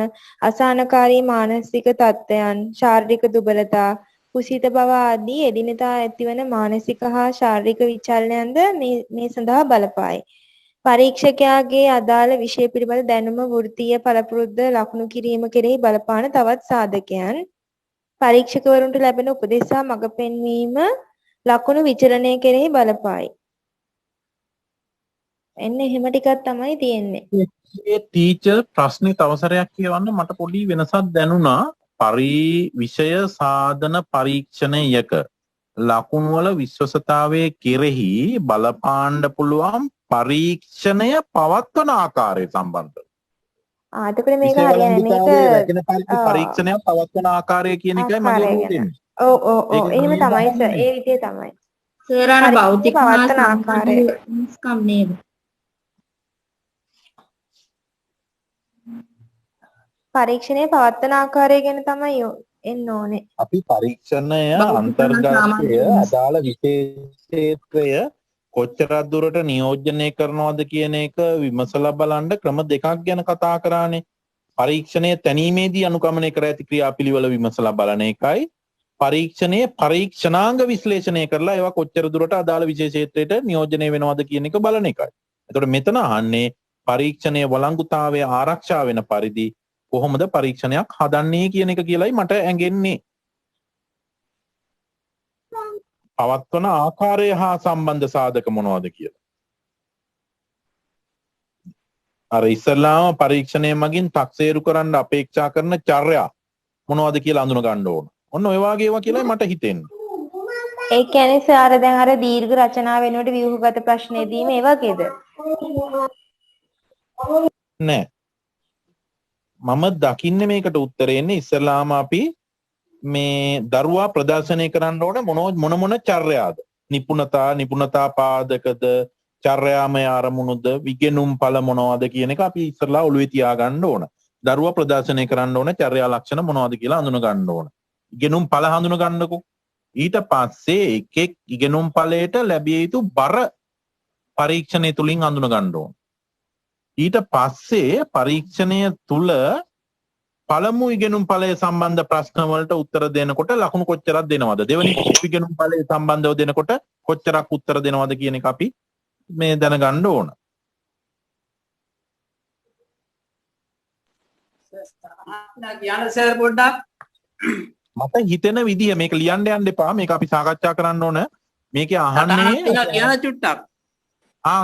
B: අසහනකාරී මානසික තත්ත්වයන්, ශාරීරික දුබලතා, කුසීත බව ආදී එදිනෙදා ඇතිවන මානසික හා ශාරීරික විචලනයන්ද මේ සඳහා බලපායි. පරීක්ෂකයාගේ අදාළ විෂය පිළිබඳ දැනුම වෘත්තීය පළපුරුද්ද ලකුණු කිරීම කෙරෙහි බලපාන තවත් සාධකයන් පරීක්ෂකවරුන්ට ලැබෙන උපදෙස් සහ මඟ පෙන්වීම ලකුණු විචලනය කෙරෙහි බලපායි. එන්න එහෙම ටිකක් තමයි තියෙන්නේ.
A: ඒ ටීචර් ප්‍රශ්නේ තවසරයක් කියවන්න මට පොඩි වෙනසක් දැනුණා. විෂය සාධන පරීක්ෂණයක ලකුණු වල විශ්වසතාවයේ කෙරෙහි බලපාන්න පුළුවන් පරීක්ෂණය පවත්වන ආකාරය සම්බන්ධව.
B: එතකොට මේක හරියන්නේ මේක
A: පරීක්ෂණය පවත්වන ආකාරය කියන එකයි මගේ හිතෙන්නේ.
B: ඔව් එහෙම තමයි සර්. ඒ විදිහේ තමයි.
J: සර් අර භෞතික
B: පවත්වන ආකාරය
J: ස්කම් නේද?
B: පරීක්ෂණය පවත්වන ආකාරය ගැන තමයි එන්න ඕනේ.
A: අපි පරීක්ෂණය අන්තර්ගතය අදාළ විශේෂත්වය කොච්චරක් දුරට නියෝජනය කරනවද කියන එක විමසලා බලන්න ක්‍රම දෙකක් ගැන කතා කරානේ. පරීක්ෂණය තැනීමේදී අනුගමනය කර ඇති ක්‍රියාපිළිවෙල විමසලා බලන එකයි පරීක්ෂණයේ පරීක්ෂණාංග විශ්ලේෂණය කරලා ඒවා කොච්චර දුරට අදාළ විශේෂත්වයට නියෝජනය වෙනවද කියන එක බලන එකයි. එතකොට මෙතන අහන්නේ පරීක්ෂණයේ වළංගුතාවය ආරක්ෂා වෙන පරිදි කොහොමද පරීක්ෂණයක් හදන්නේ කියන එක කියලායි මට ඇඟෙන්නේ. පවත්වන ආකාරය හා සම්බන්ධ සාධක මොනවද කියලා. අර ඉස්සල්ලාම පරීක්ෂණය මගින් තක්සේරු කරන්න අපේක්ෂා කරන චර්යා මොනවද කියලා අඳුන ගන්න ඕන. ඔන්න ඔය වගේ ඒවා කියලායි මට හිතෙන්නේ.
B: ඒ කියන්නේ සාර දැන් අර දීර්ඝ රචනා වෙනුවට ව්‍යුහගත ප්‍රශ්නේදී මේ වගේද?
A: නෑ. මම දකින්නේ මේකට උත්තරේ එන්නේ ඉස්සලාම අපි මේ දරුවා ප්‍රදර්ශනය කරන්න ඕන මොන චර්යාද? නිපුණතා පාදකද, චර්යාමය අරමුණුද, විගෙනුම් ඵල මොනවද කියන එක අපි ඉස්සලා ඔළුවේ තියාගන්න ඕන. දරුවා ප්‍රදර්ශනය කරන්න ඕන චර්යා ලක්ෂණ මොනවද කියලා අඳුන ගන්න ඕන. ඉගෙනුම් ඵල හඳුන ගන්නකෝ. ඊට පස්සේ එක් ඉගෙනුම් ඵලයට ලැබිය යුතු බර පරීක්ෂණය තුලින් අඳුන ගන්න ඕන. ඊට පස්සේ පරීක්ෂණය තුල පළමු ඉගෙනුම් ඵලය සම්බන්ධ ප්‍රශ්න වලට උත්තර දෙනකොට ලකුණු කොච්චරක් දෙනවද? දෙවෙනි ඉගෙනුම් ඵලය සම්බන්ධව දෙනකොට කොච්චරක් උත්තර දෙනවද කියන එක අපි මේ දැනගන්න ඕන.
L: කියන්න සර් පොඩ්ඩක්.
A: මට හිතෙන විදිය මේක ලියන්න යන්න එපා. මේක අපි සාකච්ඡා කරන්න ඕන. මේකේ අහන්නේ
L: කියන චුට්ටක්.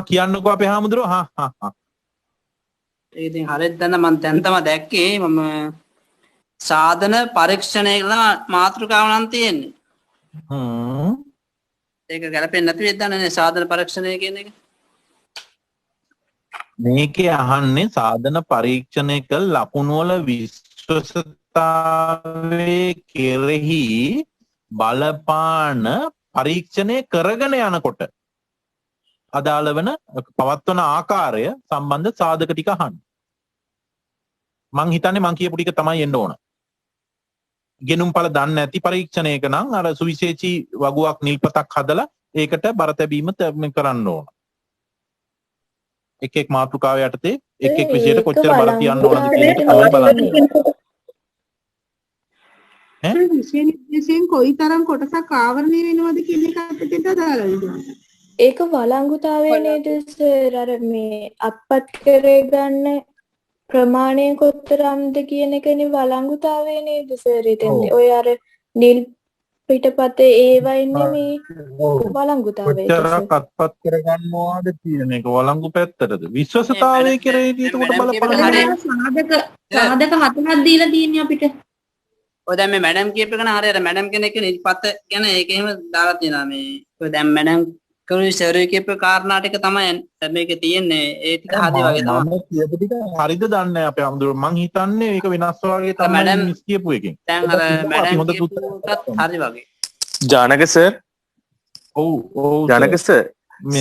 A: කියන්නකෝ අපේ හාමුදුරුවෝ.
L: ඒ ඉතින් හරියට දැන් මම දැන් තමයි දැක්කේ මම සාධන පරීක්ෂණය කියලා මාතෘකාව නම් තියෙන්නේ. ඒක ගැලපෙන්නේ නැති වෙද්ද දන්නේ සාධන පරීක්ෂණය කියන එක.
A: මේකේ අහන්නේ සාධන පරීක්ෂණය කළ ලකුණු වල විශ්වසතාවයේ කෙරෙහි බලපාන පරීක්ෂණය කරගෙන යනකොට අදාළ වෙන පවත්වන ආකාරය සම්බන්ධ සාධක ටික අහන්න. මං හිතන්නේ මං කියපු ටික තමයි එන්න ඕන. ගෙනුම් ඵල දන්නේ නැති පරීක්ෂණයක නම් අර සුවිශේෂී වගුවක් නිල්පතක් හදලා ඒකට බර තැබීම කරන්න ඕන. එක් එක් මාතෘකාව යටතේ එක් එක් විෂයට කොච්චර බර තියන්න ඕනද කියන එක තමයි බලන්නේ.
K: විෂය නිර්දේශයෙන් කොයිතරම් කොටසක් ආවරණය වෙනවද කියන එක අපිට අදාළයි.
D: ඒක වළංගුතාවය නේද සර්? අර මේ අත්පත් කරගන්න ප්‍රමාණය කොතරම්ද කියන එකනේ වළංගුතාවය නේද සර්? එතෙන් ඔය අර නිල් පිටපතේ ඒවයින් නෙමේ වළංගුතාවය.
A: කොච්චරක් අත්පත් කරගන්නවාද කියන එක වළංගු පැත්තටද? විශ්වසතාවය කෙරෙහි එතකොට බලපාන
J: සාධක හතරක් දීලා තියෙන්නේ අපිට.
L: ඔය දැන් මේ මැඩම් කියප එක නේ හරියට මැඩම් කෙනෙක් නිල්පත ගැන ඒක එහෙම දාලා තියෙනවා මේ. ඔය දැන් මැඩම් කවුරු සර් කියප කාරණා ටික තමයි මේකේ තියෙන්නේ. ඒ ටික හරි වගේ තමයි.
A: මම කියපු ටික හරිද දන්නේ නැහැ අපේ අමුදුර. මං හිතන්නේ මේක වෙනස් වගේ තමයි මිස් කියපු එකෙන්.
L: දැන් අර මැඩම් කියපුත් හරි වගේ.
M: ජානක සර්.
A: ඔව්
M: ජානක සර්.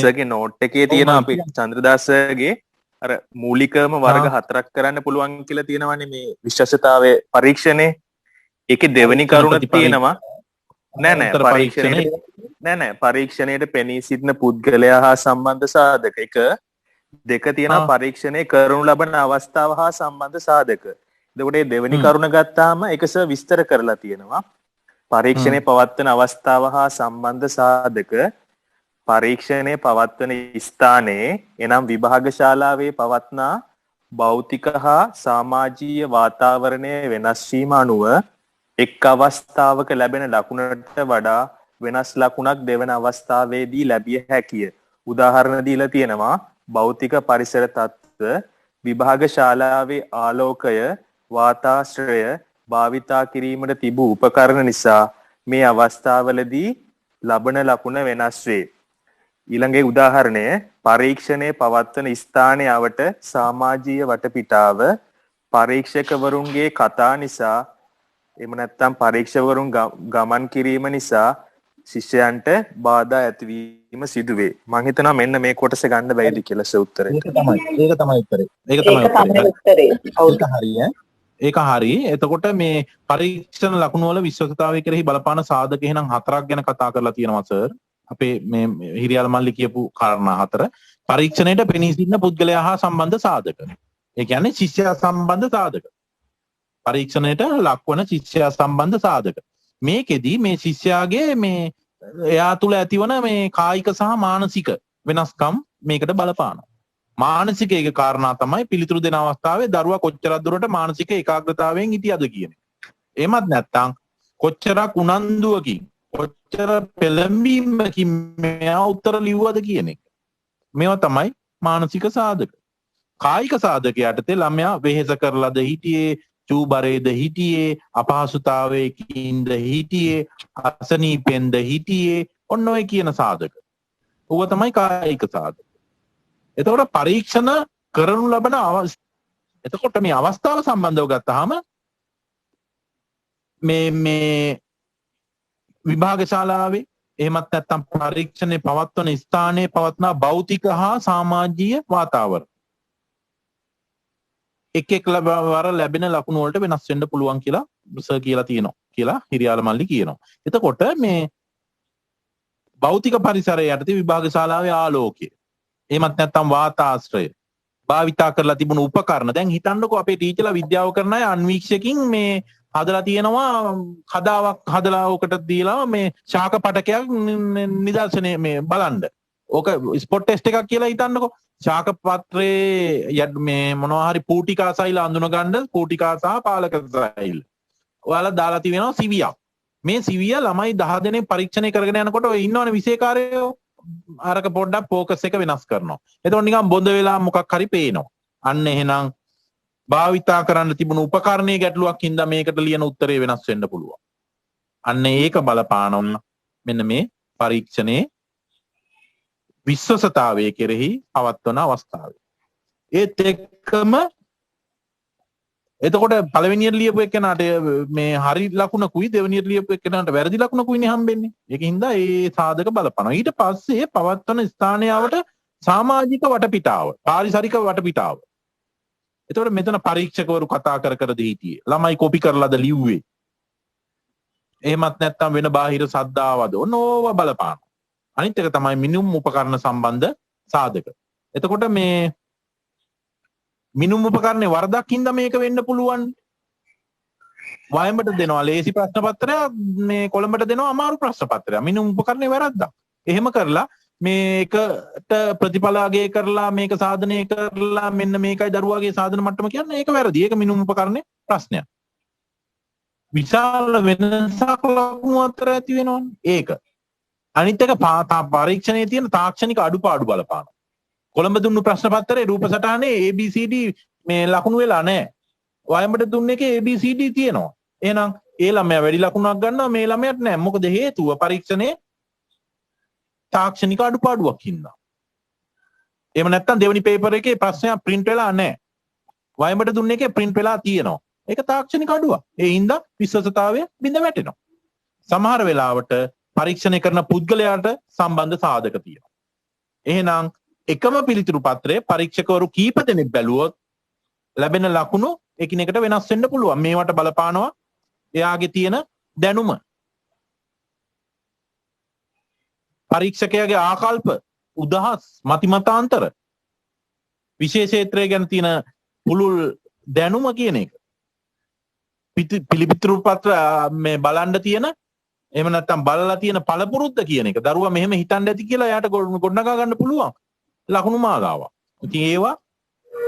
M: සර්ගේ නෝට් එකේ තියෙන අපි චන්ද්‍රදාසගේ අර මූලිකම වර්ග 4ක් කරන්න පුළුවන් කියලා තියෙනවානේ මේ විශ්වාසතාවයේ පරීක්ෂණේ. ඒකේ දෙවෙනි කරුණ තියෙනවා. නෑ පරීක්ෂණයට පෙනී සිටින පුද්ගලයා හා සම්බන්ධ සාධක එක දෙක තියෙනවා පරීක්ෂණය කරනු ලබන අවස්ථාව හා සම්බන්ධ සාධක. එතකොට මේ දෙවෙනි කරුණ ගත්තාම ඒක සර් විස්තර කරලා තියෙනවා. පරීක්ෂණය පවත්වන අවස්ථාව හා සම්බන්ධ සාධක පරීක්ෂණය පවත්වන ස්ථානයේ එනම් විභාග ශාලාවේ පවත්නා භෞතික හා සමාජීය වාතාවරණය වෙනස් වීම අනුව එක් අවස්ථාවක ලැබෙන ලකුණට වඩා වෙනස් ලකුණක් දෙවන අවස්ථාවේදී ලැබිය හැකිය. උදාහරණ දීලා තියෙනවා භෞතික පරිසර තත්ත්ව, විභාග ශාලාවේ ආලෝකය, වාතාශ්‍රය භාවිතා කිරීමට තිබූ උපකරණ නිසා මේ අවස්ථාවලදී ලබන ලකුණ වෙනස් වේ. ඊළඟේ උදාහරණය පරීක්ෂණයේ පවත්වන ස්ථානයට සමාජීය වටපිටාව පරීක්ෂකවරුන්ගේ කතා නිසා එහෙම නැත්නම් පරීක්ෂකවරුන් ගමන් කිරීම නිසා ශිෂ්‍යයන්ට බාධා ඇතිවීම සිදුවේ. මම හිතනවා මෙන්න මේ කොටස ගන්න බැයිද කියලා සූත්‍රය.
A: ඒක තමයි උත්තරේ. ඒක හරිය. ඒක හරි. එතකොට මේ පරීක්ෂණ ලකුණු වල විශ්වසතාවය කෙරෙහි බලපාන සාධක එහෙනම් 4ක් ගැන කතා කරලා තියෙනවා සර්. අපේ මේ හිරියාල මල්ලි කියපු කාරණා 4. පරීක්ෂණයට පෙනී සිටින පුද්ගලයා හා සම්බන්ධ සාධක. ඒ කියන්නේ ශිෂ්‍යයා සම්බන්ධ සාධක. පරීක්ෂණයට ලක්වන ශිෂ්‍යයා සම්බන්ධ සාධක. මේකෙදී මේ ශිෂ්‍යයාගේ මේ එයා තුළ ඇතිවන මේ කායික සහ මානසික වෙනස්කම් මේකට බලපානවා. මානසික එක කාරණා තමයි පිළිතුරු දෙන අවස්ථාවේ දරුවා කොච්චරක් දුරට මානසික ඒකාග්‍රතාවයෙන් හිටියද කියන එක. එහෙමත් නැත්නම් කොච්චරක් උනන්දුවකින් කොච්චර පෙළඹීමකින් මෙයා උත්තර ලිව්වද කියන එක. මේවා තමයි මානසික සාධක. කායික සාධක යටතේ ළමයා වෙහෙස කරලාද හිටියේ, චූබරේද හිටියේ, අපහසුතාවයකින්ද හිටියේ, අසනීපෙන්ද හිටියේ, ඔන්න ඔය කියන සාධක. ඌව තමයි කායික සාධක. එතකොට පරීක්ෂණ කරනු ලබන එතකොට මේ අවස්ථාව සම්බන්ධව ගත්තාම මේ විභාග ශාලාවේ එහෙමත් නැත්නම් පරීක්ෂණේ පවත්වන ස්ථානයේ පවත්නා භෞතික හා සමාජීය වාතාවරණ එක් වර ලැබෙන ලකුණු වලට වෙනස් වෙන්න පුළුවන් කියලා සර් කියලා තියෙනවා කියලා හිරියාල මල්ලි කියනවා. එතකොට මේ භෞතික පරිසරය යටතේ විභාග ශාලාවේ ආලෝකය එහෙමත් නැත්නම් වාතාශ්‍රය භාවිතා කරලා තිබුණු උපකරණ දැන් හිතන්නකෝ අපේ ටීචර්ලා විද්‍යාව කරන අය අන්වීක්ෂකින් මේ හදලා තියෙනවා කදාවක් හදලා ඔකට දීලා මේ ශාක පටකයක් නිදර්ශනය මේ බලන්න. ඕක ස්පොට් ටෙස්ට් එකක් කියලා හිතන්නකෝ. ශාක පත්‍රයේ මේ මොනවා හරි පූටිකා සෛල අඳුන ගන්න පූටිකා සහ පාලක සෛල. ඔයාලා දාලා තියෙනවා සිවියක්. මේ සිවිය ළමයි 10 දෙනෙක් පරීක්ෂණය කරගෙන යනකොට ඔය ඉන්නවනේ විෂයකාරයෝ අරක පොඩ්ඩක් ફોකස් එක වෙනස් කරනවා. එතකොට නිකන් බොඳ වෙලා මොකක් හරි පේනවා. අන්න එහෙනම් භාවිතා කරන්න තිබුණු උපකරණයේ ගැටලුවක් හින්දා මේකට ලියන උත්තරේ වෙනස් වෙන්න පුළුවන්. අන්න ඒක බලපානොන්න මෙන්න මේ පරීක්ෂණයේ විශ්වසතාවය කෙරෙහි පවත්වන අවස්ථාවේ. ඒත් එක්කම එතකොට පළවෙනියට ලියපු එක්කෙනාට මේ හරි ලකුණකුයි දෙවෙනියට ලියපු එක්කෙනාට වැරදි ලකුණකුයිනේ හම්බෙන්නේ. ඒකින්ද ඒ සාධක බලපානවා. ඊට පස්සේ පවත්වන ස්ථානයට සමාජික වටපිටාව, පාරිසරික වටපිටාව. එතකොට මෙතන පරීක්ෂකවරු කතා කර හිටියේ. ළමයි කොපි කරලාද ලිව්වේ. එහෙමත් නැත්නම් වෙන බාහිර සද්ද ආවද? ඕනෝව බලපාන. අනිත් එක තමයි මිනුම් උපකරණ සම්බන්ධ සාධක. එතකොට මේ මිනුම් උපකරණේ වරදක් හින්දා මේක වෙන්න පුළුවන්. වයඹට දෙනවා ලේසි ප්‍රශ්න පත්‍රයක්, මේ කොළඹට දෙනවා අමාරු ප්‍රශ්න පත්‍රයක්. මිනුම් උපකරණේ වැරද්දක්. එහෙම කරලා මේකට ප්‍රතිඵල අගය කරලා මේක සාධනය කරලා මෙන්න මේකයි දරුවාගේ සාධන මට්ටම කියන්නේ ඒක වැරදි. ඒක මිනුම් උපකරණේ ප්‍රශ්නයක්. විශාල වෙනසක් ලකුණු අතර ඇති වෙනවනේ. ඒක. අනිත් එක පරීක්ෂණයේ තියෙන තාක්ෂණික අඩුපාඩු බලපාන. කොළඹ දුන්නු ප්‍රශ්න පත්‍රයේ රූප සටහනේ ABCD මේ ලකුණු වෙලා නැහැ. වයඹට දුන්න එකේ ABCD තියෙනවා. එහෙනම් ඒ ළමයා වැඩි ලකුණක් ගන්නවා මේ ළමයාට නැහැ. මොකද හේතුව පරීක්ෂණයේ තාක්ෂණික අඩුපාඩුවක් හින්දා. එහෙම නැත්නම් දෙවෙනි පේපර් එකේ ප්‍රශ්නයක් print වෙලා නැහැ. වයඹට දුන්න එකේ print වෙලා තියෙනවා. ඒක තාක්ෂණික අඩුවක්. ඒ හින්දා විශ්වසතාවය බිඳ වැටෙනවා. සමහර වෙලාවට පරීක්ෂණය කරන පුද්ගලයාට සම්බන්ධ සාධක තියෙනවා. එහෙනම් එකම පිළිතුරු පත්‍රයේ පරීක්ෂකවරු කීප දෙනෙක් බැලුවොත් ලැබෙන ලකුණු එකිනෙකට වෙනස් වෙන්න පුළුවන්. මේවට බලපානවා එයාගේ තියෙන දැනුම. පරීක්ෂකයාගේ ආකල්ප, උදහස්, මතිමතාන්තර, විශේෂ ක්ෂේත්‍රය ගැන තියෙන පුළුල් දැනුම කියන එක. පිළිතුරු පත්‍ර මේ බලන්න තියෙන එහෙම නැත්නම් බලලා තියෙන පළපුරුද්ද කියන එක. දරුවා මෙහෙම හිතන්න ඇති කියලා එයාට ගොඩනගා ගන්න පුළුවන් ලකුණු මාලාවක්. ඉතින් ඒවා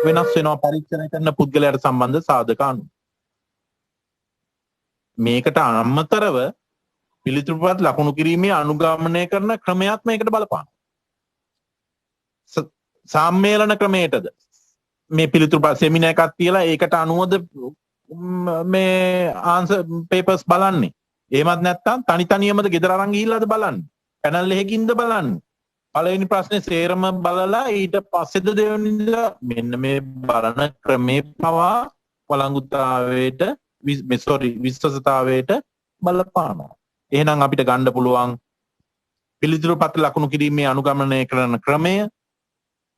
A: වෙනස් වෙනවා පරීක්ෂණය කරන පුද්ගලයාට සම්බන්ධ සාධක අනුව. මේකට අමතරව පිළිතුරුපත් ලකුණු කිරීමේ අනුගමනය කරන ක්‍රමයක් මේකට බලපානවා. සම්මේලන ක්‍රමයටද මේ පිළිතුරුපත් සෙමිනාර් එකක් තියලා ඒකට අනුවද මේ ආන්සර් පේපර්ස් බලන්නේ. එහෙමත් නැත්නම් තනි තනියමද ගෙදර අරන් ගිහිල්ලාද බලන්නේ. පැනල් එකකින්ද බලන්නේ. පළවෙනි ප්‍රශ්නේ සේරම බලලා ඊට පස්සේද දෙවෙනිද මෙන්න මේ බලන ක්‍රමේ පවා වළංගුතාවයට විශ්වසතාවයට බලපානවා. එහෙනම් අපිට ගන්න පුළුවන් පිළිතුරුපත් ලකුණු කිරීමේ අනුගමනය කරන ක්‍රමය,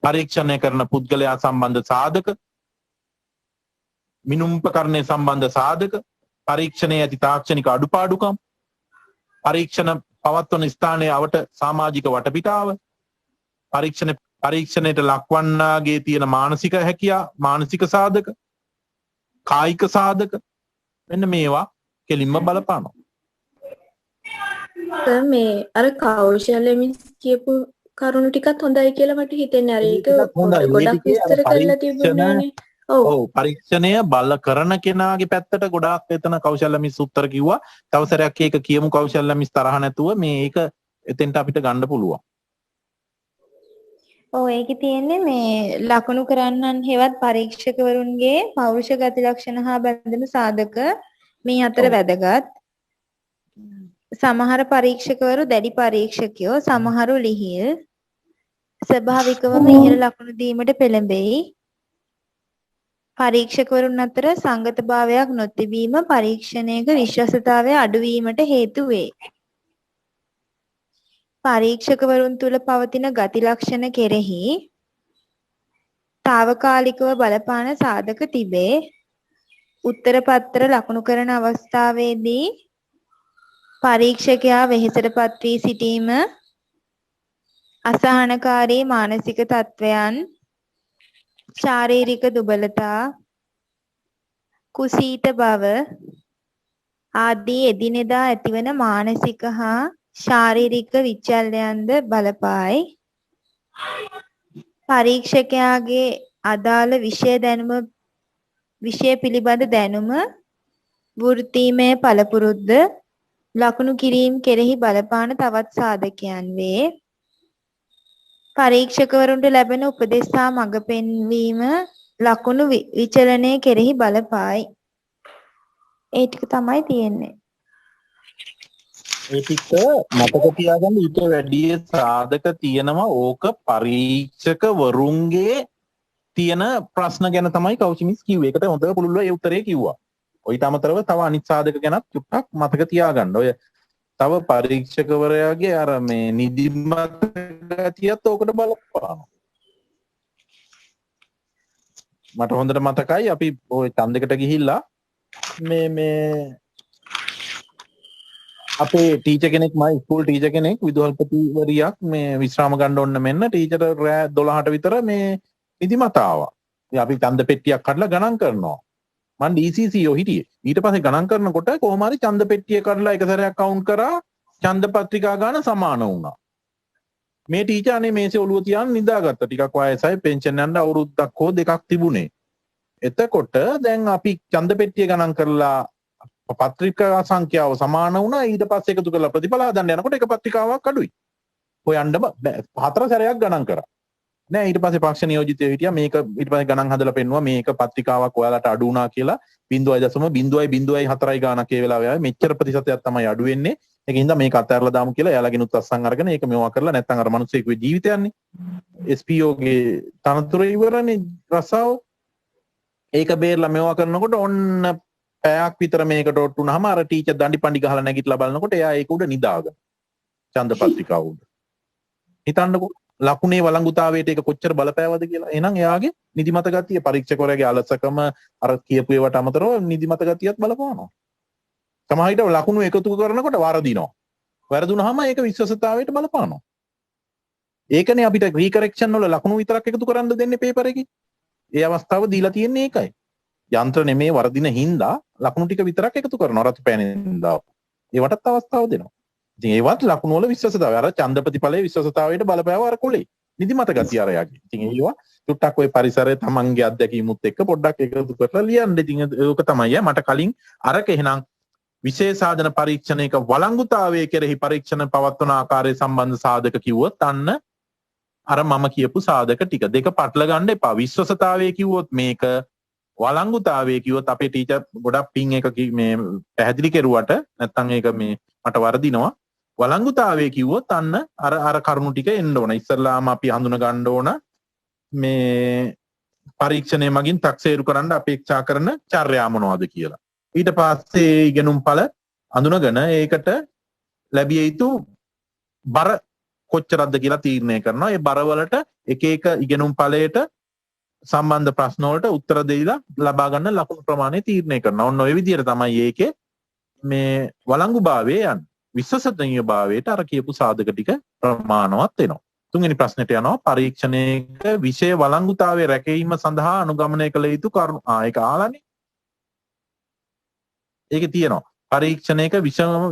A: පරීක්ෂණය කරන පුද්ගලයා සම්බන්ධ සාධක, මිනුම්පකරණය සම්බන්ධ සාධක, පරීක්ෂණයේ ඇති තාක්ෂණික අඩුපාඩුකම්, පරීක්ෂණ පවත්වන ස්ථානයේ අවට සමාජික වටපිටාව, පරීක්ෂණයට ලක්වන්නාගේ තියෙන මානසික හැකියා, මානසික සාධක, කායික සාධක, මෙන්න මේවා කෙලින්ම බලපානවා.
D: මේ අර කෞශල්‍ය මිස් කියපු කරුණු ටිකත් හොඳයි කියලා මට හිතෙන්නේ. අර ඒක ගොඩක් විස්තර කරලා තිබුණානේ.
A: ඔව් පරීක්ෂණය බල කරන කෙනාගේ පැත්තට ගොඩාක් එතන කෞශල්‍ය මිස් උත්තර කිව්වා. තව සැරයක් ඒක කියමු කෞශල්‍ය මිස් තරහ නැතුව මේක එතෙන්ට අපිට ගන්න පුළුවන්.
B: ඔව් ඒකේ තියෙන්නේ මේ ලකුණු කරන්නන් හෙවත් පරීක්ෂකවරුන්ගේ පෞරුෂ ගති ලක්ෂණ හා බැඳෙන සාධක මේ අතර වැදගත්. සමහර පරීක්ෂකවරු දැඩි පරීක්ෂකයෝ, සමහරු ලිහිල්, ස්වභාවිකවම ඉහළ ලකුණු දීමට පෙළඹෙයි. පරීක්ෂකවරුන් අතර සංගතභාවයක් නොතිබීම පරීක්ෂණයක විශ්වාසතාවය අඩුවීමට හේතු වේ. පරීක්ෂකවරුන් තුළ පවතින ගති ලක්ෂණ කෙරෙහි తాවකාලිකව බලපාන සාධක තිබේ. උත්තර පත්‍ර ලකුණු කරන අවස්ථාවේදී පරීක්ෂකයා වෙහෙසටපත් වී සිටීම, අසහනකාරී මානසික තත්වයන්, ශාරීරික දුබලතා, කුසීත බව ආදී එදිනෙදා ඇතිවන මානසික හා ශාරීරික විචල්යන්ද බලපායි. පරීක්ෂකයාගේ අදාළ විෂය පිළිබඳ දැනුම, වෘත්තීමය පළපුරුද්ද ලකුණු කිරීම කෙරෙහි බලපාන තවත් සාධකයන් වේ. පරීක්ෂකවරුන්ට ලැබෙන උපදෙස් හා මඟ පෙන්වීම ලකුණු විචලනය කෙරෙහි බලපායි. ඒ ටික තමයි තියෙන්නේ.
A: ඒ ටික මතක තියාගන්න ඊට වැඩි සාධක තියෙනවා. ඕක පරීක්ෂකවරුන්ගේ තියෙන ප්‍රශ්න ගැන තමයි කෞචිමිස් කිව්වේ. ඒකට හොඳ පුළුල්ව ඒ උත්තරේ කිව්වා. ඔයිට අමතරව තව අනිත් සාධක ගැනත් චුට්ටක් මතක තියාගන්න. ඔය තව පරීක්ෂකවරයාගේ අර මේ නිදිමත ගතියත් ඕකට බලපානවා. මට හොඳට මතකයි අපි ওই ඡන්දයකට ගිහිල්ලා මේ අපේ ටීචර් කෙනෙක් මයි ස්කූල් ටීචර් කෙනෙක් විදුහල්පතිවරියක් මේ විශ්‍රාම ගන්න ඕන මෙන්න ටීචර් රෑ 12ට විතර මේ නිදිමත ආවා. ඉතින් අපි ඡන්ද පෙට්ටියක් කඩලා ගණන් කරනවා. මම DCCO හිටියේ. ඊට පස්සේ ගණන් කරනකොට කොහොම හරි ඡන්ද පෙට්ටිය කඩලා එක සැරයක් කවුන්ට් කරා ඡන්ද පත්‍රිකා ගන්න සමාන වුණා. මේ ටීචර් අනේ මේසේ ඔළුව තියාගෙන නිදාගත්තා. ටිකක් වයසයි පෙන්ෂන් යන්න අවුරුද්දක් හෝ දෙකක් තිබුණේ. එතකොට දැන් අපි ඡන්ද පෙට්ටිය ගණන් කරලා පත්‍රිකා සංඛ්‍යාව සමාන වුණා. ඊට පස්සේ එකතු කරලා ප්‍රතිඵල හදන්න යනකොට එක පත්‍රිකාවක් අඩුයි. හොයන්න හතර සැරයක් ගණන් කරා. නෑ ඊට පස්සේ පක්ෂ නියෝජිතයෝ හිටියා මේක ඊට පස්සේ ගණන් හදලා පෙන්නුවා මේක පත්‍රිකාවක් ඔයාලට අඩු වුණා කියලා 0.004 ගානක් ඒ වෙලාවේ ආවේ මෙච්චර ප්‍රතිශතයක් තමයි අඩු වෙන්නේ. ඒකින්ද මේක අතහැරලා දාමු කියලා එයාලගෙනුත් අස්සන් අරගෙන ඒක මෙවවා කරලා නැත්නම් අර මිනිස්සෙකුගේ ජීවිතයන්නේ SPO ගේ තනතුර ඉවරනේ රසාව. ඒක බේරලා මෙවවා කරනකොට ඔන්න පැයක් විතර මේකට ඔට්ටු වුණාම අර ටීචර් දණ්ඩි පණ්ඩි ගහලා නැගිටලා බලනකොට එයා ඒක උඩ නිදාගෙන ඡන්ද පත්‍රිකාව උඩ. හිතන්නකෝ ලකුණේ වළංගුතාවයට ඒක කොච්චර බලපෑවද කියලා. එහෙනම් එයාගේ නිදිමත ගතිය පරීක්ෂකවරයාගේ අලසකම අර කියපු ඒවට අමතරව නිදිමත ගතියත් බලපානවා. සමහර විට ලකුණු එකතු කරනකොට වරදිනවා. වැරදුනහම ඒක විශ්වසතාවයට බලපානවා. ඒකනේ අපිට රීකරෙක්ෂන් වල ලකුණු විතරක් එකතු කරන්න දෙන්නේ පේපර් එකේ. ඒ අවස්ථාව දීලා තියෙන්නේ ඒකයි. යන්ත්‍ර නෙමේ වරදින හින්දා ලකුණු ටික විතරක් එකතු කරනවා රතු පෑනෙන් දාපු. ඒවටත් අවස්ථාව දෙනවා. ඉතින් ඒවත් ලකුණු වල විශ්වාසතාවය අර ඡන්ද ප්‍රතිඵලයේ විශ්වාසතාවයට බලපෑව අර කොලේ නිදිමත ගතිය අර යගේ. ඉතින් ඒවා ටුට්ටක් ওই පරිසරයේ තමන්ගේ අත්දැකීමුත් එක්ක පොඩ්ඩක් එකතු කරලා ලියන්න. ඉතින් ඒක තමයි මට කලින් අරක එහෙනම් විශේෂ සාධන පරීක්ෂණයක වළංගුතාවය කෙරෙහි පරීක්ෂණ පවත්වන ආකාරය සම්බන්ධ සාධක කිව්වොත් අන්න අර මම කියපු සාධක ටික දෙක පටල ගන්න එපා. විශ්වසතාවය කිව්වොත් මේක වළංගුතාවය කිව්වොත් අපේ ටීචර් ගොඩක් පින් එක මේ පැහැදිලි කෙරුවට නැත්නම් ඒක මේ මට වරදිනවා. වළංගුතාවය කිව්වොත් අන්න අර කරුණු ටික එන්න ඕන. ඉස්සල්ලාම අපි හඳුන ගන්න ඕන මේ පරීක්ෂණය මගින් තක්සේරු කරන්න අපේක්ෂා කරන චර්යා මොනවද කියලා. ඊට පස්සේ ඉගෙනුම් ඵල අඳුනගෙන ඒකට ලැබිය යුතු බර කොච්චරක්ද කියලා තීරණය කරනවා. ඒ බරවලට එක එක ඉගෙනුම් ඵලයට සම්බන්ධ ප්‍රශ්න වලට උත්තර දෙයිලා ලබා ගන්න ලකුණු ප්‍රමාණය තීරණය කරනවා. ඔන්න ඔය විදිහට තමයි ඒකේ මේ වළංගුභාවය යන්නේ. විශ්වසනීයභාවයට අර කියපු සාධක ටික ප්‍රමාණවත් වෙනවා. තුන්වෙනි ප්‍රශ්නෙට යනවා පරීක්ෂණයක විෂය වළංගුතාවය රැකීම සඳහා අනුගමනය කළ යුතු කරුණු. ඒක ආලානේ. ඒකේ තියෙනවා පරීක්ෂණයක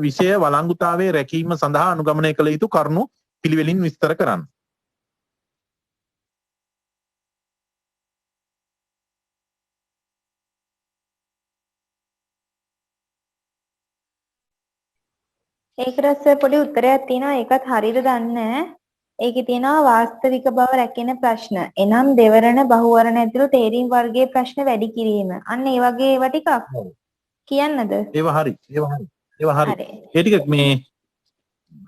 A: විෂය වළංගුතාවයේ රැකීම සඳහා අනුගමනය කළ යුතු කරුණු පිළිවෙලින් විස්තර කරන්න.
B: ඒකට පොඩි උත්තරයක් තියෙනවා. ඒකත් හරියට දන්නේ නැහැ. ඒකේ තියෙනවා වාස්තවික බව රැකෙන ප්‍රශ්න. එනම් දෙවරණ බහුවරණ ඇතුළු තේරීම් වර්ගයේ ප්‍රශ්න වැඩි කිරීම. අන්න ඒ වගේ ඒවා ටිකක් කියන්නද?
A: ඒවා හරි. ඒවා හරි. ඒ ටික මේ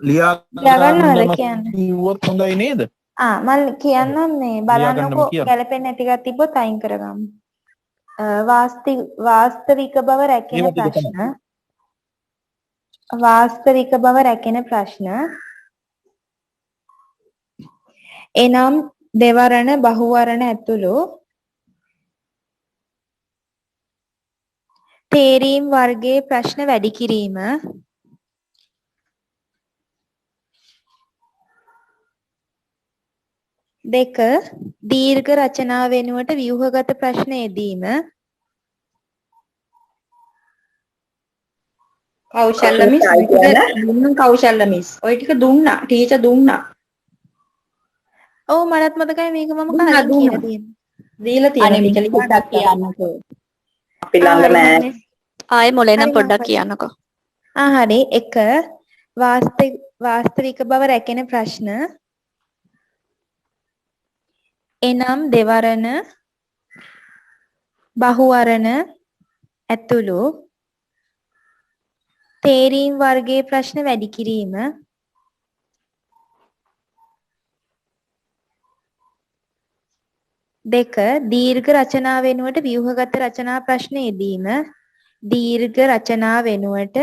A: ලියා
B: ගන්නවද කියන්නේ?
A: කිව්වොත් හොඳයි නේද?
B: මම කියන්නම් මේ බලන්නකෝ ගැලපෙන්නේ නැති එකක් තිබ්බොත් අයින් කරගමු. වාස්තවික බව රැකෙන ප්‍රශ්න. වාස්තවික බව රැකෙන ප්‍රශ්න. එනම් දෙවරණ බහුවරණ ඇතුළු තේරීම් වර්ගයේ ප්‍රශ්න වැඩි කිරීම. දෙක දීර්ඝ රචනා වෙනුවට ව්‍යුහගත ප්‍රශ්න යෙදීම.
N: කෞශල්‍ය මිස් කෞශල්‍ය මිස් ඔය ටික දුන්නා ටීචර් දුන්නා.
B: ඔව් මටත් මතකයි මේක මම කලින් කියලා තියෙනවා.
N: දීලා තියෙනවා ටීචර් ලිපියක් කියන්නකෝ.
O: අපි ළඟ නෑ.
C: ආයේ මොලේනම් පොඩ්ඩක් කියන්නකෝ.
B: හරි. එක වාස්තවික බව රැකෙන ප්‍රශ්න. එනම් දෙවරණ බහුවරණ ඇතුළු තේරීම් වර්ගයේ ප්‍රශ්න වැඩි කිරීම. දෙක දීර්ඝ රචනා වෙනුවට ව්‍යුහගත රචනා ප්‍රශ්න යෙදීම. දීර්ඝ රචනා වෙනුවට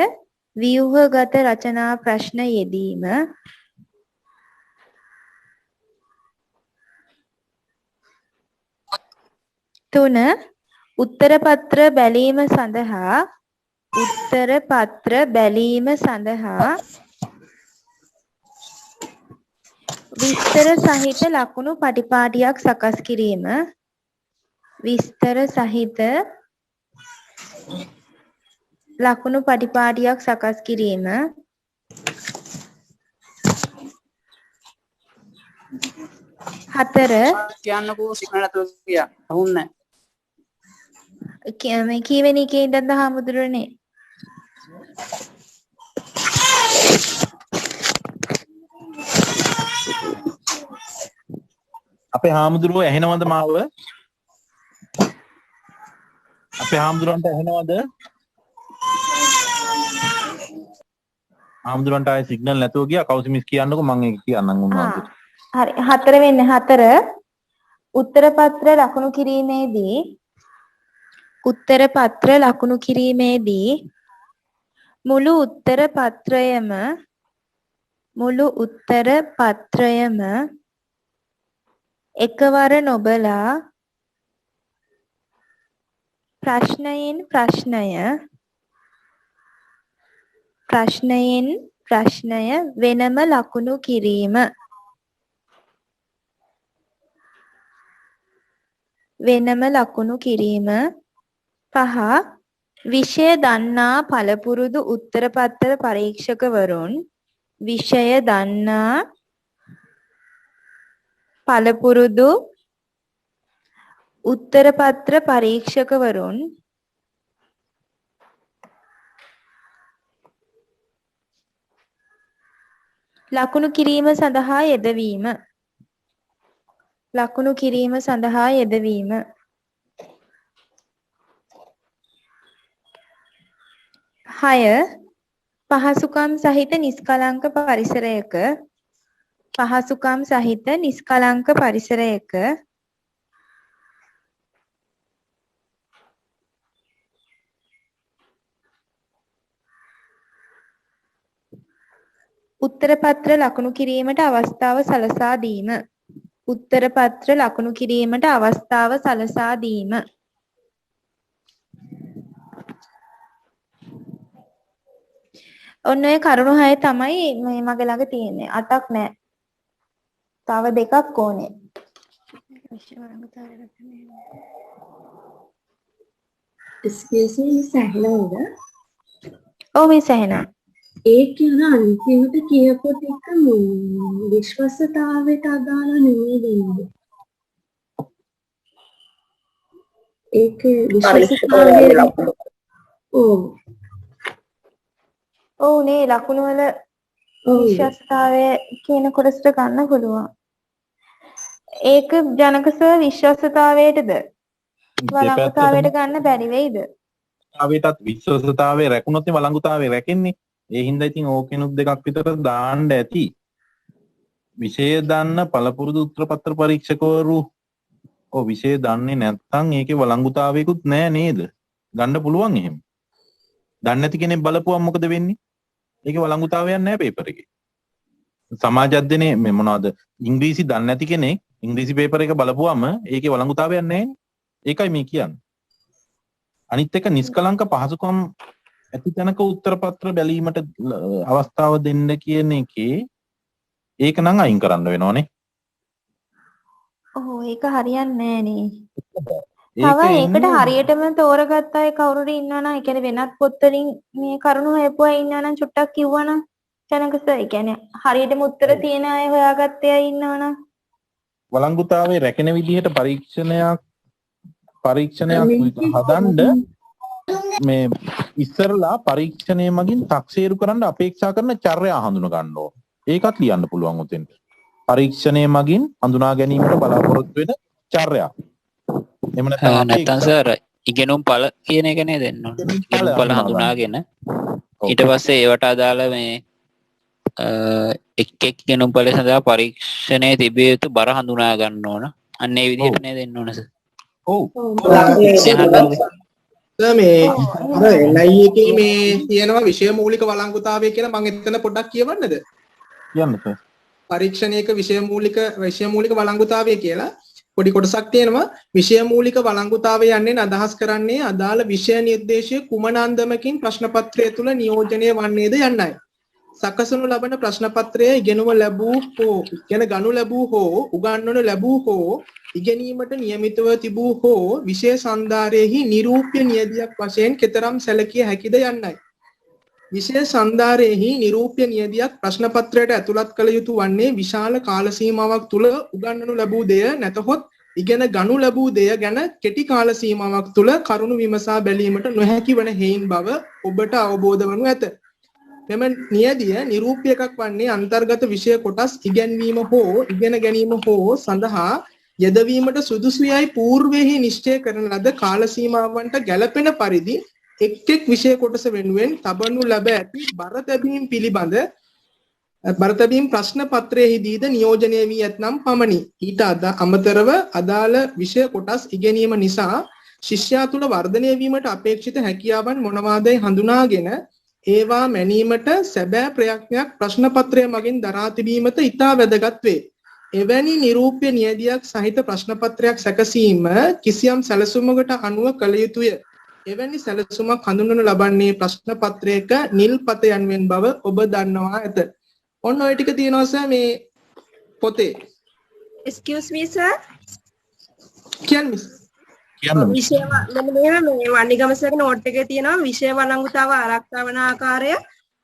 B: ව්‍යුහගත රචනා ප්‍රශ්න යෙදීම. තුන උත්තර පත්‍ර බැලීම සඳහා විස්තර සහිත ලකුණු පටිපාටියක් සකස් කිරීම. විස්තර සහිත ලකුණු පටිපාටියක් සකස් කිරීම. හතර
L: කියන්නකෝ සිංහලට කියා අහුන්නේ
B: මේ කීවෙනි එකේ ඉඳන්ද හාමුදුරනේ?
A: අපේ හාමුදුරුවෝ ඇහෙනවද මාව? අපේ හාමුදුරන්ට ඇහෙනවද? හාමුදුරන්ට ආයේ සිග්නල් නැතුව ගියා. කවුසි මිස් කියන්නකෝ මම ඒක කියන්නම් උන්වහන්සේට.
B: හරි. හතර වෙන්නේ. හතර උත්තර පත්‍ර ලකුණු කිරීමේදී මුළු උත්තර පත්‍රයම එකවර නොබලා ප්‍රශ්නයෙන් ප්‍රශ්නය වෙනම ලකුණු කිරීම. පහ විෂය දන්නා පළපුරුදු උත්තර පත්‍ර පරීක්ෂකවරුන් විෂය දන්නා පළපුරුදු උත්තරපත්‍ර පරීක්ෂකවරුන් ලකුණු කිරීම සඳහා යෙදවීම. ලකුණු කිරීම සඳහා යෙදවීම. 6. පහසුකම් සහිත නිස්කලංක පරිසරයක උත්තරපත්‍ර ලකුණු කිරීමට අවස්ථාව සලසා දීම. උත්තරපත්‍ර ලකුණු කිරීමට අවස්ථාව සලසා දීම. ඔන්න ඔය කරුණු 6 තමයි මේ මගේ ළඟ තියෙන්නේ. 8ක් නෑ. තව 2ක් ඕනේ.
P: excuse me සහලවද?
B: ඔව් මිස් ඇහෙනවා.
P: ඒ කියන අන්තිමට කියපු ටික විශ්වාසතාවයට අදාළ නෙමෙයි වෙන්නේ. ඒක විශ්වාසතාවයේ
B: ඔව් නේ ලකුණු වල විශ්වාසතාවය කියන කොටසට ගන්න පුළුවන්. ඒක ජනක සර් විශ්වාසතාවයටද වළංගුතාවයට ගන්න බැරි වෙයිද?
A: ආවෙටත් විශ්වාසතාවයේ රැකුණොත් වළංගුතාවයේ රැකෙන්නේ. ඒ හින්දා ඉතින් ඕකෙනුත් දෙකක් විතර දාන්න ඇති. විෂය දන්න පළපුරුදු උත්තරපත්‍ර පරීක්ෂකවරු විෂය දන්නේ නැත්නම් ඒකේ වළංගුතාවයකුත් නෑ නේද? ගන්න පුළුවන් එහෙම. දන්නේ නැති කෙනෙක් බලපුවම මොකද වෙන්නේ? ඒකේ වළංගුතාවයක් නෑ පේපර් එකේ. සමාජ අධ්‍යයනයේ මේ මොනවද? ඉංග්‍රීසි දන්නේ නැති කෙනෙක් ඉංග්‍රීසි පේපර් එක බලපුවම ඒකේ වළංගුතාවයක් නෑනේ. ඒකයි මේ කියන්නේ. අනිත් එක නිස්කලංක පහසුකම් ඇති තැනක උත්තරපත්‍ර බැලීමට අවස්ථාව දෙන්න කියන එකේ ඒක නම් අයින් කරන්න වෙනවනේ.
B: ඔව් ඒක හරියන්නේ නෑනේ. තව ඒකට හරියටම තෝරගත්ත අය කවුරුරි ඉන්නවනම් ඒ කියන්නේ වෙනත් පොත් වලින් මේ කරුණු හොයපුවා ඉන්නවනම් චුට්ටක් කිව්වනම් ජනකස ඒ කියන්නේ හරියටම උත්තර තියෙන අය හොයාගත්තේ අය ඉන්නවනම්
A: වළංගුතාවයේ රැකෙන විදිහට පරීක්ෂණයක් හදන්න මේ ඉස්සරලා පරීක්ෂණය මගින් තක්සේරු කරන්න අපේක්ෂා කරන චර්යා හඳුන ගන්න ඕන. ඒකත් ලියන්න පුළුවන් උතෙන්ට. පරීක්ෂණය මගින් හඳුනා ගැනීමට බලාපොරොත්තු වෙන චර්යා. එහෙම
I: නැත්නම් සර් ඉගෙනුම් ඵල කියන එක නේද දෙන්න ඕන. ඉගෙනුම් ඵල හඳුනාගෙන ඊට පස්සේ ඒවට අදාළ මේ එක් ඉගෙනුම් ඵල සඳහා පරීක්ෂණයේ තිබිය යුතු බර හඳුනා ගන්න ඕන. අන්න ඒ විදිහට නේද දෙන්න ඕන සර්.
A: ඔව්.
Q: මේ LI එකේ මේ තියෙනවා විෂය මූලික වළංගුතාවය කියලා මම එතන පොඩ්ඩක් කියවන්නද?
A: කියන්න සර්.
Q: පරීක්ෂණයක විෂය මූලික වළංගුතාවය කියලා පොඩි කොටසක් තියෙනවා. විෂය මූලික වළංගුතාවය යන්නේ අදහස් කරන්නේ අදාළ විෂය නිර්දේශය කුමන අන්දමකින් ප්‍රශ්න පත්‍රය තුල නියෝජනය වන්නේද යන්නයි. සකසනු ලබන ප්‍රශ්න පත්‍රය ඉගෙනුම ලැබූ හෝ ඉගෙන ගනු ලැබූ හෝ උගන්වනු ලැබූ හෝ ඉගෙනීමට නියමිතව තිබූ හෝ විෂය සන්ධාරයේහි නිරූප්‍ය නියදියක් වශයෙන් කෙතරම් සැලකිය හැකිද යන්නයි. විෂය සන්ධාරයේහි නිරූප්‍ය නියදියක් ප්‍රශ්න පත්‍රයට ඇතුළත් කළ යුතු වන්නේ විශාල කාල සීමාවක් තුල උගන්වනු ලැබූ දෙය නැතහොත් ඉගෙන ගනු ලැබූ දෙය ගැන කෙටි කාල සීමාවක් තුල කරුණු විමසා බැලීමට නොහැකි වන හේයින් බව ඔබට අවබෝධ වනු ඇත. මෙම නියදිය නිරූප්‍ය එකක් වන්නේ අන්තර්ගත විෂය කොටස් ඉගෙනීම හෝ ඉගෙන ගැනීම හෝ සඳහා යෙදවීමට සුදුසුයයි పూర్වෙහි නිශ්චය කරන ලද කාල සීමාවන්ට ගැළපෙන පරිදි එක් එක් විෂය කොටස වෙනුවෙන් තබනු ලැබ ඇති බර තැබීම් ප්‍රශ්න පත්‍රයේදීද නියෝජනය වී ඇතනම් පමණි. ඊට අමතරව අදාළ විෂය කොටස් ඉගෙනීම නිසා ශිෂ්‍යයා තුළ වර්ධනය වීමට අපේක්ෂිත හැකියාවන් මොනවාදයි හඳුනාගෙන ඒවා මැනීමට සැබෑ ප්‍රයත්නයක් ප්‍රශ්න පත්‍රය මගින් දරා තිබීමට ඉතා වැදගත් වේ. එවැනි නිරූප්‍ය නියදියක් සහිත ප්‍රශ්න පත්‍රයක් සැකසීම කිසියම් සැලසුමකට අනුව කළ යුතුය. එවැනි සැලසුමක් හඳුන්වනු ලබන්නේ ප්‍රශ්න පත්‍රයක නිල් පත යනුවෙන් බව ඔබ දන්නවා ඇත. ඔන්න ඔය ටික තියෙනවා සර් මේ පොතේ.
K: Excuse me sir.
Q: කියන්න මිස්.
K: විෂය මේ වන්නිගම සර්ගේ නෝට් එකේ තියෙනවා විෂය වළංගුතාව ආරක්ෂා වන ආකාරය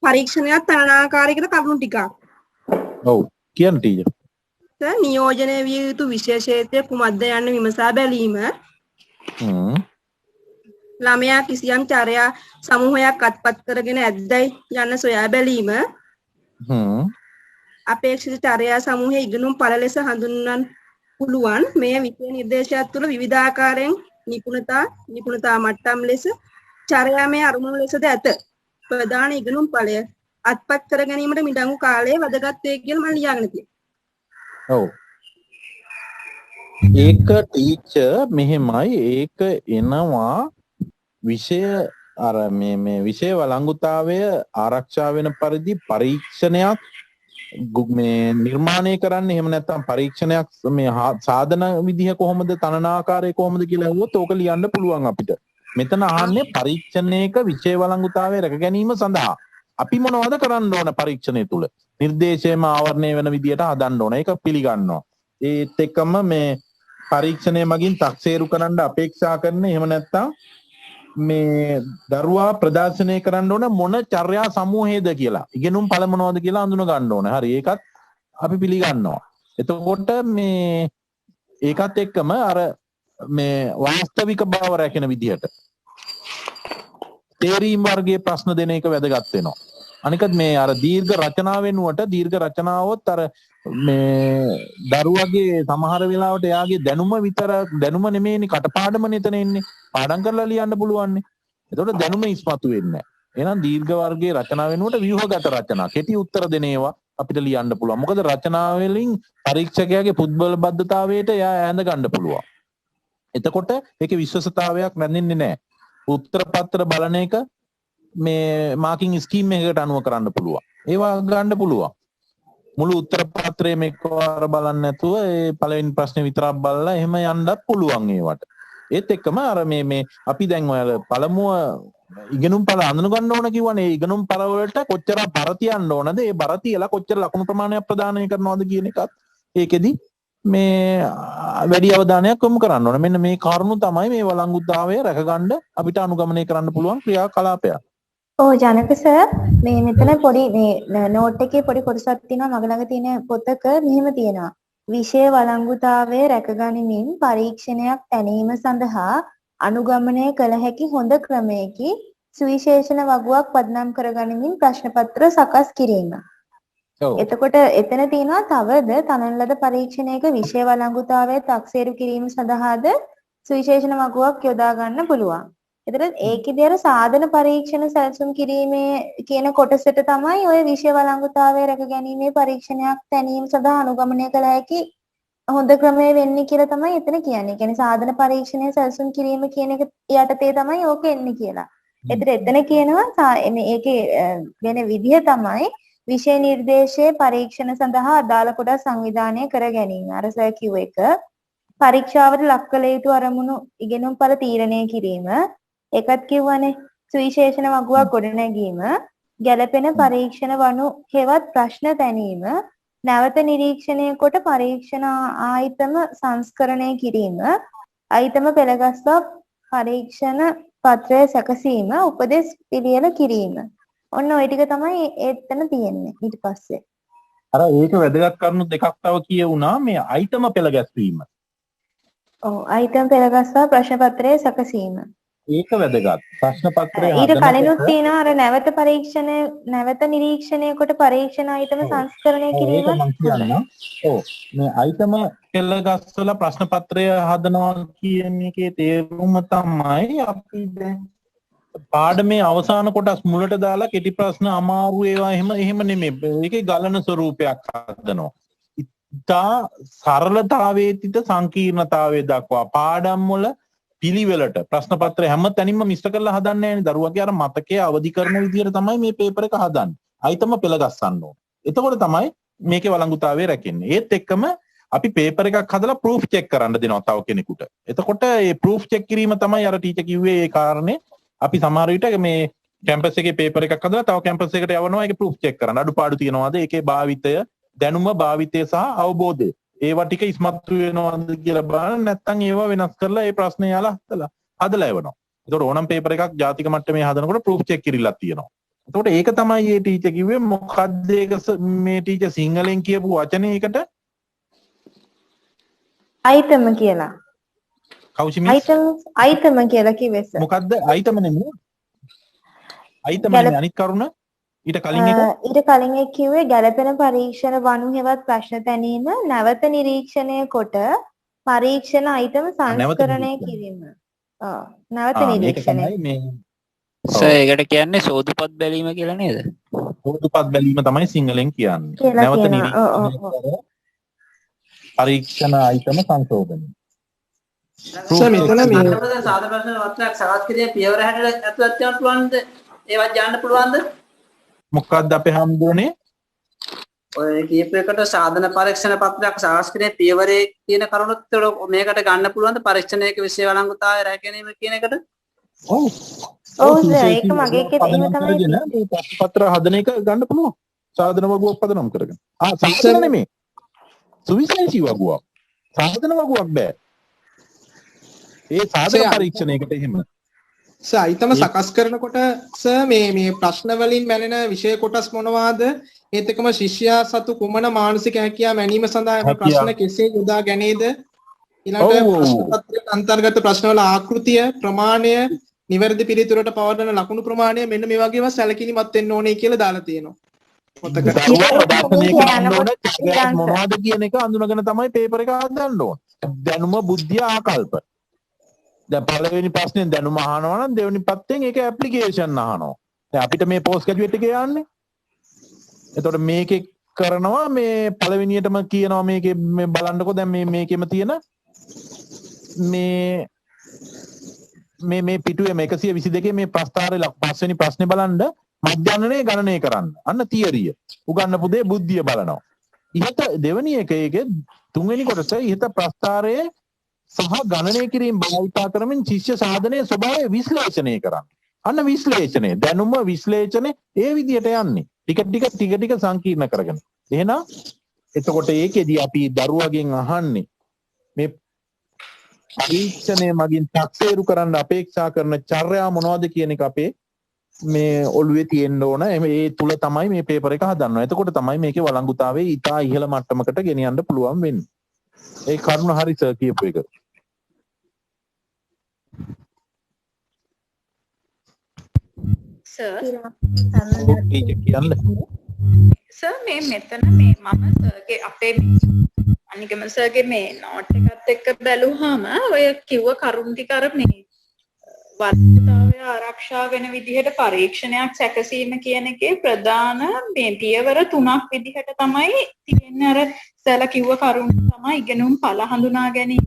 K: පරීක්ෂණයක් තරණාකාරයකට කරුණු ටිකක්.
A: ඔව් කියන්න ටීචර්.
K: නියෝජනය විය යුතු විශේෂේත්‍රය කුමක්ද යන්න විමසා බැලීම. ළමයා කිසියම් චර්යා සමූහයක් අත්පත් කරගෙන ඇද්දයි යන්න සොයා බැලීම. අපේක්ෂිත චර්යා සමූහය ඉගෙනුම් ඵල ලෙස හඳුන්වන්න පුළුවන්. මේ විෂය නිර්දේශයත් තුළ විවිධාකාරයෙන් නිපුණතා මට්ටම් ලෙස චර්යාමය අරමුණු ලෙසද ඇත. ප්‍රධාන ඉගෙනුම් ඵලය අත්පත් කර ගැනීමට මිඩංගු කාලයේ වැදගත් වේ කියලා මම ලියාගෙන තියෙනවා.
A: ඔව්. ඒක ටීචර් මෙහෙමයි ඒක එනවා විෂය අර මේ විෂය වළංගුතාවය ආරක්ෂා වෙන පරිදි පරීක්ෂණයක් මේ නිර්මාණය කරන්න එහෙම නැත්නම් පරීක්ෂණයක් මේ සාධන විදිහ කොහොමද තනන ආකාරය කොහොමද කියලා අහුවොත් ඕක ලියන්න පුළුවන් අපිට. මෙතන අහන්නේ පරීක්ෂණයක විෂය වළංගුතාවය රැක ගැනීම සඳහා අපි මොනවද කරන්න ඕන පරීක්ෂණය තුල නිර්දේශයම ආවරණය වෙන විදියට හදන්න ඕන. ඒක පිළිගන්නවා. ඒත් එක්කම මේ පරීක්ෂණය මගින් තක්සේරු කරන්න අපේක්ෂා කරන එහෙම නැත්නම් මේ දරුවා ප්‍රදර්ශනය කරන්න ඕන මොන චර්යා සමූහයේද කියලා ඉගෙනුම් ඵල මොනවද කියලා අඳුන ගන්න ඕන. හරි ඒකත් අපි පිළිගන්නවා. එතකොට මේ ඒකත් එක්කම අර මේ වාස්තවික බව රැකෙන විදිහට තේරීම් වර්ගයේ ප්‍රශ්න දෙන එක වැදගත් වෙනවා. අනිකත් මේ අර දීර්ඝ රචනා වෙනුවට දීර්ඝ රචනාවොත් අර මේ දරුවගේ සමහර වෙලාවට එයාගේ දැනුම නෙමෙයිනේ කටපාඩම නෙතන එන්නේ. පාඩම් කරලා ලියන්න පුළුවන් නේ. එතකොට දැනුම ඉස්මතු වෙන්නේ නැහැ. එහෙනම් දීර්ඝ වර්ගයේ රචනා වෙනුවට ව්‍යුහගත රචනා කෙටි උත්තර දෙන ඒවා අපිට ලියන්න පුළුවන්. මොකද රචනා වලින් පරීක්ෂකයාගේ පුද්ගල බද්ධතාවයට එයා ඈඳ ගන්න පුළුවන්. එතකොට ඒකේ විශ්වසතාවයක් නැන්නේ නැහැ. උත්තර පත්‍ර බලන එක මේ මාකින් ස්කීම් එකකට අනුව කරන්න පුළුවන්. ඒවා ගන්න පුළුවන්. මුළු උත්තර පත්‍රයේ මේකවර බලන්න නැතුව ඒ පළවෙනි ප්‍රශ්නේ විතරක් බලලා එහෙම යන්නත් පුළුවන් ඒවට. ඒත් එක්කම අර මේ අපි දැන් ඔයාලා පළමුව ඉගෙනුම් ඵල අඳුන ගන්න ඕන කිව්වනේ. ඒ ඉගෙනුම් ඵල වලට කොච්චර බර තියන්න ඕනද? ඒ බර තියලා කොච්චර ලකුණු ප්‍රමාණයක් ප්‍රදානය කරනවද කියන එකත් ඒකෙදි මේ වැඩි අවධානයක් යොමු කරන්න ඕන. මෙන්න මේ කාරණු තමයි මේ වළංගුතාවය රැකගන්න අපිට අනුගමනය කරන්න පුළුවන් ක්‍රියාකලාපයක්.
B: ඔව් ජනක සර් මේ මෙතන පොඩි මේ නෝට් එකේ පොඩි කොටසක් තියෙනවා මග ළඟ තියෙන පොතක මෙහෙම තියෙනවා. විෂය වළංගුතාවය රැකගනිමින් පරීක්ෂණයක් තැනීම සඳහා අනුගමනය කළ හැකි හොඳ ක්‍රමයකි සුවිශේෂණ වගුවක් පදනම් කරගනිමින් ප්‍රශ්න පත්‍ර සකස් කිරීම. එතකොට එතන තියෙනවා තවද තනන ලද පරීක්ෂණයක විෂය වළංගුතාවය තක්සේරු කිරීම සඳහාද සුවිශේෂණ වගුවක් යොදා ගන්න පුළුවන්. එතකොට ඒකේදී අර සාධන පරීක්ෂණ සැලසුම් කිරීමේ කියන කොටසට තමයි ওই විෂය වළංගුතාවය රැක ගැනීමේ පරීක්ෂණයක් තැනීම සඳහා අනුගමනය කළ හැකි හොඳ ක්‍රමය වෙන්නේ කියලා තමයි එතන කියන්නේ. කියන්නේ සාධන පරීක්ෂණය සැලසුම් කිරීම කියන එක යටතේ තමයි ඕක එන්නේ කියලා. එතන කියනවා මේකේ වෙන විදිහ තමයි විෂය නිර්දේශයේ පරීක්ෂණ සඳහා අදාළ කොටස් සංවිධානය කර ගැනීම. අර සර් කිව්ව එක පරීක්ෂාවට ලක් කළ යුතු අරමුණු ඉගෙනුම් ඵල තීරණය කිරීම. ඒකත් කිව්වනේ සුවිශේෂණ වගුවක් ගොඩනැගීම, ගැළපෙන පරීක්ෂණ වනු හෙවත් ප්‍රශ්න තැනීම, නැවත නිරීක්ෂණය කොට පරීක්ෂණ ආයිතම සංස්කරණය කිරීම, ආයිතම පෙළගස්වා පරීක්ෂණ පත්‍රය සැකසීම, උපදෙස් පිළියෙල කිරීම. ඔන්න ওই ටික තමයි එතන තියෙන්නේ ඊට පස්සේ.
A: අර ඒක වැදගත් කරුණු දෙකක් තව කියුණා මේ ආයිතම පෙළ ගැස්වීම.
B: ඔව් ආයිතම පෙළගස්වා ප්‍රශ්න පත්‍රය සැකසීම.
A: ඒක වැදගත්. ප්‍රශ්න පත්‍රය
B: ඊට කලිනුත් තියෙනවා අර නැවත පරීක්ෂණ නැවත නිරීක්ෂණය කොට පරීක්ෂණ ආයිතම සංස්කරණය කිරීම.
A: ඔව් මේ ආයිතම පෙළ ගස්වල ප්‍රශ්න පත්‍රය හදනවා කියන එකේ තේරුම තමයි අපි දැන් පාඩමේ අවසාන කොටස් මුලට දාලා කෙටි ප්‍රශ්න අමාරු ඒවා එහෙම නෙමෙයි. ඒකේ ගලන ස්වරූපයක් හදනවා. ඉතා සරලතාවයේ තිත සංකීර්ණතාවයේ දක්වා පාඩම් වල පිළිවෙලට ප්‍රශ්න පත්‍රය හැම තැනින්ම මිශ්‍ර කරලා හදන්නේ නැහැ නේ. දරුවගේ අර මතකයේ අවදි කරන විදිහට තමයි මේ පේපර් එක හදන්නේ. අයිතම පෙළ ගස්සන්න ඕන. එතකොට තමයි මේකේ වළංගුතාවය රැකෙන්නේ. ඒත් එක්කම අපි පේපර් එකක් හදලා ප්‍රූෆ් චෙක් කරන්න දෙනවා තව කෙනෙකුට. එතකොට මේ ප්‍රූෆ් චෙක් කිරීම තමයි අර ටීචර් කිව්වේ ඒ කාරණේ. අපි සමහර විට මේ කැම්පස් එකේ පේපර් එකක් හදලා තව කැම්පස් එකකට යවනවා ඒකේ ප්‍රූෆ් චෙක් කරන්න. අඩුපාඩු තියෙනවද? ඒකේ භාවිතය, දැනුම භාවිතය සහ අවබෝධය. ඒවා ටික ඉස්මතු වෙනවද කියලා බලන්න. නැත්නම් ඒවා වෙනස් කරලා ඒ ප්‍රශ්නේ යාලා හදලා එවනවා. ඒතකොට ඕනම් පේපර් එකක් ජාතික මට්ටමේ හදනකොට ප්‍රූෆ් චෙක් කිරිල්ලක් තියෙනවා. එතකොට ඒක තමයි මේ ටීචර් කිව්වේ මොකද්ද ඒක මේ ටීචර් සිංහලෙන් කියපු වචනේ ඒකට
B: අයිතම කියලා.
A: කවුචි
B: අයිතම කියලා කිව්වේ සර්.
A: මොකද්ද අයිතම නෙමෙයි. අයිතම නෙමෙයි අනිත් කරුණ ඊට කලින් එක
B: ඊට කලින් එක කිව්වේ ගැළපෙන පරීක්ෂණ වනු හෙවත් ප්‍රශ්න තැනීම නැවත නිරීක්ෂණය කොට පරීක්ෂණ අයිතම සංස්කරණය කිරීම. නැවත නිරීක්ෂණය.
I: ඒකට කියන්නේ සෝදුපත් බැලීම කියලා නේද?
A: සෝදුපත් බැලීම තමයි සිංහලෙන් කියන්නේ. නැවත නිරීක්ෂණය පරීක්ෂණ අයිතම සංශෝධනය.
L: මෙතන මේ සාධ ප්‍රශ්න පත්‍රයක් සකස් කිරීමේ පියවර හැටියට ඇතුළත් වෙන්න පුළුවන්ද? ඒවත් යන්න පුළුවන්ද?
A: මොකක්ද අපේ හම්දුනේ?
L: ඔය කීප එකට සාධන පරීක්ෂණ පත්‍රයක් සකස් කිරීමේ පියවරේ කියන කරුණුත් මේකට ගන්න පුළුවන්ද? පරීක්ෂණයක විෂය වළංගුතාවය රැකගැනීම කියන එකට?
A: ඔව්. ඔව් ඒක මගේ එකේ එහෙම තමයි පත්‍ර හදන එක ගන්න පුළුවන්. සාධන වගුවක් පදනම් කරගෙන. සාධන නෙමෙයි. සුවිශේෂී වගුවක්. සාධන වගුවක් බෑ. ඒ සාධන පරීක්ෂණයකට එහෙම.
Q: අයිතම සකස් කරනකොට මේ ප්‍රශ්න වලින් මැනෙන විෂය කොටස් මොනවාද? ඒත් එක්කම ශිෂ්‍යයා සතු කුමන මානසික හැකියාව මැනීම සඳහා මේ ප්‍රශ්න කෙසේ යොදා ගැනීමද? ඊළඟට ප්‍රශ්න පත්‍රයේ අන්තර්ගත ප්‍රශ්න වල ආකෘතිය, ප්‍රමාණය, නිවැරදි පිළිතුරට පවරන ලකුණු ප්‍රමාණය මෙන්න මේ වගේම සැලකිලිමත් වෙන්න ඕනේ කියලා දාලා තියෙනවා.
A: මොනවද කියන එක අඳුනගෙන තමයි පේපර් එක හදන්න ඕන. දැනුම, බුද්ධිය, ආකල්ප. දැන් පළවෙනි ප්‍රශ්නේ දැනුම අහනවා නම් දෙවෙනි පැත්තෙන් ඒක ඇප්ලිකේෂන් අහනවා. දැන් අපිට මේ පෝස්ට් ග්‍රැජුවේට් එකේ යන්නේ. එතකොට මේකේ කරනවා මේ පළවෙනියටම කියනවා මේකේ මේ බලන්නකෝ දැන් මේකෙම තියෙන මේ පිටුවේ 122 මේ ප්‍රස්තාරේ පස්වෙනි ප්‍රශ්නේ බලන්න මධ්‍යන්තරේ ගණනය කරන්න. අන්න තියරිය. උගන්නපු දේ බුද්ධිය බලනවා. ඉහත දෙවෙනි එකේ තුන්වෙනි කොටස ඉහත ප්‍රස්තාරයේ සහ ගණනය කිරීම භාවිතා කරමින් ශිෂ්‍ය සාධනයේ ස්වභාවය විශ්ලේෂණය කරන්න. අන්න විශ්ලේෂණය දැනුම විශ්ලේෂණය ඒ විදිහට යන්නේ. ටික සංකීර්ණ කරගෙන. එහෙනම් එතකොට ඒකෙදී අපි දරුවගෙන් අහන්නේ මේ පරීක්ෂණය මගින් තක්සේරු කරන්න අපේක්ෂා කරන චර්යා මොනවද කියන එක අපේ මේ ඔළුවේ තියෙන්න ඕන. ඒ තුල තමයි මේ පේපර් එක හදන්න. එතකොට තමයි මේකේ වළංගුතාවයේ ඉතා ඉහළ මට්ටමකට ගෙනියන්න පුළුවන් වෙන්නේ. ඒ කරුණ හරි සර් කියපු එක.
C: සර් මේ මෙතන මේ මම සර්ගේ අපේ අනිකම සර්ගේ මේ නෝට් එකත් එක්ක බැලුවාම ඔය කිව්ව කරුණු ටික අර මේ වර්තමානය ආරක්ෂා වෙන විදිහට පරීක්ෂණයක් සැකසීම කියන එකේ ප්‍රධාන මේ පියවර 3ක් විදිහට තමයි තියෙන්නේ. අර සර්ලා කිව්ව කරුණු තමයි ඉගෙනුම් ඵල හඳුනා ගැනීම.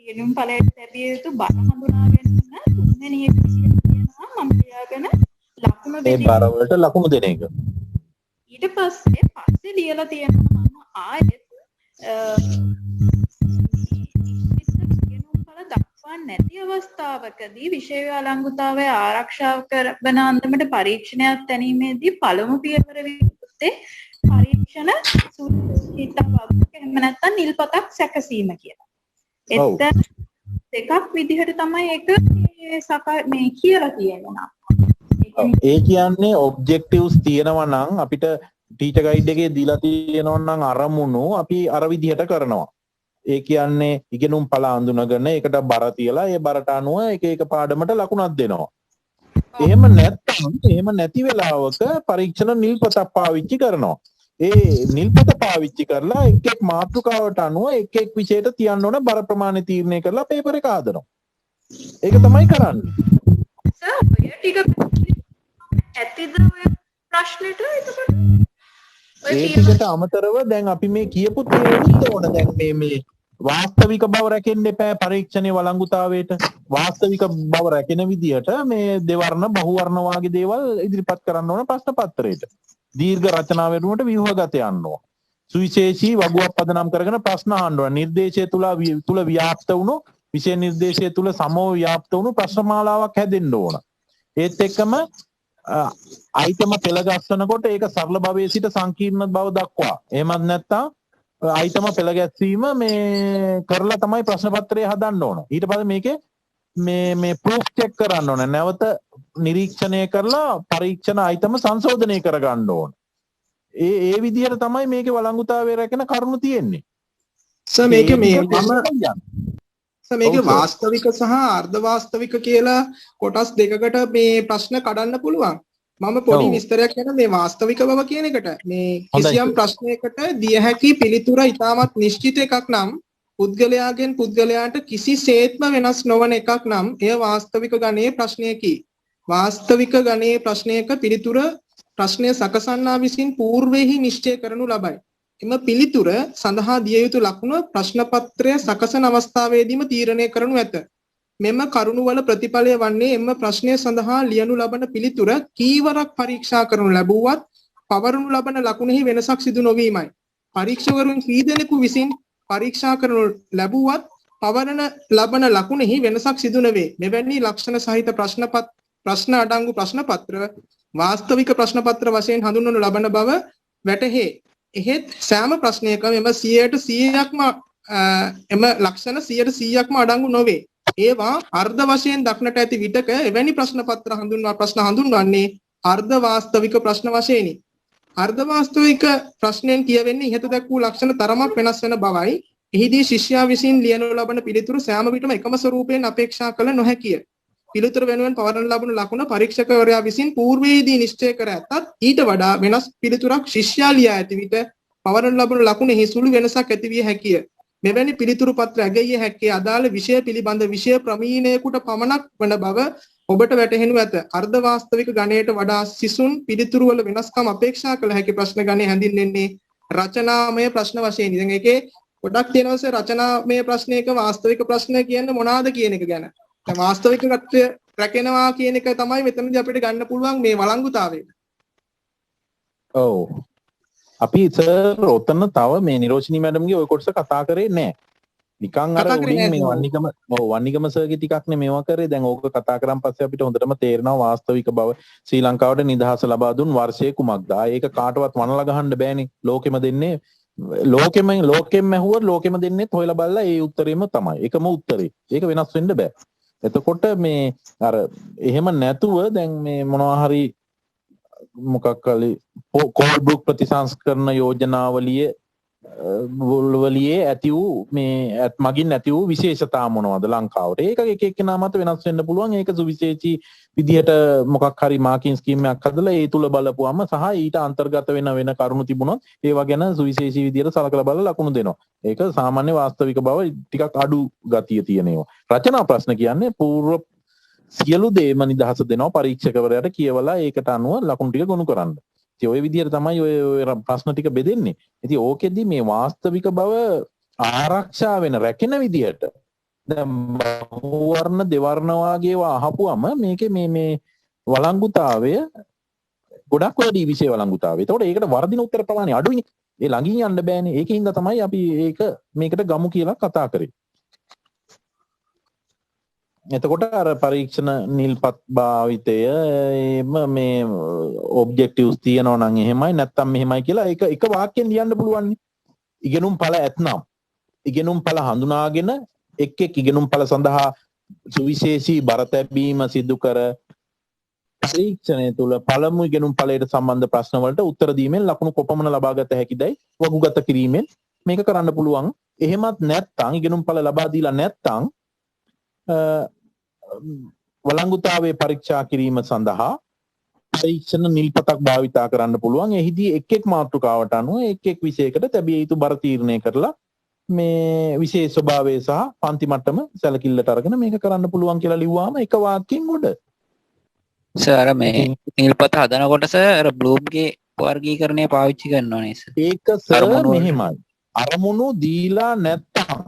C: ඉගෙනුම් ඵලයට ලැබිය යුතු බර හඳුනා ගැනීම තුන්වෙනි එක විදිහට කියනවා මම ලියාගෙන ලකුණු
A: මේ බර වලට ලකුණු දෙන එක.
C: ඊට පස්සේ ලියලා තියෙනවා මම ආයෙත් නැති අවස්ථාවකදී විෂය වළංගුතාවය ආරක්ෂා කරන අන්දමට පරීක්ෂණයක් තැනීමේදී පළමු පියවර විදිහට පරීක්ෂණ සූත්‍රීතාවක් එහෙම නැත්නම් නිල්පතක් සැකසීම කියලා. එතන දෙකක් විදිහට තමයි ඒක මේ කියලා තියෙනවා.
A: ඒ කියන්නේ ඔබ්ජෙක්ටිව්ස් තියෙනවා නම් අපිට ටීචර් ගයිඩ් එකේ දීලා තියෙනවා නම් අරමුණු අපි අර විදිහට කරනවා. ඒ කියන්නේ ඉගෙනුම් ඵල අඳුනගෙන ඒකට බර තියලා ඒ බරට අනුව එක පාඩමට ලකුණක් දෙනවා. එහෙම නැති වෙලාවක පරීක්ෂණ නිල්පතක් පාවිච්චි කරනවා. ඒ නිල්පත පාවිච්චි කරලා එක් මාතෘකාවට අනුව එක් විෂයට තියන්න ඕන බර ප්‍රමාණය තීරණය කරලා පේපර් එක හදනවා. ඒක තමයි කරන්නේ.
C: සර් ඔය ටික ඇතිද ඔය ප්‍රශ්නෙට එතකොට
A: ඒ ටිකට අමතරව දැන් අපි මේ කියපු තේරුම් ඕන දැන් මේ වාස්තවික බව රැකෙන්න එපා පරීක්ෂණයේ වළංගුතාවයට. වාස්තවික බව රැකෙන විදිහට මේ දෙවර්ණ බහුවර්ණ වාගේ දේවල් ඉදිරිපත් කරන්න ඕන ප්‍රශ්න පත්‍රයට. දීර්ඝ රචනා වෙනුවට ව්‍යුහගත යන්න ඕන. සුවිශේෂී වගුවක් පදනම් කරගෙන ප්‍රශ්න අහන්න ඕන. නිර්දේශය තුල ව්‍යාප්ත වුණු විෂය නිර්දේශය තුල සමව ව්‍යාප්ත වුණු ප්‍රශ්න මාලාවක් හැදෙන්න ඕන. ඒත් එක්කම අයිතම පෙළ ගස්සනකොට ඒක සරල භවයේ සිට සංකීර්ණ බව දක්වා. එහෙමත් නැත්නම් අයිතම පෙළ ගැස්වීම මේ කරලා තමයි ප්‍රශ්න පත්‍රය හදන්න ඕන. ඊට පස්සේ මේකේ මේ ප්‍රූෆ් චෙක් කරන්න ඕනේ. නැවත නිරීක්ෂණය කරලා පරීක්ෂණ අයිතම සංශෝධනය කරගන්න ඕනේ. ඒ විදිහට තමයි මේකේ වළංගුතාවය රැකෙන කරුණු තියෙන්නේ.
Q: සර් මේකේ මේකේ වාස්තවික සහ අර්ධ වාස්තවික කියලා කොටස් දෙකකට මේ ප්‍රශ්න කඩන්න පුළුවන්. මම පොඩි විස්තරයක් කරන මේ වාස්තවික බව කියන එකට මේ කිසියම් ප්‍රශ්නයකට දිය හැකි පිළිතුර ඉතාමත් නිශ්චිත එකක් නම් පුද්ගලයාගෙන් පුද්ගලයාට කිසිසේත්ම වෙනස් නොවන එකක් නම් එය වාස්තවික ගණයේ ප්‍රශ්නයකි. වාස්තවික ගණයේ ප්‍රශ්නයක පිළිතුර ප්‍රශ්නය සකසන්නා විසින් పూర్වෙහි නිශ්චය කරනු ලබයි. එම පිළිතුර සඳහා දිය යුතු ලකුණ ප්‍රශ්න පත්‍රය සකසන අවස්ථාවේදීම තීරණය කරනු ඇත. මෙම කරුණුවල ප්‍රතිඵලය වන්නේ එම ප්‍රශ්නය සඳහා ලියනු ලබන පිළිතුර කීවරක් පරීක්ෂා කරනු ලැබුවත් පවරනු ලබන ලකුණෙහි වෙනසක් සිදු නොවීමයි. පරීක්ෂකවරුන් කී දෙනෙකු විසින් පරීක්ෂා කරනු ලැබුවත් පවරන ලබන ලකුණෙහි වෙනසක් සිදු නොවේ. මෙවැනි ලක්ෂණ සහිත ප්‍රශ්න අඩංගු ප්‍රශ්න පත්‍ර වාස්තවික ප්‍රශ්න පත්‍ර වශයෙන් හඳුන්වනු ලබන බව වැටහේ. එහෙත් සෑම ප්‍රශ්නයකම එම 100%ක්ම එම ලක්ෂණ 100%ක්ම අඩංගු නොවේ. ඒවා අර්ධ වශයෙන් දක්නට ඇති විටක එවැනි ප්‍රශ්න හඳුන්වන්නේ අර්ධ වාස්තවික ප්‍රශ්න වශයෙනි. අර්ධ වාස්තවික ප්‍රශ්නයෙන් කියවෙන්නේ ඉහත දැක් වූ ලක්ෂණ තරමක් වෙනස් වන බවයි. එහිදී ශිෂ්‍යයා විසින් ලියනු ලබන පිළිතුරු සෑම විටම එකම ස්වරූපයෙන් අපේක්ෂා කළ නොහැකිය. පිළිතුර වෙනුවෙන් පවරන ලබන ලකුණ පරීක්ෂකවරයා විසින් పూర్වයේදී නිශ්චය කර ඇතත් ඊට වඩා වෙනස් පිළිතුරක් ශිෂ්‍යයා ලියා ඇති විට පවරන ලබන ලකුණෙහි සුළු වෙනසක් ඇති විය හැකිය. මෙවැනි පිළිතුරු පත්‍ර ඇගිය හැක්කේ අදාළ විෂය පිළිබඳ විෂය ප්‍රමීණයකට පමණක් වන බව ඔබට වැටහෙනු ඇත. අර්ධ වාස්තවික ගණයට වඩා සිසුන් පිළිතුරු වල වෙනස්කම් අපේක්ෂා කළ හැකි ප්‍රශ්න ගණය හැඳින්වෙන්නේ රචනාමය ප්‍රශ්න වශයෙන්. දැන් ඒකේ ගොඩක් තියෙනවා සර් රචනාමය ප්‍රශ්නයක වාස්තවික ප්‍රශ්න කියන්නේ මොනවාද කියන එක ගැන. දැන් වාස්තවික කත්වය රැකෙනවා කියන එක තමයි මෙතනදී අපිට ගන්න පුළුවන් මේ වළංගුතාවය.
A: ඔව්. අපි සර් ඔතන තව මේ නිරෝෂිනී මැඩම්ගේ ওই කොටස කතා කරේ නැහැ. නිකන් අර උඩින් මේ වන්නිගම සර්ගේ ටිකක් නේ මේවා කරේ. දැන් ඕක කතා කරන් පස්සේ අපිට හොඳටම තේරෙනවා වාස්තවික බව. ශ්‍රී ලංකාවට නිදහස ලබා දුන් වර්ෂයේ කුමක්ද? ඒක කාටවත් වනලා ගහන්න බෑනේ. ලෝකෙම දෙන්නේ ලෝකෙම ඇහුවොත් ලෝකෙම දෙන්නේ හොයලා බලලා ඒ උත්තරේම තමයි. ඒකම උත්තරේ. ඒක වෙනස් වෙන්න බෑ. එතකොට මේ අර එහෙම නැතුව දැන් මේ මොනවා හරි මොකක් කලේ කෝල්බ්‍රුක් ප්‍රතිසංස්කරණ යෝජනාවලියේ වලියේ ඇති වූ මේ මගින් ඇති වූ විශේෂතා මොනවද ලංකාවට? ඒක එක එක්කෙනා මත වෙනස් වෙන්න පුළුවන්. ඒක සුවිශේෂී විදිහට මොකක් හරි මාකින් ස්කීම් එකක් හදලා ඒ තුල බලපුවම සහ ඊට අන්තර්ගත වෙන කරුණු තිබුණොත් ඒවා ගැන සුවිශේෂී විදිහට සලකලා බලලා ලකුණු දෙනවා. ඒක සාමාන්‍ය වාස්තවික බව ටිකක් අඩු ගතිය තියෙන ඒවා. රචනා ප්‍රශ්න කියන්නේ පූර්ව සියලු දේම නිදහස දෙනවා පරීක්ෂකවරයාට කියවලා ඒකට අනුව ලකුණු ටික ගොනු කරන්න. ඉතින් ওই විදිහට තමයි ඔය ප්‍රශ්න ටික බෙදෙන්නේ. ඉතින් ඕකෙදි මේ වාස්තවික බව ආරක්ෂා වෙන රැකෙන විදිහට දැන් වර්ණ දෙවර්ණ වාගේ අහපුවම මේකේ මේ වළංගුතාවය ගොඩක් වැඩි විශේෂ වළංගුතාවය. ඒතකොට ඒකට වර්ධින උත්තර ප්‍රමාණය අඩුයිනේ. ඒ ළඟින් යන්න බෑනේ. ඒකින්ද තමයි අපි මේකට ගමු කියලා කතා කරේ. එතකොට අර පරීක්ෂණ නිල්පත් භාවිතය මේ ඔබ්ජෙක්ටිව්ස් තියනවා නම් එහෙමයි නැත්නම් මෙහෙමයි කියලා එක වාක්‍යයෙන් ලියන්න පුළුවන්. ඉගෙනුම් ඵල ඇතනම් ඉගෙනුම් ඵල හඳුනාගෙන එක් ඉගෙනුම් ඵල සඳහා සුවිශේෂී බර තැබීම සිදු කර පරීක්ෂණය තුළ පළමු ඉගෙනුම් ඵලයට සම්බන්ධ ප්‍රශ්න වලට උත්තර දීමෙන් ලකුණු කොපමණ ලබා ගත හැකිදයි වගුගත කිරීමෙන් මේක කරන්න පුළුවන්. එහෙමත් නැත්නම් ඉගෙනුම් ඵල ලබා දීලා නැත්නම් වළංගුතාවයේ පරීක්ෂා කිරීම සඳහා පරීක්ෂණ නිල්පතක් භාවිතා කරන්න පුළුවන්. එහිදී එක් මාතෘකාවට අනුව එක් විෂයකට තැබිය යුතු බර තීරණය කරලා මේ විශේෂ ස්වභාවය සහ පන්ති මට්ටම සැලකිල්ලට අරගෙන මේක කරන්න පුළුවන් කියලා ලිව්වාම එක වාක්‍යයෙන් උඩ.
I: සර් මේ නිල්පත හදනකොට සර් බ්ලූම්ගේ වර්ගීකරණය පාවිච්චි කරනවා නේද?
A: ඒක සර් මෙහෙමයි. අරමුණු දීලා නැත්තම්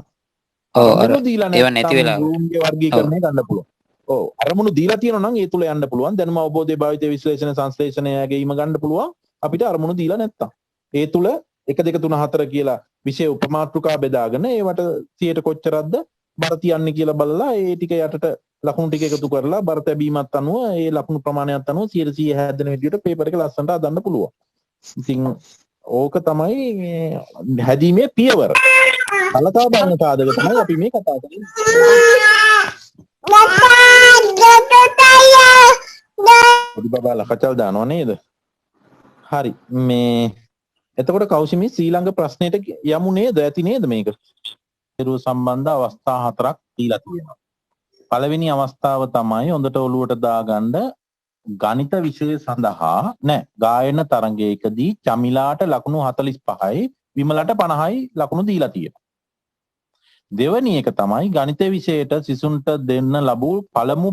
A: ඒව නැති වෙලා බ්ලූම්ගේ වර්ගීකරණය ගන්න පුළුවන්. ඔව් අරමුණු දීලා තියෙනවා නම් ඒ තුල යන්න පුළුවන්. දැනුම අවබෝධය භාවිතය විශ්ලේෂණ සංශ්ලේෂණය ගැනීම ගන්න පුළුවන්. අපිට අරමුණු දීලා නැත්තම් ඒ තුල 1 2 3 4 කියලා විෂය උපමාතෘකා බෙදාගෙන ඒවට 100ට කොච්චරක්ද බර තියන්නේ කියලා බලලා ඒ ටික යටට ලකුණු ටික එකතු කරලා බර තැබීමත් අනුව ඒ ලකුණු ප්‍රමාණයත් අනුව 100 හැදෙන විදිහට පේපර් එක ලස්සනට හදන්න පුළුවන්. ඉතින් ඕක තමයි හැදීමේ පියවර. බලතා බලන සාධක තමයි අපි මේ කතා කරන්නේ. පොඩි බබාලා කචල් දානවා නේද? හරි. මේ එතකොට කෞෂිමි ශ්‍රී ප්‍රශ්නෙට යමු නේද? ඇති නේද මේක? ඒරු සම්බන්ධ අවස්ථා 4ක් දීලා තියෙනවා. පළවෙනි අවස්ථාව තමයි හොඳට ඔලුවට දාගන්න ගණිත විෂය සඳහා නෑ ගායන තරඟයකදී චමිලාට ලකුණු 45යි විමලට 50යි ලකුණු දීලා තියෙනවා. දෙවැනි එක තමයි ගණිත විෂයට සිසුන්ට දෙන්න ලැබූ පළමු